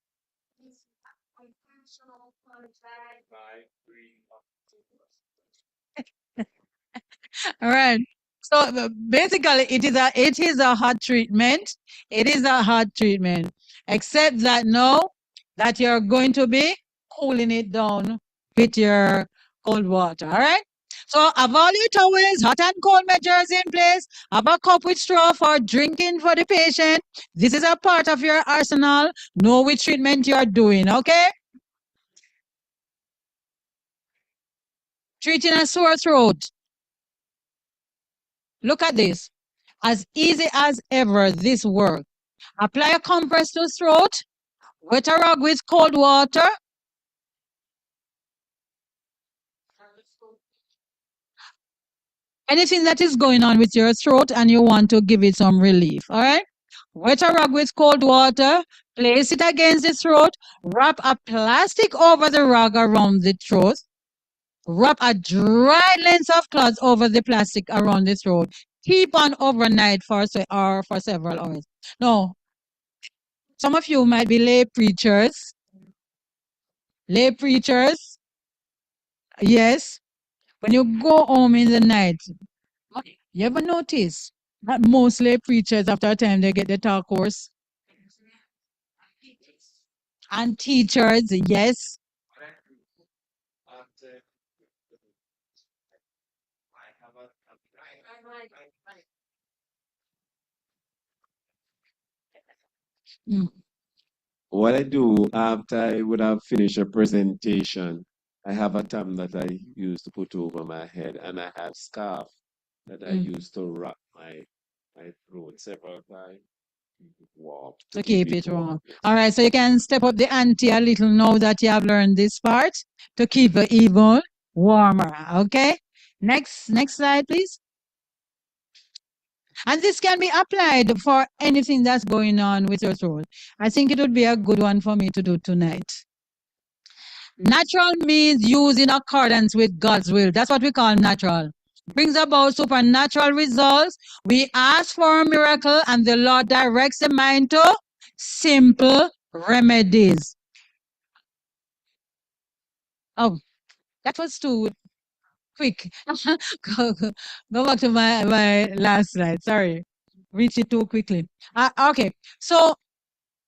All right. So basically, it is a hot treatment. It is a hot treatment, except that now that you're going to be cooling it down with your cold water. All right. So have all your towels, hot and cold measures in place. Have a cup with straw for drinking for the patient. This is a part of your arsenal. Know which treatment you're doing. Okay. Treating a sore throat. Look at this. As easy as ever, this works. Apply a compress to throat, wet a rag with cold water. Anything that is going on with your throat and you want to give it some relief, all right? Wet a rag with cold water, place it against the throat, wrap a plastic over the rag around the throat, wrap a dry length of cloth over the plastic around the throat. Keep on overnight or for several hours. Now, some of you might be lay preachers. Lay preachers, yes. When you go home in the night, you ever notice that most lay preachers, after a time, they get the talk course? And teachers, yes. Mm. What I do after I would have finished a presentation, I have a tam that I used to put over my head, and I have scarf that I used to wrap my throat several times. Warm To keep it warm. warm. All right, so you can step up the ante a little now that you have learned this part to keep it even warmer. Okay. Next slide, please. And this can be applied for anything that's going on with your throat. I think it would be a good one for me to do tonight. Natural means used in accordance with God's will. That's what we call natural. Brings about supernatural results. We ask for a miracle, and the Lord directs the mind to simple remedies. Oh, that was too quick. Go back to my last slide. Sorry. Reach it too quickly. Okay. So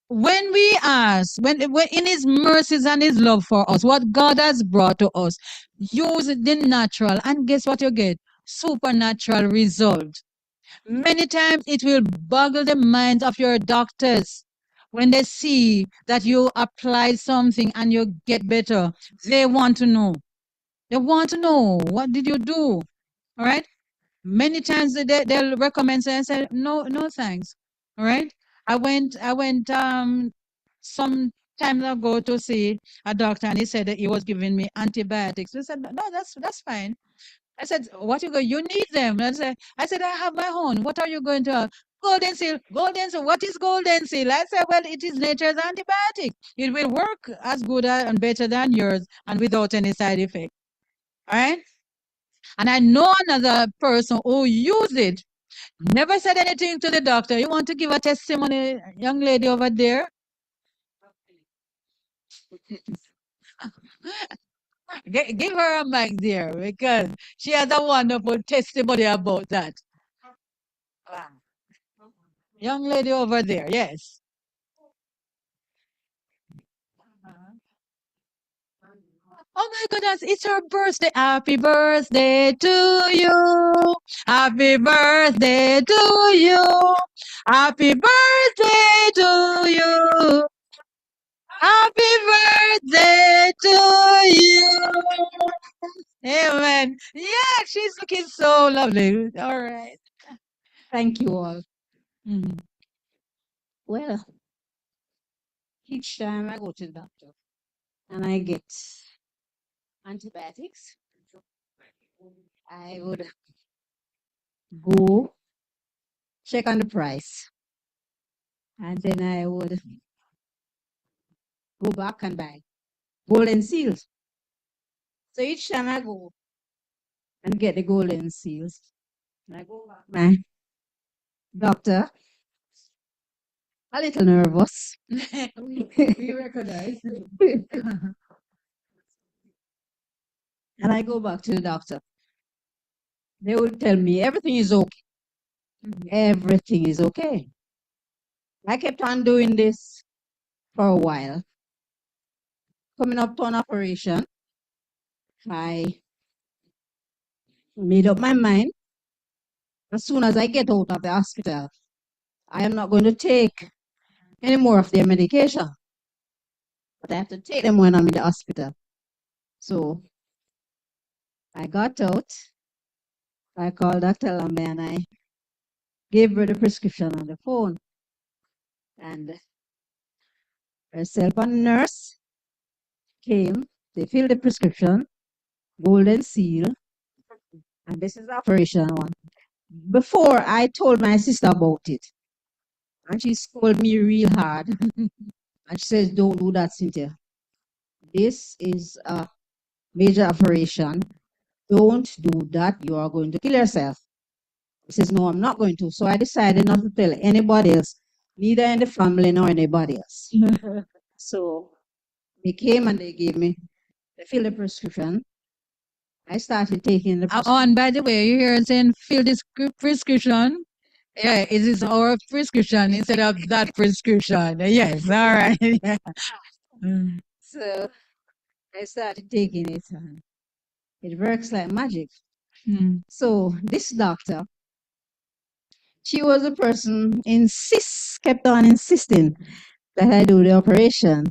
when we ask, when in his mercies and his love for us, what God has brought to us, use the natural, and guess what you get? Supernatural result. Many times it will boggle the minds of your doctors when they see that you apply something and you get better. They want to know. They want to know, what did you do? All right. Many times they'll recommend and say, no, thanks. All right. I went some time ago to see a doctor, and he said that he was giving me antibiotics. I said, no, that's fine. I said, what you go? You need them. I said, I have my own. What are you going to have? Golden seal. Golden seal. What is golden seal? I said, well, it is nature's antibiotic. It will work as good and better than yours and without any side effect. All right. And I know another person who used it, never said anything to the doctor. You want to give a testimony, young lady over there? Give her a mic there, because she has a wonderful testimony about that. Ah, young lady over there, yes. Oh my goodness, it's her birthday. Happy birthday to you. Happy birthday to you. Happy birthday to you. Happy birthday to you. Amen. Yeah, she's looking so lovely. All right. Thank you all. Mhm. Well, each time I go to the doctor and I get antibiotics, I would go check on the price and then I would go back and buy golden seals. So each time I go and get the golden seals, and I go back my doctor, a little nervous. We recognize. And I go back to the doctor. They will tell me everything is okay. Everything is okay. I kept on doing this for a while. Coming up to an operation, I made up my mind. As soon as I get out of the hospital, I am not going to take any more of their medication. But I have to take them when I'm in the hospital. So I got out. I called Dr. Lambe and I gave her the prescription on the phone. And herself and the nurse came. They filled the prescription, golden seal, and this is the operation one. Before I told my sister about it, and she scolded me real hard. And she says, "Don't do that, Cynthia. This is a major operation. Don't do that. You are going to kill yourself." I says, "No, I'm not going to." So I decided not to tell anybody else, neither in the family nor anybody else. So they came and they gave me, they filled the prescription. I started taking the Oh, prescription. and by the way, you hear saying fill this prescription. Yeah, it is our prescription instead of that prescription. Yes, all right. Yeah. Mm. So I started taking it and it works like magic. Mm. So this doctor, she was a person kept on insisting that I do the operation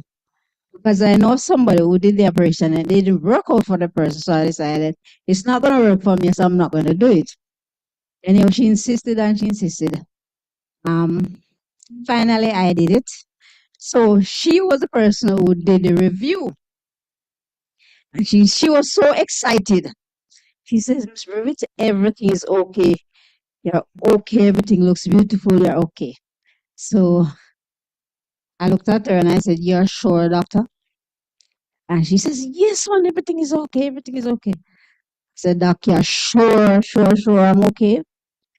because I know somebody who did the operation and it didn't work out for the person. So I decided it's not going to work for me, so I'm not going to do it. Anyhow, she insisted and she insisted. Finally, I did it. So she was the person who did the review. And she was so excited. She says, "Miss Rivit, everything is okay. You're okay. Everything looks beautiful. You're okay." So I looked at her and I said, "You're sure, doctor?" And she says, "Yes, man, everything is okay. Everything is okay." I said, "Doc, you're sure, I'm okay."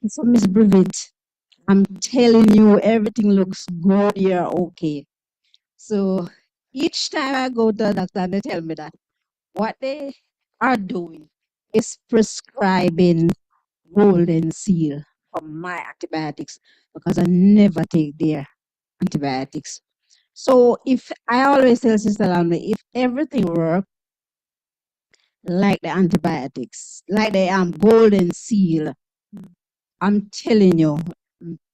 And so, Miss Brivit, I'm telling you, everything looks good. You're okay. So each time I go to the doctor, they tell me that what they are doing is prescribing golden seal for my antibiotics because I never take their antibiotics. So if I always tell Sister Lamley, if everything works like the antibiotics, like the golden seal, I'm telling you,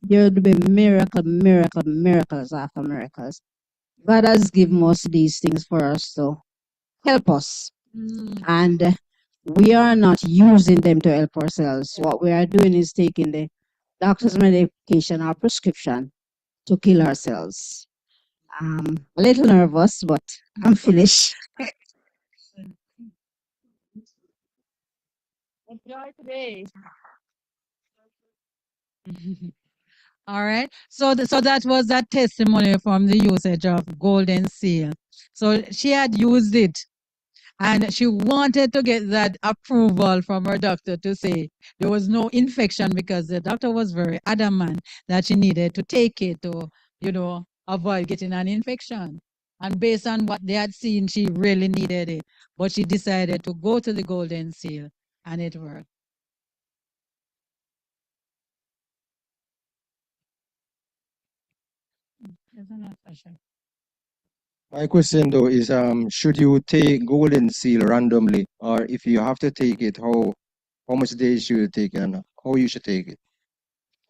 there will be miracles after miracles. God has given us these things for us to help us. And we are not using them to help ourselves. What we are doing is taking the doctor's medication or prescription to kill ourselves. A little nervous, but I'm finished. Enjoy today. All right. So, so that was that testimony from the usage of golden seal. So she had used it and she wanted to get that approval from her doctor to say there was no infection because the doctor was very adamant that she needed to take it to, avoid getting an infection. And based on what they had seen, she really needed it. But she decided to go to the golden seal and it worked. My question though is, should you take golden seal randomly, or if you have to take it, how much days should you take and how you should take it?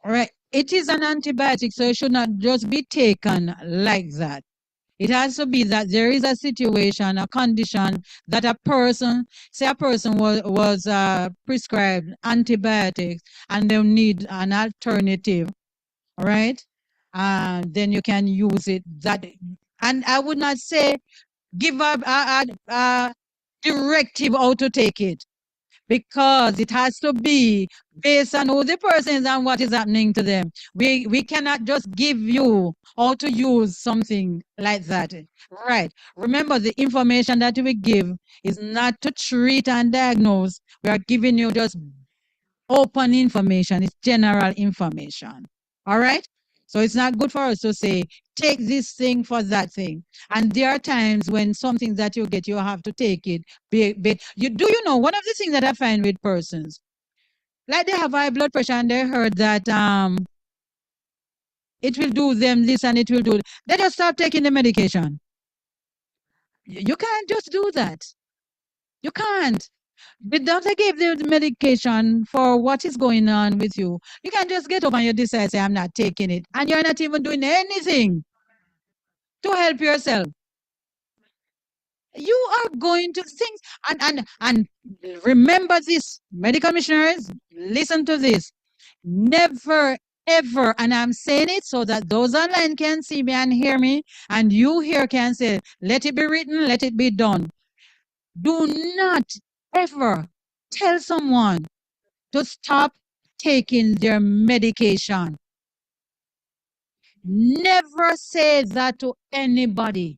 All right. It is an antibiotic, so it should not just be taken like that. It has to be that there is a situation, a condition that a person, say a person was prescribed antibiotics and they need an alternative, all right? Then you can use it. That, and I would not say give a directive how to take it, because it has to be based on who the person is and what is happening to them. We cannot just give you how to use something like that. Right. Remember, the information that we give is not to treat and diagnose. We are giving you just open information. It's general information. All right. So it's not good for us to say, take this thing for that thing. And there are times when something that you get, you have to take it. You know, one of the things that I find with persons, like they have high blood pressure and they heard that it will do them this and it will do, they just stop taking the medication. You can't just do that. You can't. The doctor gave the medication for what is going on with you. You can't just get up and you decide, say, I'm not taking it. And you're not even doing anything to help yourself. You are going to things, and remember this, medical missionaries, listen to this. Never ever, and I'm saying it so that those online can see me and hear me, and you here can say, let it be written, let it be done. Do not ever tell someone to stop taking their medication. Never say that to anybody.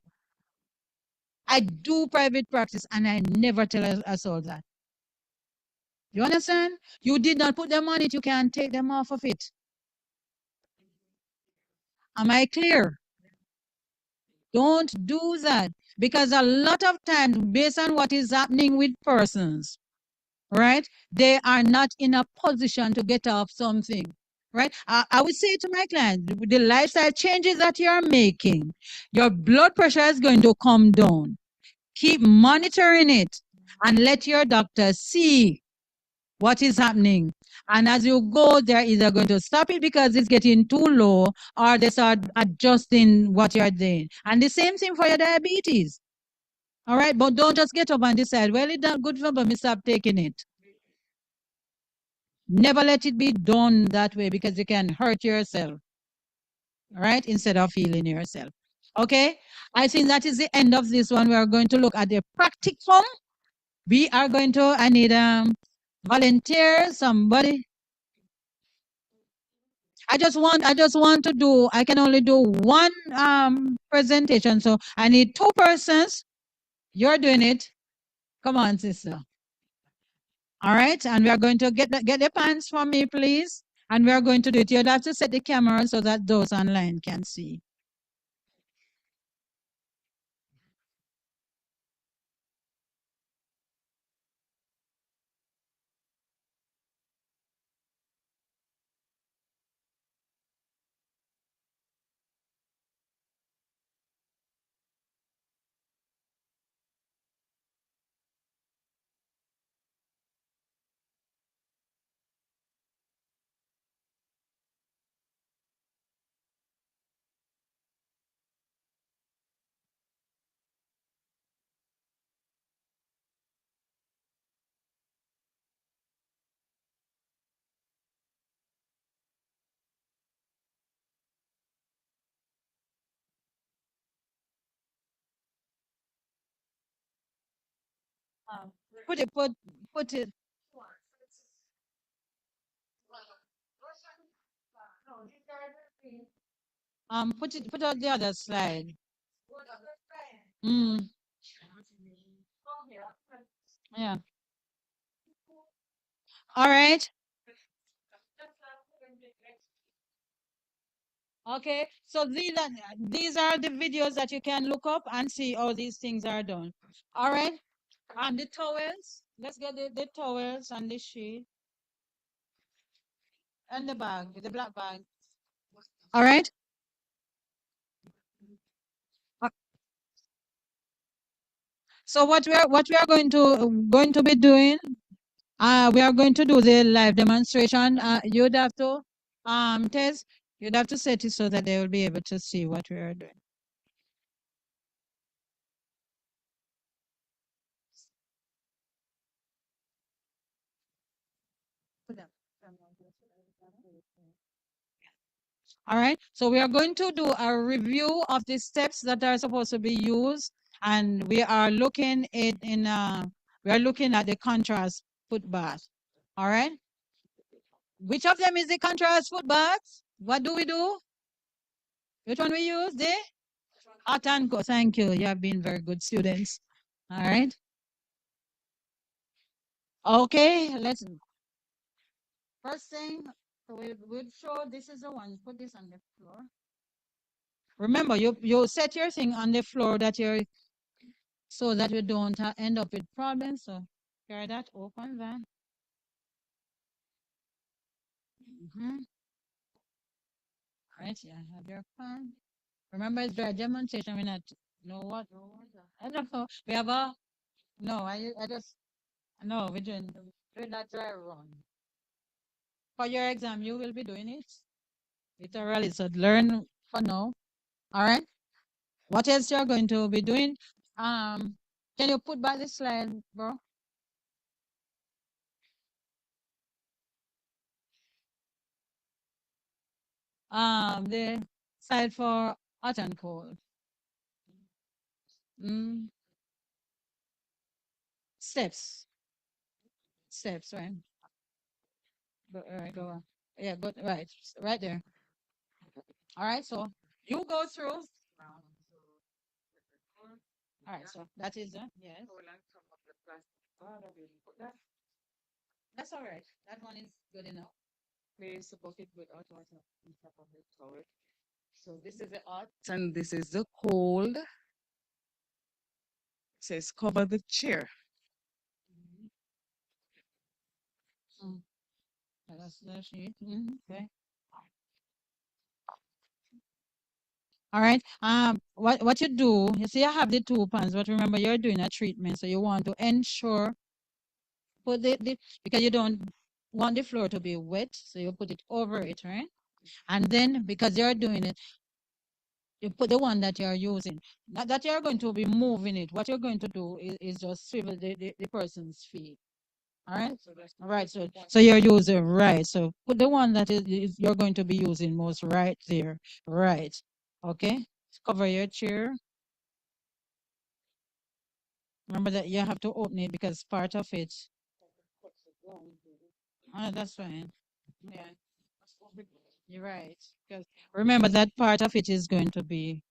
I do private practice and I never tell us all that. You understand? You did not put them on it, you can't take them off of it. Am I clear? Don't do that, because a lot of times, based on what is happening with persons, right, they are not in a position to get off something. Right? I would say to my client, the lifestyle changes that you're making, your blood pressure is going to come down. Keep monitoring it and let your doctor see what is happening. And as you go, they're either going to stop it because it's getting too low, or they start adjusting what you're doing. And the same thing for your diabetes. All right, but don't just get up and decide, well, it's not good for me, stop taking it. Never let it be done that way, because you can hurt yourself, all right, instead of healing yourself. Okay, I think that is the end of this one. We are going to look at the practicum. We are going to, I need volunteer, somebody. I just want to do, I can only do one presentation. So I need 2 persons. You're doing it. Come on, sister. All right. And we are going to get the pants for me, please. And we are going to do it. You'd have to set the camera so that those online can see. Put it, put it. Put out the other slide. Mm, yeah. All right. Okay. So these are the videos that you can look up and see how these things are done. All right. And the towels. Let's get the towels and the sheet and the bag, the black bag. All right. So what we are going to be doing, we are going to do the live demonstration. You'd have to Tess, you'd have to set it so that they will be able to see what we are doing. All right. So we are going to do a review of the steps that are supposed to be used, and we are looking we are looking at the contrast foot bath. All right. Which of them is the contrast foot bath? What do we do? Which one we use? The hot and cold. Thank you. You have been very good students. All right. Okay. Let's first thing. So we'll show this is the one. Put this on the floor. Remember, you set your thing on the floor that you're so that you don't end up with problems. So carry that open then. Right, yeah, have your pan. Remember, it's dry demonstration. We're not know what. I don't know. We have a no. I just no. We're not dry run. For your exam, you will be doing it literally. So learn for now. All right. What else you're going to be doing? Can you put back the slide, bro? The side for hot and cold. Mm. Steps. Steps, right? All right, go on. Yeah, go right, right there. All right, so you go through. All right, so that is yes. That's all right. That one is good enough. Place the bucket with hot water on top of the towel. So this is the hot and this is the cold. It says cover the chair. Mm. That's the sheet. Okay. All right. What you do? You see, I have the two pans, but remember, you're doing a treatment, so you want to ensure put the because you don't want the floor to be wet, so you put it over it, right? And then because you're doing it, you put the one that you're using. Not that you're going to be moving it. What you're going to do is just swivel the person's feet. All right. All right. So you're using right. So put the one that is you're going to be using most right there. Right. Okay. Cover your chair. Remember that you have to open it because part of it. That's fine. Yeah. You're right. Because remember that part of it is going to be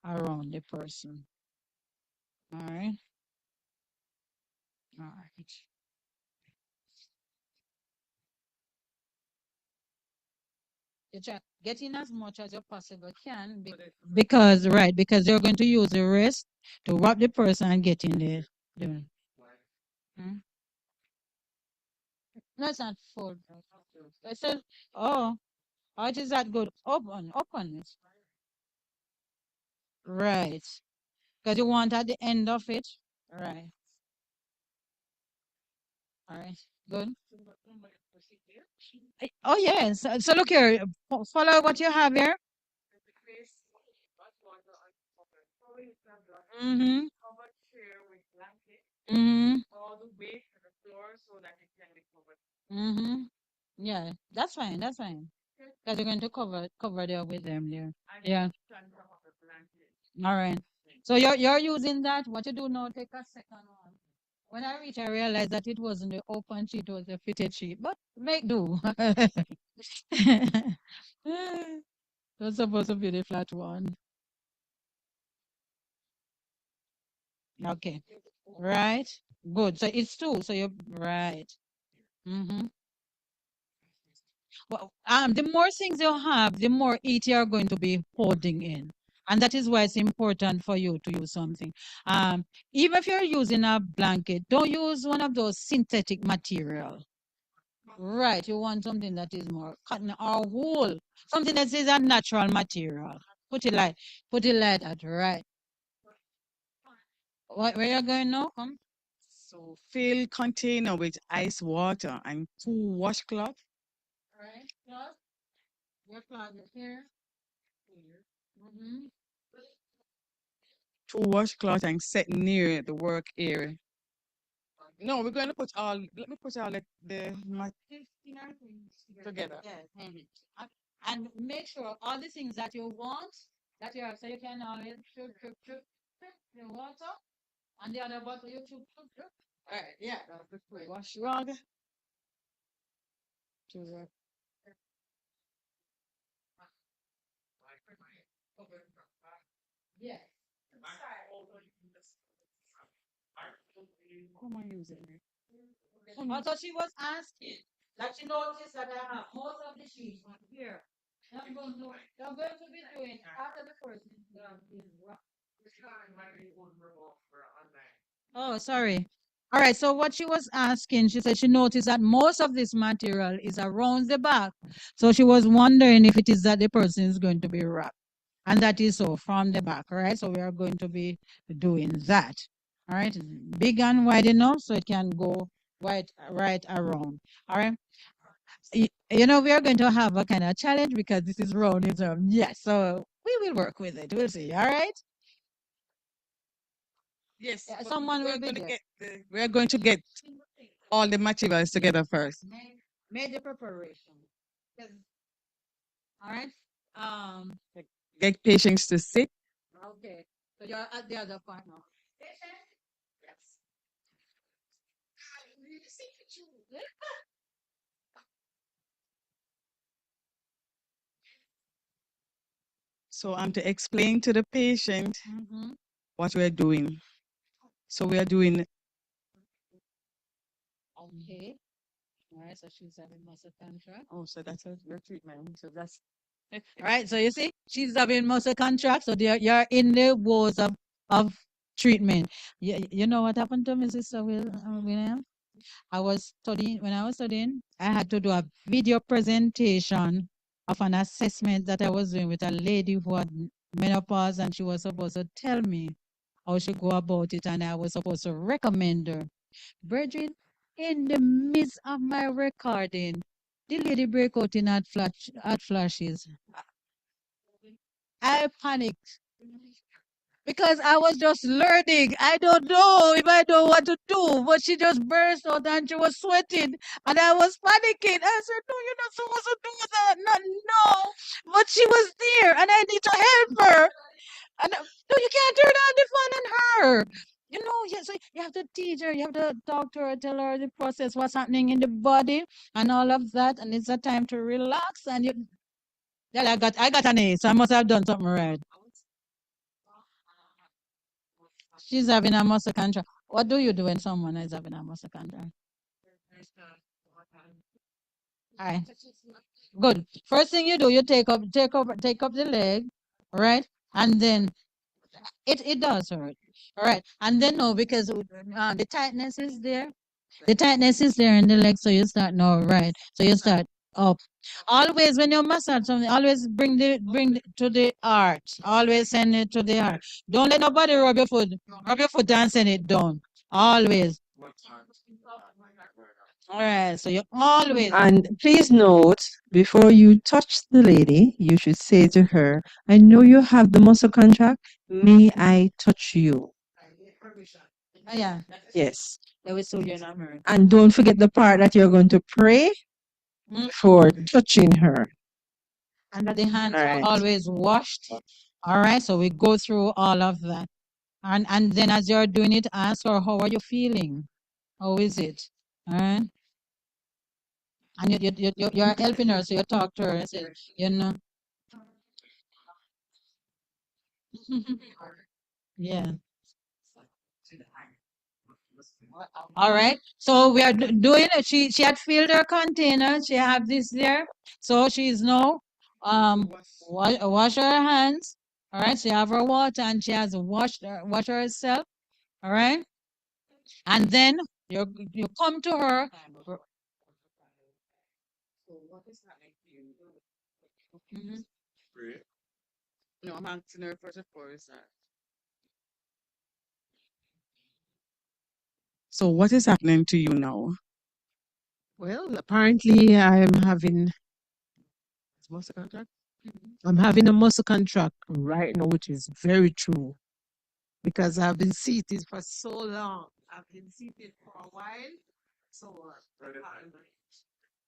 around the person. All right. All right. You try getting as much as you possibly can because right because you're going to use the rest to wrap the person and get in there. Hmm? No, it's not full. I said, oh, how it is that good? Open it. Right. Because you want at the end of it. Right. All right. Good. Oh, yes. So look here. Follow what you have here. Mm-hmm. Mm-hmm. Mm-hmm. Yeah, that's fine. That's fine. Because you're going to cover there with them there. Yeah. All right. So you're using that. What you do now, take a second one. When I reached, I realized that it wasn't the open sheet, it was the fitted sheet. But make do. That's supposed to be the flat one. Okay. Right. Good. So it's two. So you're right. Mm-hmm. Well, the more things you have, the more heat you're going to be holding in. And that is why it's important for you to use something. Even if you're using a blanket, don't use one of those synthetic material. Right, you want something that is more cotton or wool, something that is a natural material. Put it like that, right? Where you going now? Come. So fill container with ice water and 2 washcloths. All right. Cloth. Your cloth is here. Mm-hmm. 2 washcloths and set near the work area. No, we're going to put all. Let me put all the together. Yes. And make sure all the things that you want that you have, so you can always shoot the water and the other bottle you shoot. All right. Yeah. Wash rag. To Yes. Who am I using? Also, she was asking that she noticed that I have most of the sheets on here. I'm going to be doing after the first. Oh, sorry. All right. So what she was asking, she said she noticed that most of this material is around the back. So she was wondering if it is that the person is going to be wrapped. And that is so from the back. All right. So we are going to be doing that. All right. Big and wide enough so it can go right around. All right. You know, we are going to have a kind of challenge because this is roundism. Yes. So we will work with it. We'll see. All right. Yes. Yeah, but someone we're will be going to there. get we're going to get all the materials together first. Made the preparation. Yes. All right. Get patients to sit. Okay. So you're at the other part now. Yes. So I'm to explain to the patient Mm-hmm. what we're doing. So we are doing. Okay. All right. So she's having muscle contract. Oh, so that's your treatment. So that's All right. So you see, she's having muscle contract. So you're in the woes of treatment. You know what happened to me, Sister William? When I was studying, I had to do a video presentation of an assessment that I was doing with a lady who had menopause, and she was supposed to tell me how she go about it, and I was supposed to recommend her. Brethren, in the midst of my recording, the lady break out in hot flashes. I panicked because I was just learning. I don't know if I know what to do, but she just burst out and she was sweating, and I was panicking. I said, "No, you're not supposed to do that. Not no." But she was there, and I need to help her. And no, you can't turn on the fan on her. You know, so you have to teach her, you have to talk to her, tell her the process, what's happening in the body, and all of that. And it's a time to relax. And yeah, I got an A, so I must have done something right. She's having a muscle contract. What do you do when someone is having a muscle contract? All right. Good. First thing you do, you take up the leg, all right? And then it does hurt. All right. And then no, because the tightness is there. The tightness is there in the leg, so you start no right. So you start up. Always when you massage something, always bring to the heart. Always send it to the heart. Don't let nobody rub your foot. Rub your foot and send it down. Always. All right. So you always. And please note, before you touch the lady, you should say to her, I know you have the muscle contract. May I touch you? Yeah. Yes. That was so you're not married. And don't forget the part that you're going to pray before touching her. And that the hands All are right. always washed. All right. So we go through all of that. And then as you're doing it, ask her, how are you feeling? How is it? All right. And you're helping her, so you talk to her and say, you know. Yeah. All right. So we are doing it. She had filled her container. She have this there. So she's now wash her hands. All right. She have her water and she has wash herself. All right. And then you come to her. Mhm. No, I'm asking her first of all. So what is happening to you now? Well, apparently muscle contract. I'm having a muscle contract right now, which is very true because I've been seated for so long. I've been seated for a while, so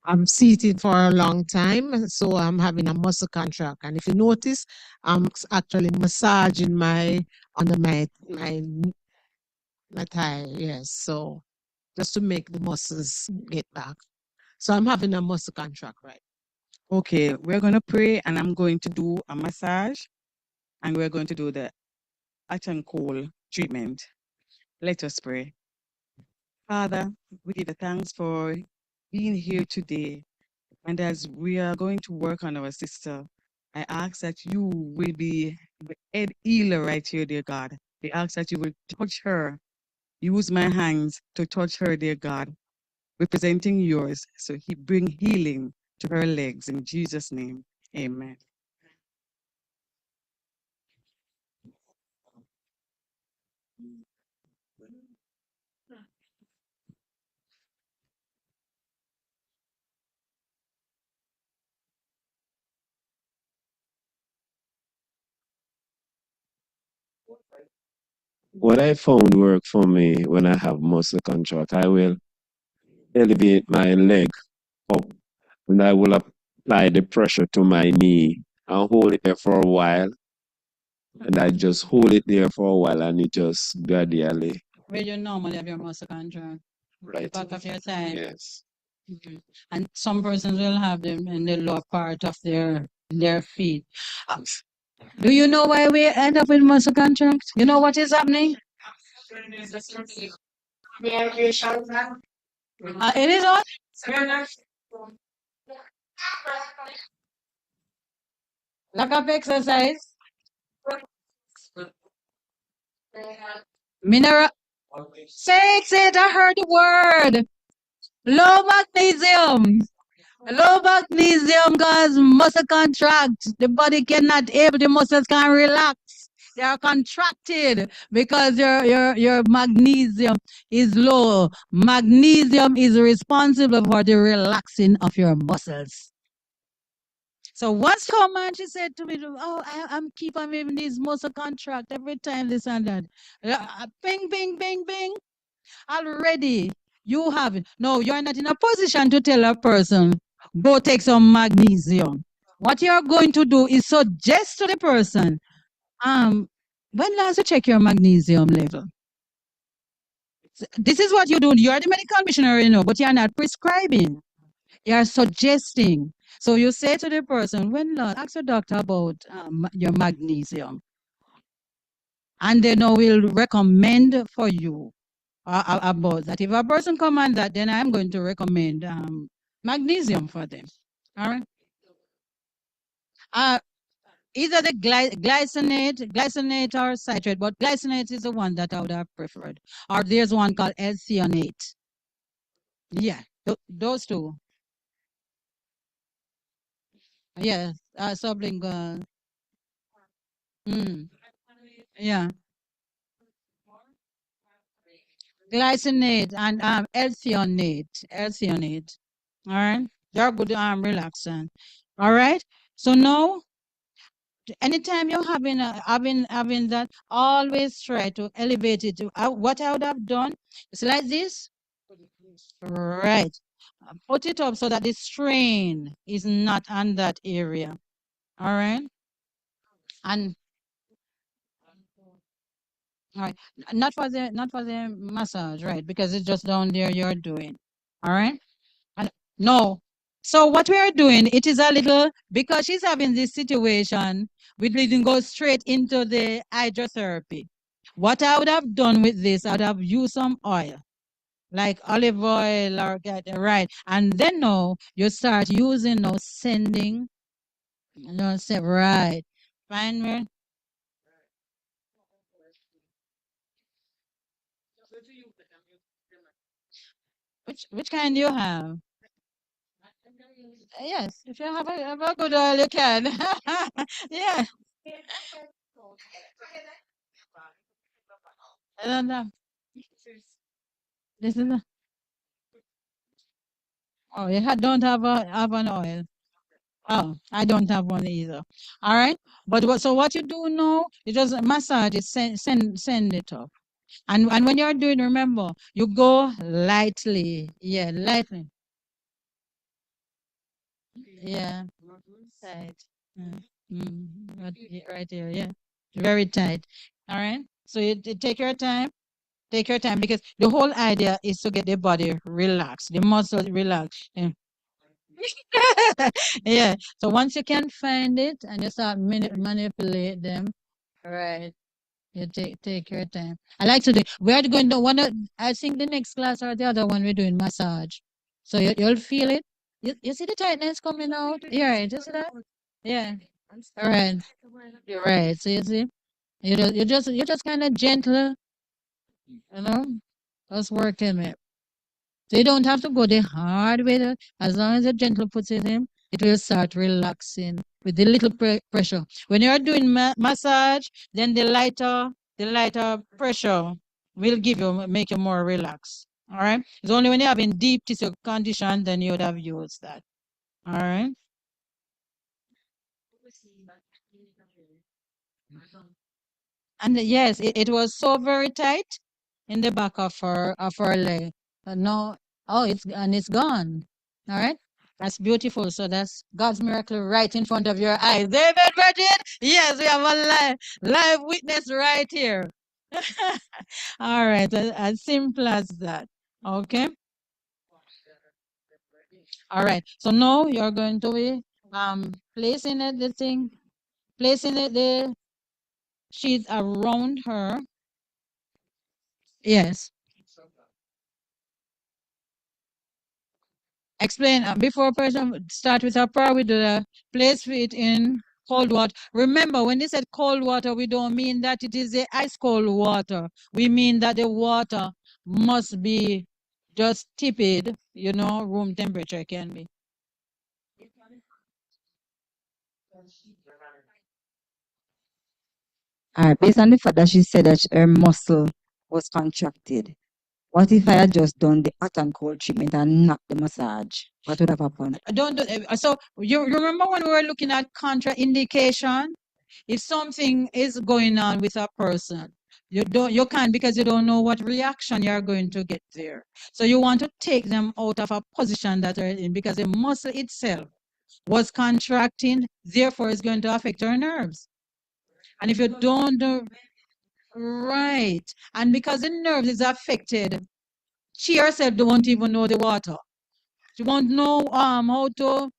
I'm seated for a long time, so I'm having a muscle contract. And if you notice, I'm actually massaging my under my thigh. Yes, so just to make the muscles get back. So I'm having a muscle contract, right? Okay, we're going to pray and I'm going to do a massage and we're going to do the hot and cold treatment. Let us pray. Father, we give you thanks for being here today. And as we are going to work on our sister, I ask that you will be the head healer right here, dear God. I ask that you will touch her. Use my hands to touch her, dear God, representing yours. So he bring healing to her legs in Jesus' name. Amen. What I found work for me when I have muscle contract, I will elevate my leg up and I will apply the pressure to my knee and hold it there for a while. And I just hold it there for a while and it just gradually. Where you normally have your muscle contract, the Right. back of your thigh. Yes. And some persons will have them in the lower part of their feet. Do you know why we end up with muscle contract? You know what is happening? It is on. Lack of exercise. Mineral. Say it. I heard the word. Low magnesium. Low magnesium cause muscle contract. The body cannot able, the muscles can't relax. They are contracted because your magnesium is low. Magnesium is responsible for the relaxing of your muscles. So once come and she said to me, "Oh, I'm keep on having this muscle contract every time this and that." Bing, bing, bing, bing. Already you have it. No, you're not in a position to tell a person, go take some magnesium. What you're going to do is suggest to the person, when last you check your magnesium level? This is what you do. You're the medical missionary, but you're not prescribing. You're suggesting. So you say to the person, when last, ask your doctor about your magnesium. And then I will recommend for you about that. If a person command that, then I'm going to recommend magnesium for them. All right. Either the glycinate or citrate, but glycinate is the one that I would have preferred. Or there's one called L-thionate. Yeah, those two. Yeah, sublingual. Yeah, glycinate and L-thionate. L-thionate. All right, they're good relaxant. All right. So now, anytime you're having that, always try to elevate it. What I would have done is like this. Right. Put it up so that the strain is not on that area. All right. And all right, not for the massage, right? Because it's just down there you're doing. All right. And no. So what we are doing, it is a little because she's having this situation. We didn't go straight into the hydrotherapy. What I would have done with this, I would have used some oil, like olive oil or right, and then no, you start using no sending, no say right, fine, man. Which kind do you have? Yes, if you have a good oil, you can. Yeah. I don't know. This is oh, don't have an oil. Oh, I don't have one either. All right. But so what you do now, you just massage it, send it up. And when you're doing, remember, you go lightly. Yeah, lightly. Yeah. Tight. Right here, yeah. Very tight. All right. So you take your time. Take your time because the whole idea is to get the body relaxed, the muscles relaxed. Yeah. Yeah. So once you can find it and you start manipulate them, right? You take your time. I like to do. We are going to one. I think the next class or the other one we're doing massage. So you'll feel it. You see the tightness coming out. Yeah, right. You see that? Yeah. All right. You're right. So you see, you're just kind of gentle, you know, just working it. So you don't have to go the hard way. As long as the gentle puts it in, it will start relaxing with the little pressure. When you're doing massage, then the lighter pressure will make you more relaxed. All right. It's only when you're having deep tissue condition, then you would have used that. All right. And yes, it was so very tight in the back of her leg. No, oh, it's gone. All right, that's beautiful. So that's God's miracle right in front of your eyes. David Virgin, yes, we have a live witness right here. All right, as simple as that. Okay. All right. So now you're going to be placing it the thing, placing it the sheet around her. Yes. Explain before person start with a prayer. We do the place it in cold water. Remember, when they said cold water, we don't mean that it is the ice cold water. We mean that the water must be just tepid, room temperature can be. Based on the fact that she said that her muscle was contracted, what if I had just done the hot and cold treatment and not the massage? What would have happened? Don't do, so you remember when we were looking at contraindication? If something is going on with a person, you can't because you don't know what reaction you're going to get there. So you want to take them out of a position that they're in because the muscle itself was contracting, therefore it's going to affect your nerves. And if you don't do right, and because the nerves is affected, she herself don't even know the water. She won't know how to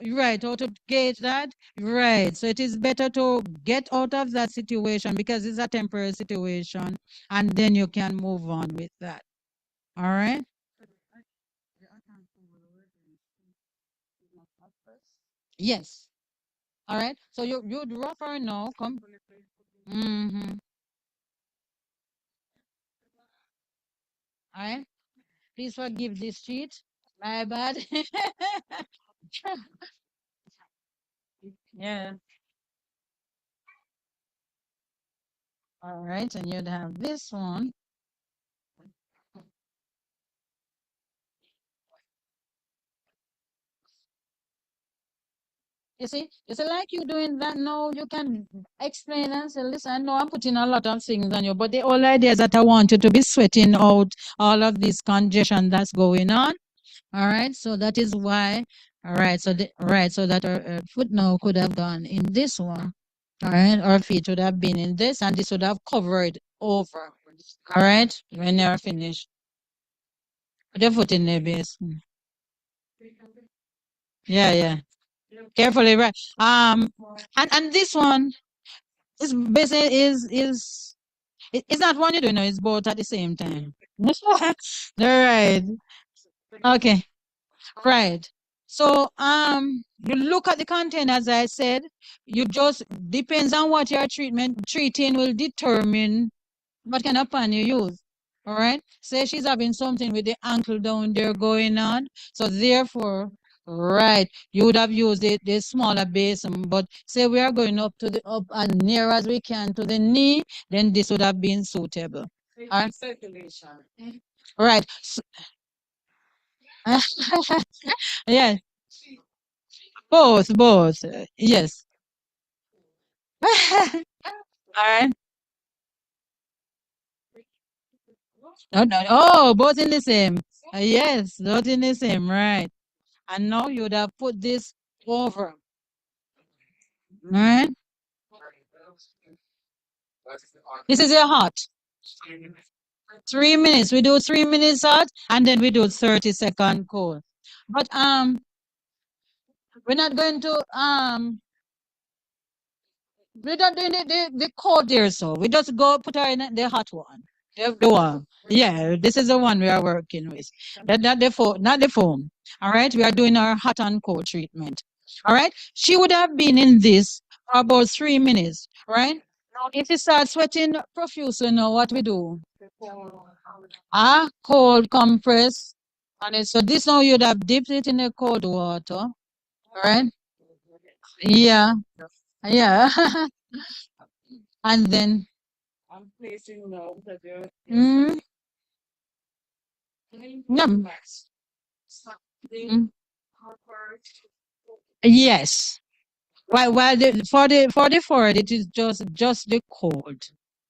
right, how to gauge that. Right. So it is better to get out of that situation because it's a temporary situation and then you can move on with that. All right. Yes. All right. So you'd rough her now. Come. Mm-hmm. All right. Please forgive this cheat. My bad. Yeah. All right. And you'd have this one. You see, like you doing that now, you can explain and say, listen, I know I'm putting a lot of things on you, but the whole idea is that I want you to be sweating out all of this congestion that's going on. All right. So that is why. All right. So so that our foot now could have gone in this one. All right. Our feet would have been in this, and this would have covered over. All right. When you're finished, put your foot in the base. Yeah, yeah. Carefully, right. And this one is basically it's not one you do know, it's both at the same time. All right. Okay. Right. So you look at the content as I said, you just depends on what your treating will determine what kind of pan you use. All right. Say she's having something with the ankle down there going on. So therefore, right, you would have used the smaller basin. But say we are going up as near as we can to the knee, then this would have been suitable. All right. Right. Yeah, both. Yes. All right. No, no. Oh, both in the same. Yes, both in the same. Right. And now you would have put this over. Right. This is your hot. 3 minutes. We do 3 minutes hot, and then we do 30-second cold. But we're not going to we're not doing the cold there, so we just go put her in the hot one. The one. Yeah, this is the one we are working with. Not the foam, not the foam. All right, we are doing our hot and cold treatment. All right, she would have been in this for about 3 minutes. Right now, if you start sweating profusely, now what we do? Cold compress. And so this now you'd have dipped it in the cold water. All right. Yeah. Yeah. And then I'm placing now that you're mm, yum. Mm, yes. While for the forward, it is just the cold.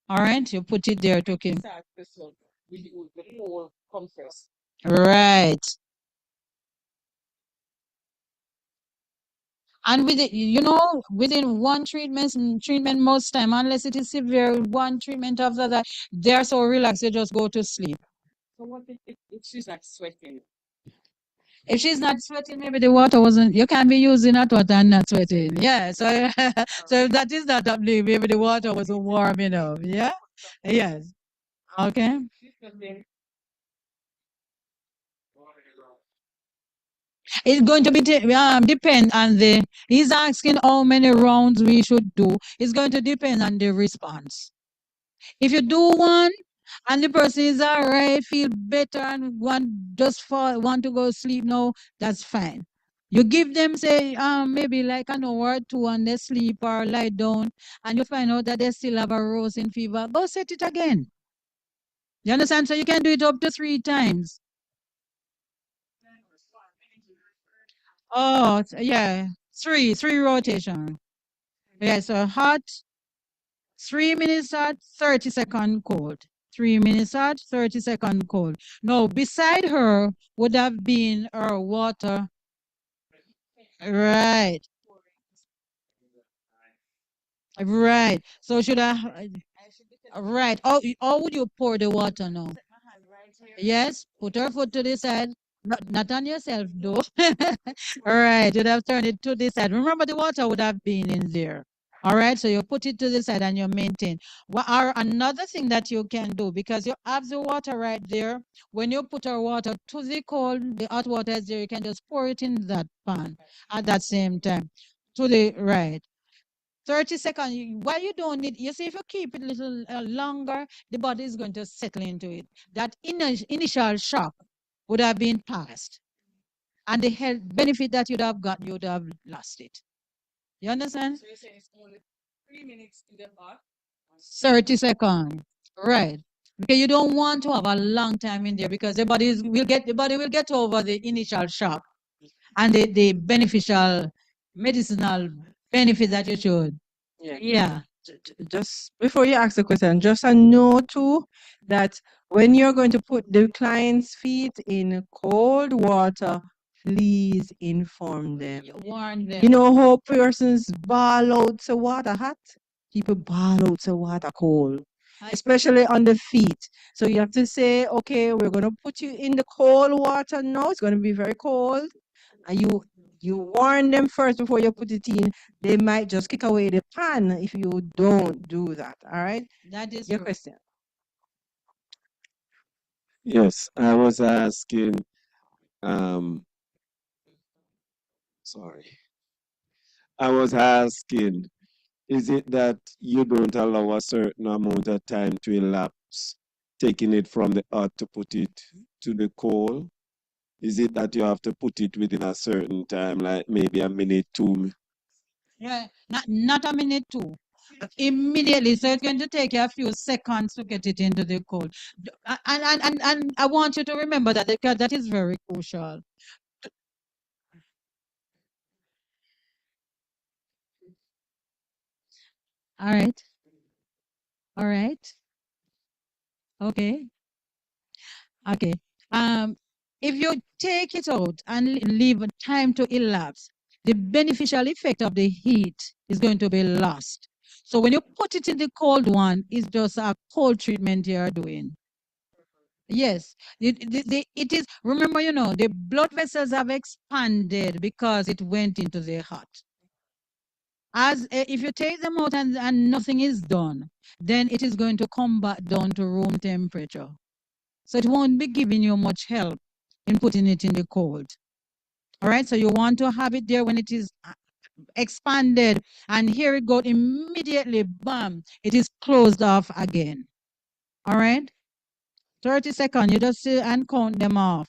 All right, you put it there to keep. start this one. We do the whole compress. Right. And with it, within one treatment most time, unless it is severe, one treatment after that, they are so relaxed, they just go to sleep. So what if she's not sweating? If she's not sweating, maybe the water wasn't. You can be using hot water and not sweating. Yeah. So, so if that is not happening, maybe the water wasn't warm enough. Yeah. Yes. Okay. It's going to be depend on the. He's asking how many rounds we should do. It's going to depend on the response. If you do one and the person is all right, feel better and want to go sleep now, that's fine. You give them say maybe like an hour or two and they sleep or lie down and you find out that they still have a roasting fever, go set it again. You understand? So you can do it up to 3 times. Oh, yeah. Three rotation. Yeah, so hot, 3 minutes hot, 30-second cold. 3 minutes hot, 30-second cold. No, beside her would have been her water. Right. Right. So should I right. How would you pour the water now? Yes, put her foot to the side. Not on yourself though. All right, you'd have turned it to the side. Remember the water would have been in there. All right, so you put it to the side and you maintain. What are another thing that you can do because you have the water right there. When you put our water to the cold, the hot water is there, you can just pour it in that pan at that same time. To the right. 30 seconds. While you don't need, you see, if you keep it a little longer, the body is going to settle into it. That initial shock would have been past. And the health benefit that you'd have got, you'd have lost it. You understand? So you're saying it's only 3 minutes in the hot. 30 seconds. Right. Because you don't want to have a long time in there because the body will get over the initial shock and the beneficial medicinal benefit that you should. Yeah. Just before you ask the question, just a note too that when you're going to put the client's feet in cold water, please inform them. Warn them. You know how persons ball out the water hot? People ball out the water cold, especially on the feet. So you have to say, okay, we're going to put you in the cold water now. It's going to be very cold. And you warn them first before you put it in. They might just kick away the pan if you don't do that. All right? That is Your true. question. Yes, I was asking, sorry. I was asking, is it that you don't allow a certain amount of time to elapse, taking it from the hot to put it to the cold? Is it that you have to put it within a certain time, like maybe a minute, 2? Yeah, not a minute too. immediately. So it's going to take you a few seconds to get it into the cold. And I want you to remember that because that is very crucial. All right. All right. Okay. Okay. Um, if you take it out and leave time to elapse, the beneficial effect of the heat is going to be lost. So when you put it in the cold one, it's just a cold treatment you're doing. Yes, it is. Remember, the blood vessels have expanded because it went into the heart. If you take them out and nothing is done, then it is going to come back down to room temperature. So it won't be giving you much help in putting it in the cold. All right, so you want to have it there when it is expanded, and here it goes immediately, bam, it is closed off again. All right, 30 seconds, you just sit and count them off.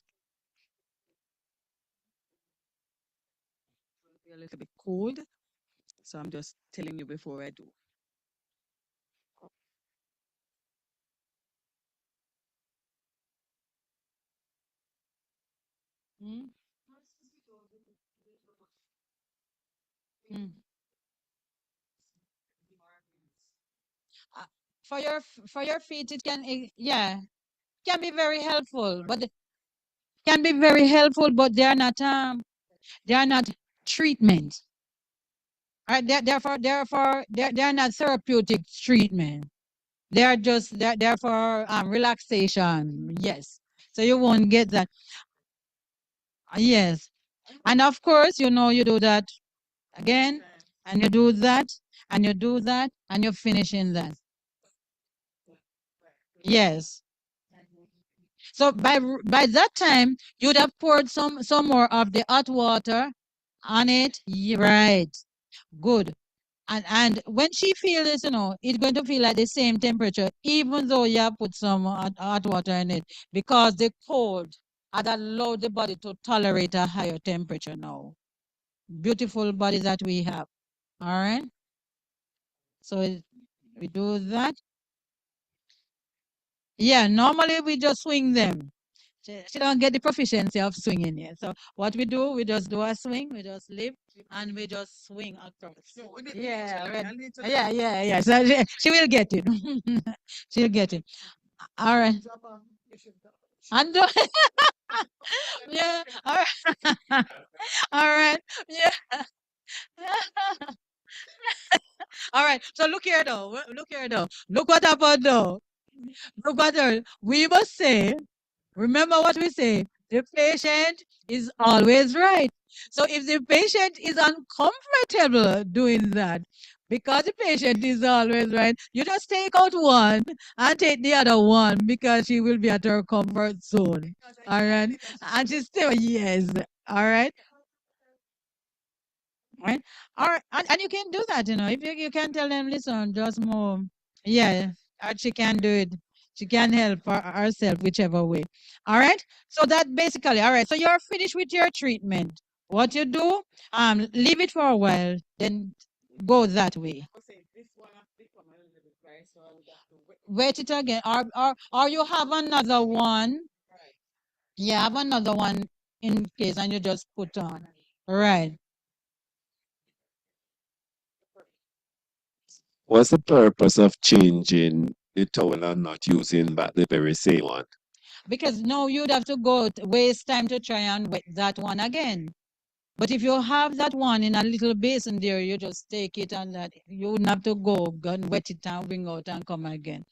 A little bit cold, so I'm just telling you before I do. Mm. Mm. Uh, for your feet, it can yeah, can be very helpful, but they are not treatment. All right, they're not therapeutic treatment. They're for relaxation. Yes, so you won't get that. Yes, and of course, you do that again, and you do that, and you do that, and you're finishing that. Yes. So by that time, you'd have poured some more of the hot water on it. Right. Good. And when she feels this, it's going to feel like the same temperature, even though you have put some hot water in it, because the cold had allowed the body to tolerate a higher temperature now. Beautiful body that we have. All right. So we do that. Yeah, normally we just swing them. She don't get the proficiency of swinging yet. So what we do, we just do a swing, we just lift, and we just swing across. Yeah, yeah. So she will get it. She'll get it. All right. And yeah. All right. All right. Yeah. All right. So look here though. Look here though. Look what happened though. Look what we must say. Remember what we say. The patient is always right. So if the patient is uncomfortable doing that, because the patient is always right, you just take out one and take the other one because she will be at her comfort zone. All right. And she still, yes. All right. Right. All right. And you can do that, if you can tell them, listen, just more. Yeah. Or she can do it. She can help herself, whichever way. All right. So that basically, all right. So you're finished with your treatment. What you do, leave it for a while, then go that way. Wait it again. Or you have another one. Yeah, have another one in case, and you just put on. Right. What's the purpose of changing the towel and not using back the very same one? Because no, you'd have to waste time to try and wet that one again. But if you have that one in a little basin there, you just take it and that you wouldn't have to go and wet it and bring out and come again.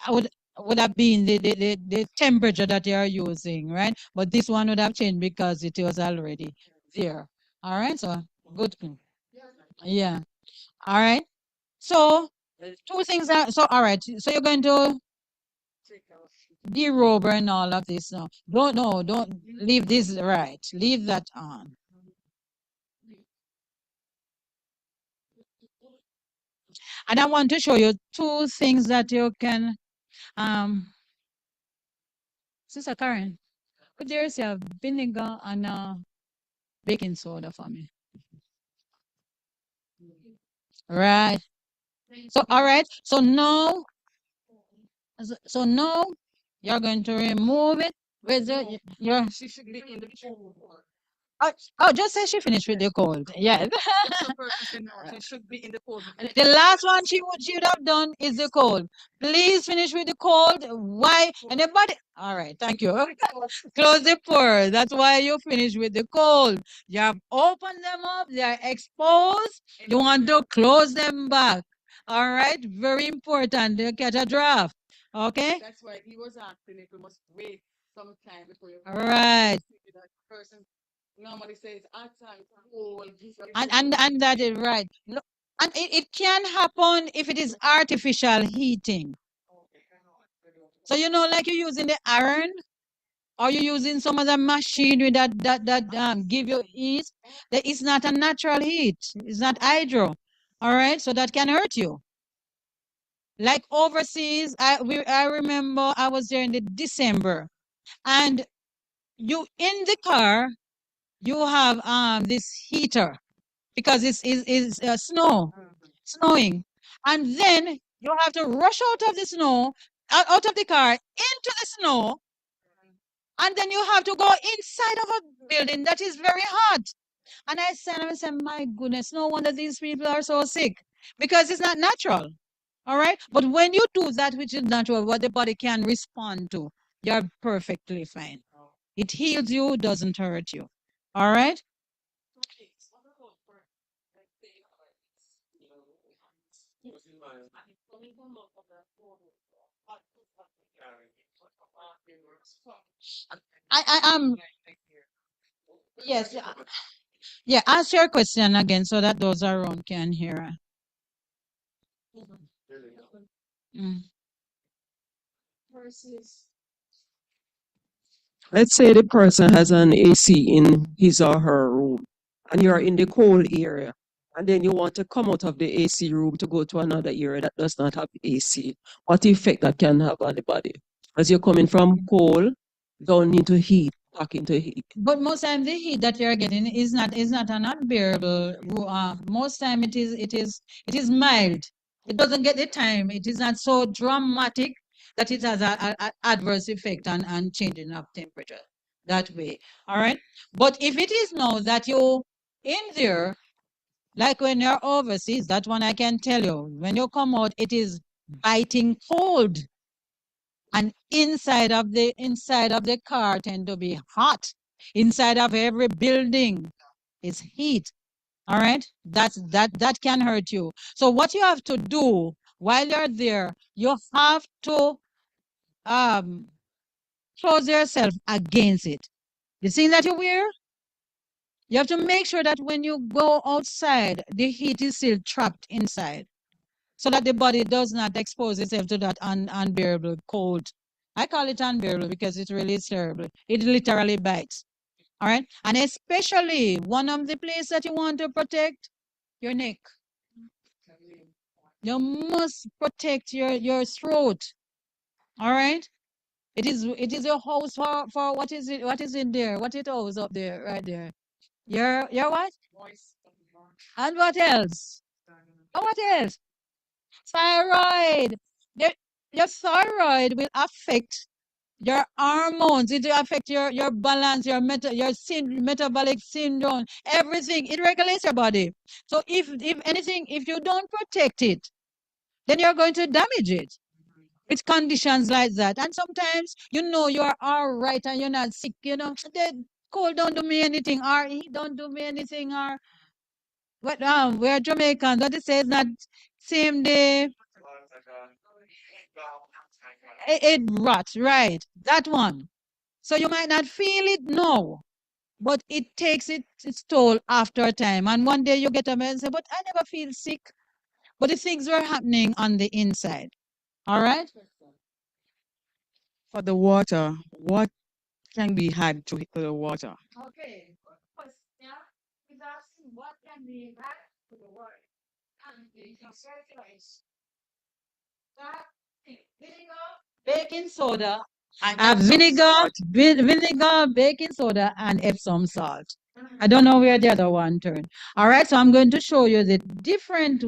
I would have been the temperature that you are using, right? But this one would have changed because it was already there. All right, so good. Yeah. All right. So two things are so all right. So you're going to derobe and all of this now. Don't leave this right. Leave that on. And I want to show you two things that you can Sister Karen, could you say vinegar and baking soda for me? Right. So, all right. So now you're going to remove it with your. She should be in the cold. Oh, just say she finished with the cold. Yes. That's the purpose, you know. She should be in the cold. The last one she would have done is the cold. Please finish with the cold. Why? Anybody? All right. Thank you. Close the pore. That's why you finish with the cold. You have opened them up. They are exposed. You want to close them back. All right. Very important. They catch a draft. Okay. That's why he was asking if we must wait some time before you. All right. That person normally says outside cold. And that is right. No, and it can happen if it is artificial heating. So like you're using the iron or you're using some other machinery that give you heat. That is not a natural heat. It's not hydro. All right, so that can hurt you. Like overseas, I remember I was there in the December, and you in the car you have this heater because it's snowing, and then you have to rush out of the snow, out of the car into the snow, and then you have to go inside of a building that is very hot. And I said, my goodness, no wonder these people are so sick because it's not natural. All right. But when you do that which is natural, what the body can respond to, you're perfectly fine. It heals you, doesn't hurt you. All right. I am. Yes. Yeah. Ask your question again so that those around can hear. Mm. Let's say the person has an AC in his or her room and you're in the cold area, and then you want to come out of the AC room to go to another area that does not have AC. What effect that can have on the body? As you're coming from cold down into heat, back into heat. But most time the heat that you're getting is not an unbearable. Most time it is mild. It doesn't get the time. It is not so dramatic that it has a adverse effect on changing of temperature that way. All right. But if it is now that you in there, like when you're overseas, that one I can tell you, when you come out, it is biting cold. And inside of the car tend to be hot. Inside of every building is heat. All right, that can hurt you. So what you have to do while you're there, you have to um close yourself against it. The thing that you wear, you have to make sure that when you go outside, the heat is still trapped inside, so that the body does not expose itself to that unbearable cold. I call it unbearable because it really is terrible. It literally bites. All right. And especially one of the places that you want to protect, your neck. You must protect your throat. All right. It is your house for what is it? What is in there? What it house up there, right there? Your what? And what else? Oh, what else? Thyroid. Your, your thyroid will affect your hormones. It will affect your balance, your metabolic syndrome, everything. It regulates your body. So if anything, if you don't protect it, then you're going to damage it. It's conditions like that. And sometimes you are all right and you're not sick, the cold don't do me anything, or heat don't do me anything, or what we're Jamaicans, what it says not same day. It rots, right. That one. So you might not feel it now, but it takes its toll after a time. And one day you get up and say, but I never feel sick. But the things were happening on the inside. All right? For the water, what can be had to the water? Okay. Is asking what can be had to the water. And vinegar, baking soda, vinegar, baking soda, and Epsom salt. I don't know where the other one turned. All right, so I'm going to show you the different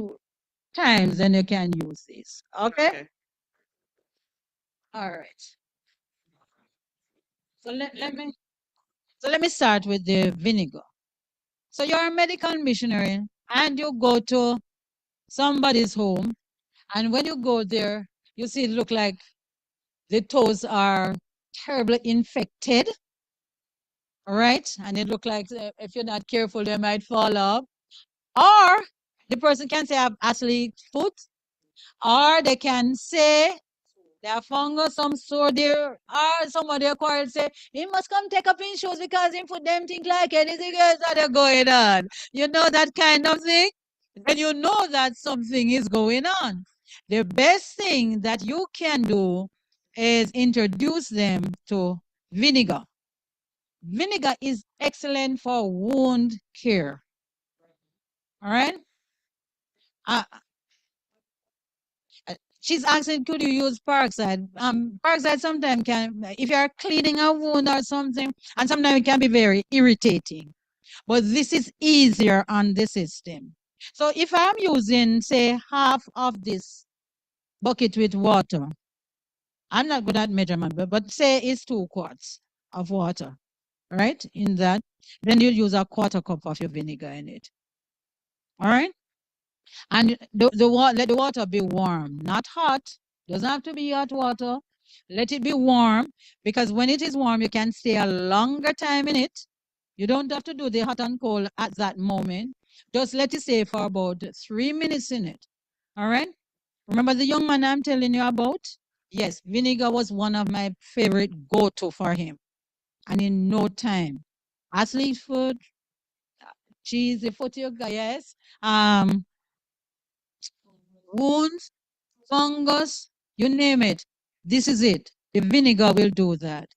times, then you can use this. Okay? All right. So let me start with the vinegar. So you're a medical missionary and you go to somebody's home, and when you go there, you see it look like the toes are terribly infected, all right? And it look like if you're not careful, they might fall off. Or the person can say I have athlete's foot, or they can say they have fungus, some sore there, or somebody acquired say, he must come take up his shoes because he put them things like anything else that are going on. You know that kind of thing? Then you know that something is going on. The best thing that you can do is introduce them to vinegar. Vinegar is excellent for wound care. All right? Uh, she's asking, could you use peroxide? Peroxide sometimes can, if you're cleaning a wound or something, and sometimes it can be very irritating. But this is easier on the system. So if I'm using, say, half of this bucket with water, I'm not good at measurement, but say it's 2 quarts of water, right? In that, then you use a quarter cup of your vinegar in it. All right? And let the water be warm, not hot. Doesn't have to be hot water. Let it be warm, because when it is warm, you can stay a longer time in it. You don't have to do the hot and cold at that moment. Just let it stay for about 3 minutes in it. All right? Remember the young man I'm telling you about? Yes, vinegar was one of my favorite go-to for him. And in no time, athlete food, cheesy food, yes. Wounds, fungus, you name it. This is it. The vinegar will do that.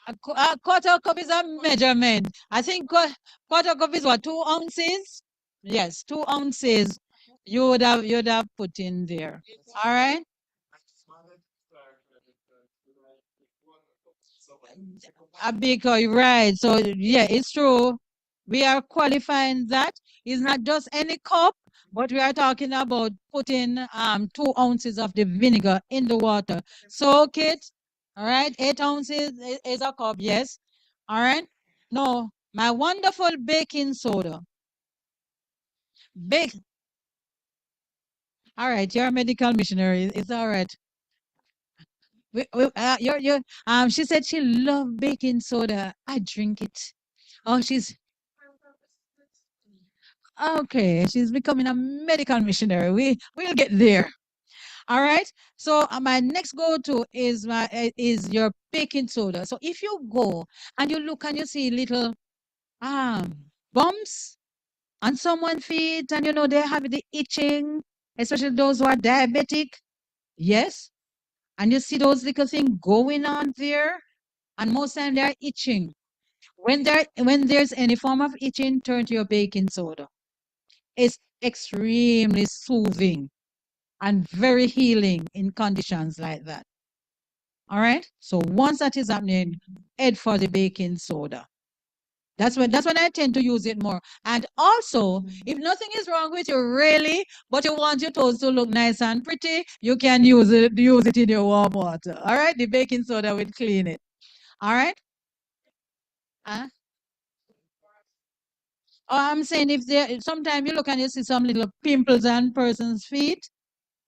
A quarter cup is a measurement. I think quarter cup is what, 2 ounces? Yes, 2 ounces you'd have put in there. All right. A baker, right. So yeah, it's true. We are qualifying that. It's not just any cup, but we are talking about putting 2 ounces of the vinegar in the water. Soak it. All right. 8 ounces is a cup, yes. All right. No, my wonderful baking soda. Bake. All right, you're a medical missionary. It's all right. She said she loved baking soda. I drink it. Oh, she's okay. She's becoming a medical missionary. We'll get there. All right. So my next go-to is your baking soda. So if you go and you look and you see little um bumps on someone's feet, and you know they have the itching, especially those who are diabetic. Yes. And you see those little things going on there, and most time they're itching. When there's any form of itching, turn to your baking soda. It's extremely soothing and very healing in conditions like that. All right. So once that is happening, head for the baking soda. That's when I tend to use it more. And also, if nothing is wrong with you really, but you want your toes to look nice and pretty, you can use it in your warm water. All right. The baking soda will clean it. All right. Uh, I'm saying if sometimes you look and you see some little pimples on person's feet,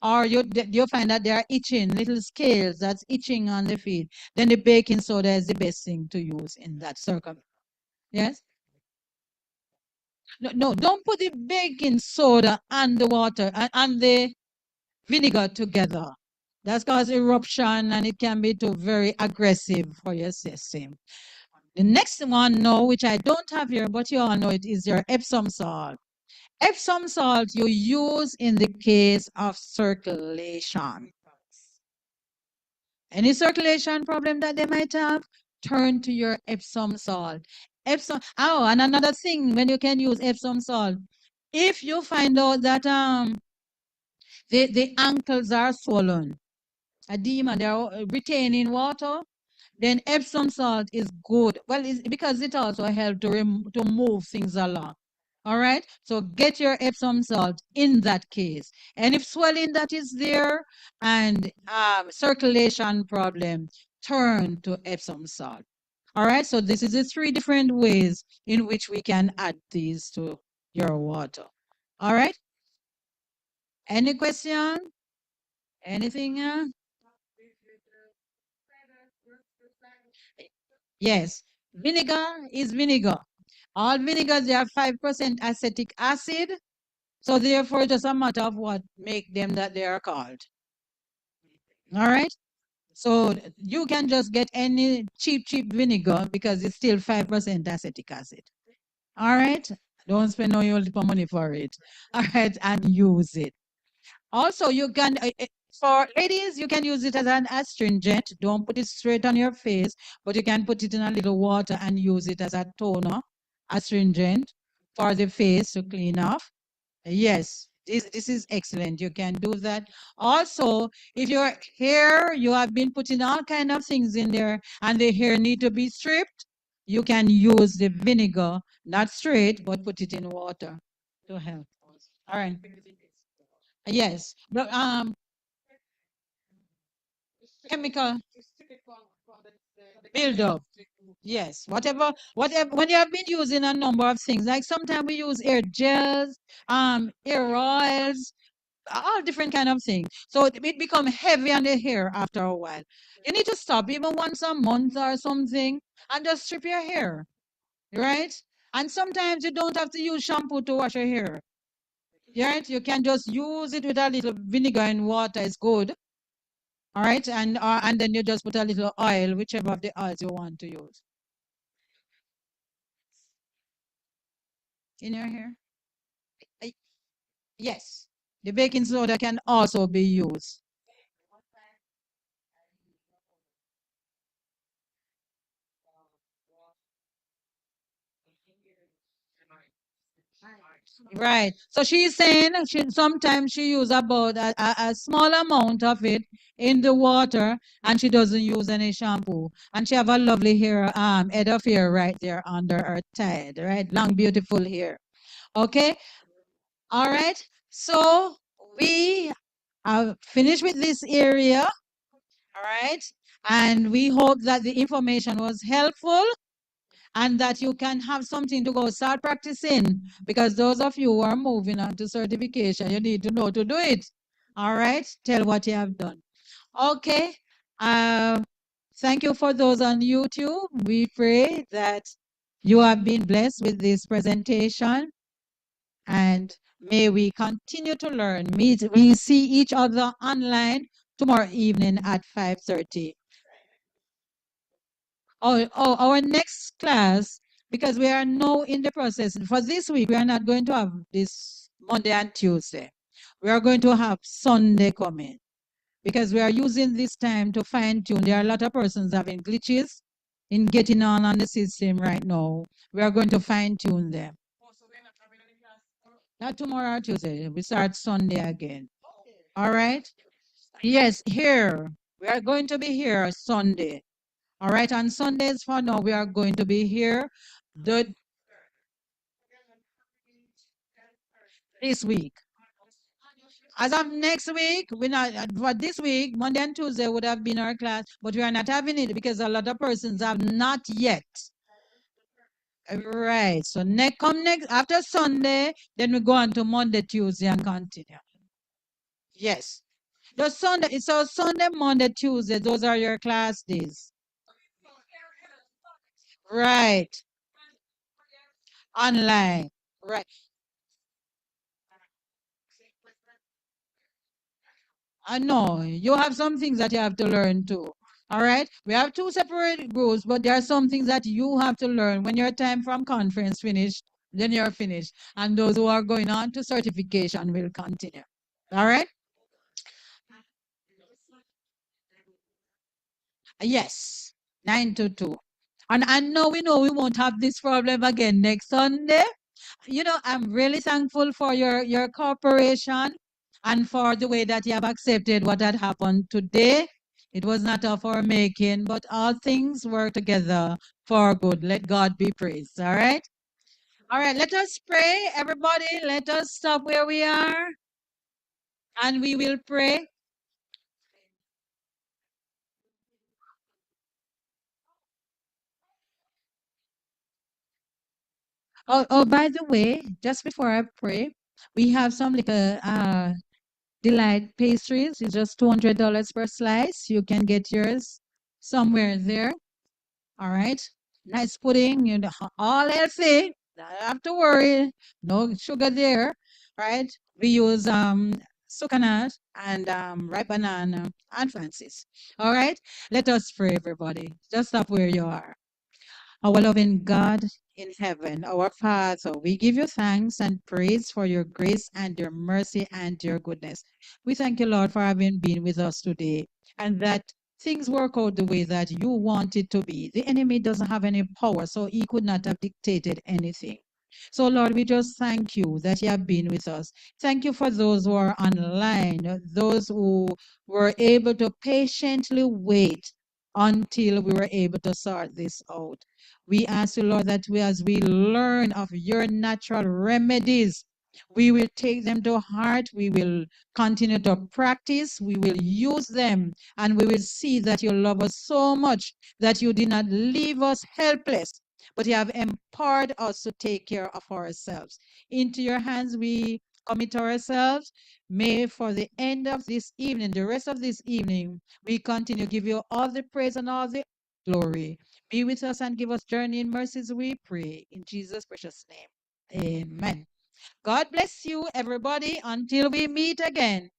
or you find that they are itching, little scales that's itching on the feet, then the baking soda is the best thing to use in that circumstance. Yes? No, don't put the baking soda and the water and the vinegar together. That's cause eruption, and it can be too very aggressive for your system. The next one, no, which I don't have here, but you all know it, is your Epsom salt. Epsom salt you use in the case of circulation. Any circulation problem that they might have, turn to your Epsom salt. And another thing when you can use Epsom salt, if you find out that the ankles are swollen, edema, they're retaining water, then Epsom salt is good. Well, because it also helps to move things along. All right. So get your Epsom salt in that case. And if swelling that is there and circulation problem, turn to Epsom salt. All right. So this is the 3 different ways in which we can add these to your water. All right. Any question? Anything? Yes. Vinegar is vinegar. All vinegars, they have 5% acetic acid. So therefore, it's just a matter of what make them that they are called. All right. So you can just get any cheap vinegar because it's still 5% acetic acid. All right. Don't spend no your little money for it. All right. And use it. Also, you can, for ladies, you can use it as an astringent. Don't put it straight on your face, but you can put it in a little water and use it as a toner, astringent for the face to clean off. Yes, this is excellent. You can do that. Also, if your hair, you have been putting all kind of things in there and the hair need to be stripped, you can use the vinegar, not straight, but put it in water to help. All right. Yes. But, chemical build up. Yes. Whatever, when you have been using a number of things, like sometimes we use hair gels, hair oils, all different kind of things. So it become heavy on the hair after a while. You need to stop even once a month or something and just strip your hair, right? And sometimes you don't have to use shampoo to wash your hair, right? You can just use it with a little vinegar and water. It's good, all right? And then you just put a little oil, whichever of the oils you want to use in your hair. Uh, Yes, the baking soda can also be used. Right. So she's saying sometimes she use about a small amount of it in the water and she doesn't use any shampoo. And she have a lovely hair, head of hair right there under her tide, right? Long, beautiful hair. Okay. All right. So we are finished with this area. All right. And we hope that the information was helpful and that you can have something to go start practicing, because those of you who are moving on to certification, you need to know to do it. All right, tell what you have done. Okay. Thank you for those on YouTube. We pray that you have been blessed with this presentation, and may we continue to learn. We see each other online tomorrow evening at 5:30. Our next class, because we are now in the process, for this week, we are not going to have this Monday and Tuesday. We are going to have Sunday coming because we are using this time to fine tune. There are a lot of persons having glitches in getting on the system right now. We are going to fine tune them. Not tomorrow or Tuesday. We start Sunday again. All right? Yes, here. We are going to be here Sunday. All right, on Sundays for now, we are going to be here this week. As of next week, we not for this week, Monday and Tuesday would have been our class, but we are not having it because a lot of persons have not yet. Right. So next after Sunday, then we go on to Monday, Tuesday, and continue. Yes. The Sunday, so Sunday, Monday, Tuesday, those are your class days. Right. Online. Right. I know you have some things that you have to learn too. All right. We have 2 separate groups, but there are some things that you have to learn when your time from conference finished, then you're finished. And those who are going on to certification will continue. All right. Yes. 9 to 2. And I know we won't have this problem again next Sunday. I'm really thankful for your cooperation and for the way that you have accepted what had happened today. It was not of our making, but all things work together for good. Let God be praised. All right. All right, let us pray. Everybody, let us stop where we are and we will pray. Oh, by the way, just before I pray, we have some little delight pastries. It's just $200 per slice. You can get yours somewhere there. All right. Nice pudding, all healthy. Don't have to worry. No sugar there. Right. We use sucanut and ripe banana and Francis. All right. Let us pray, everybody. Just stop where you are. Our loving God in heaven, our Father, we give you thanks and praise for your grace and your mercy and your goodness. We thank you, Lord, for having been with us today and that things work out the way that you want it to be. The enemy doesn't have any power, so he could not have dictated anything. So, Lord, we just thank you that you have been with us. Thank you for those who are online, those who were able to patiently wait until we were able to sort this out. We ask you, Lord, that as we learn of your natural remedies, we will take them to heart. We will continue to practice. We will use them. And we will see that you love us so much that you did not leave us helpless, but you have empowered us to take care of ourselves. Into your hands we commit ourselves. May for the end of this evening, the rest of this evening, we continue to give you all the praise and all the glory. Be with us and give us journey in mercies, we pray. In Jesus' precious name. Amen. God bless you, everybody, until we meet again.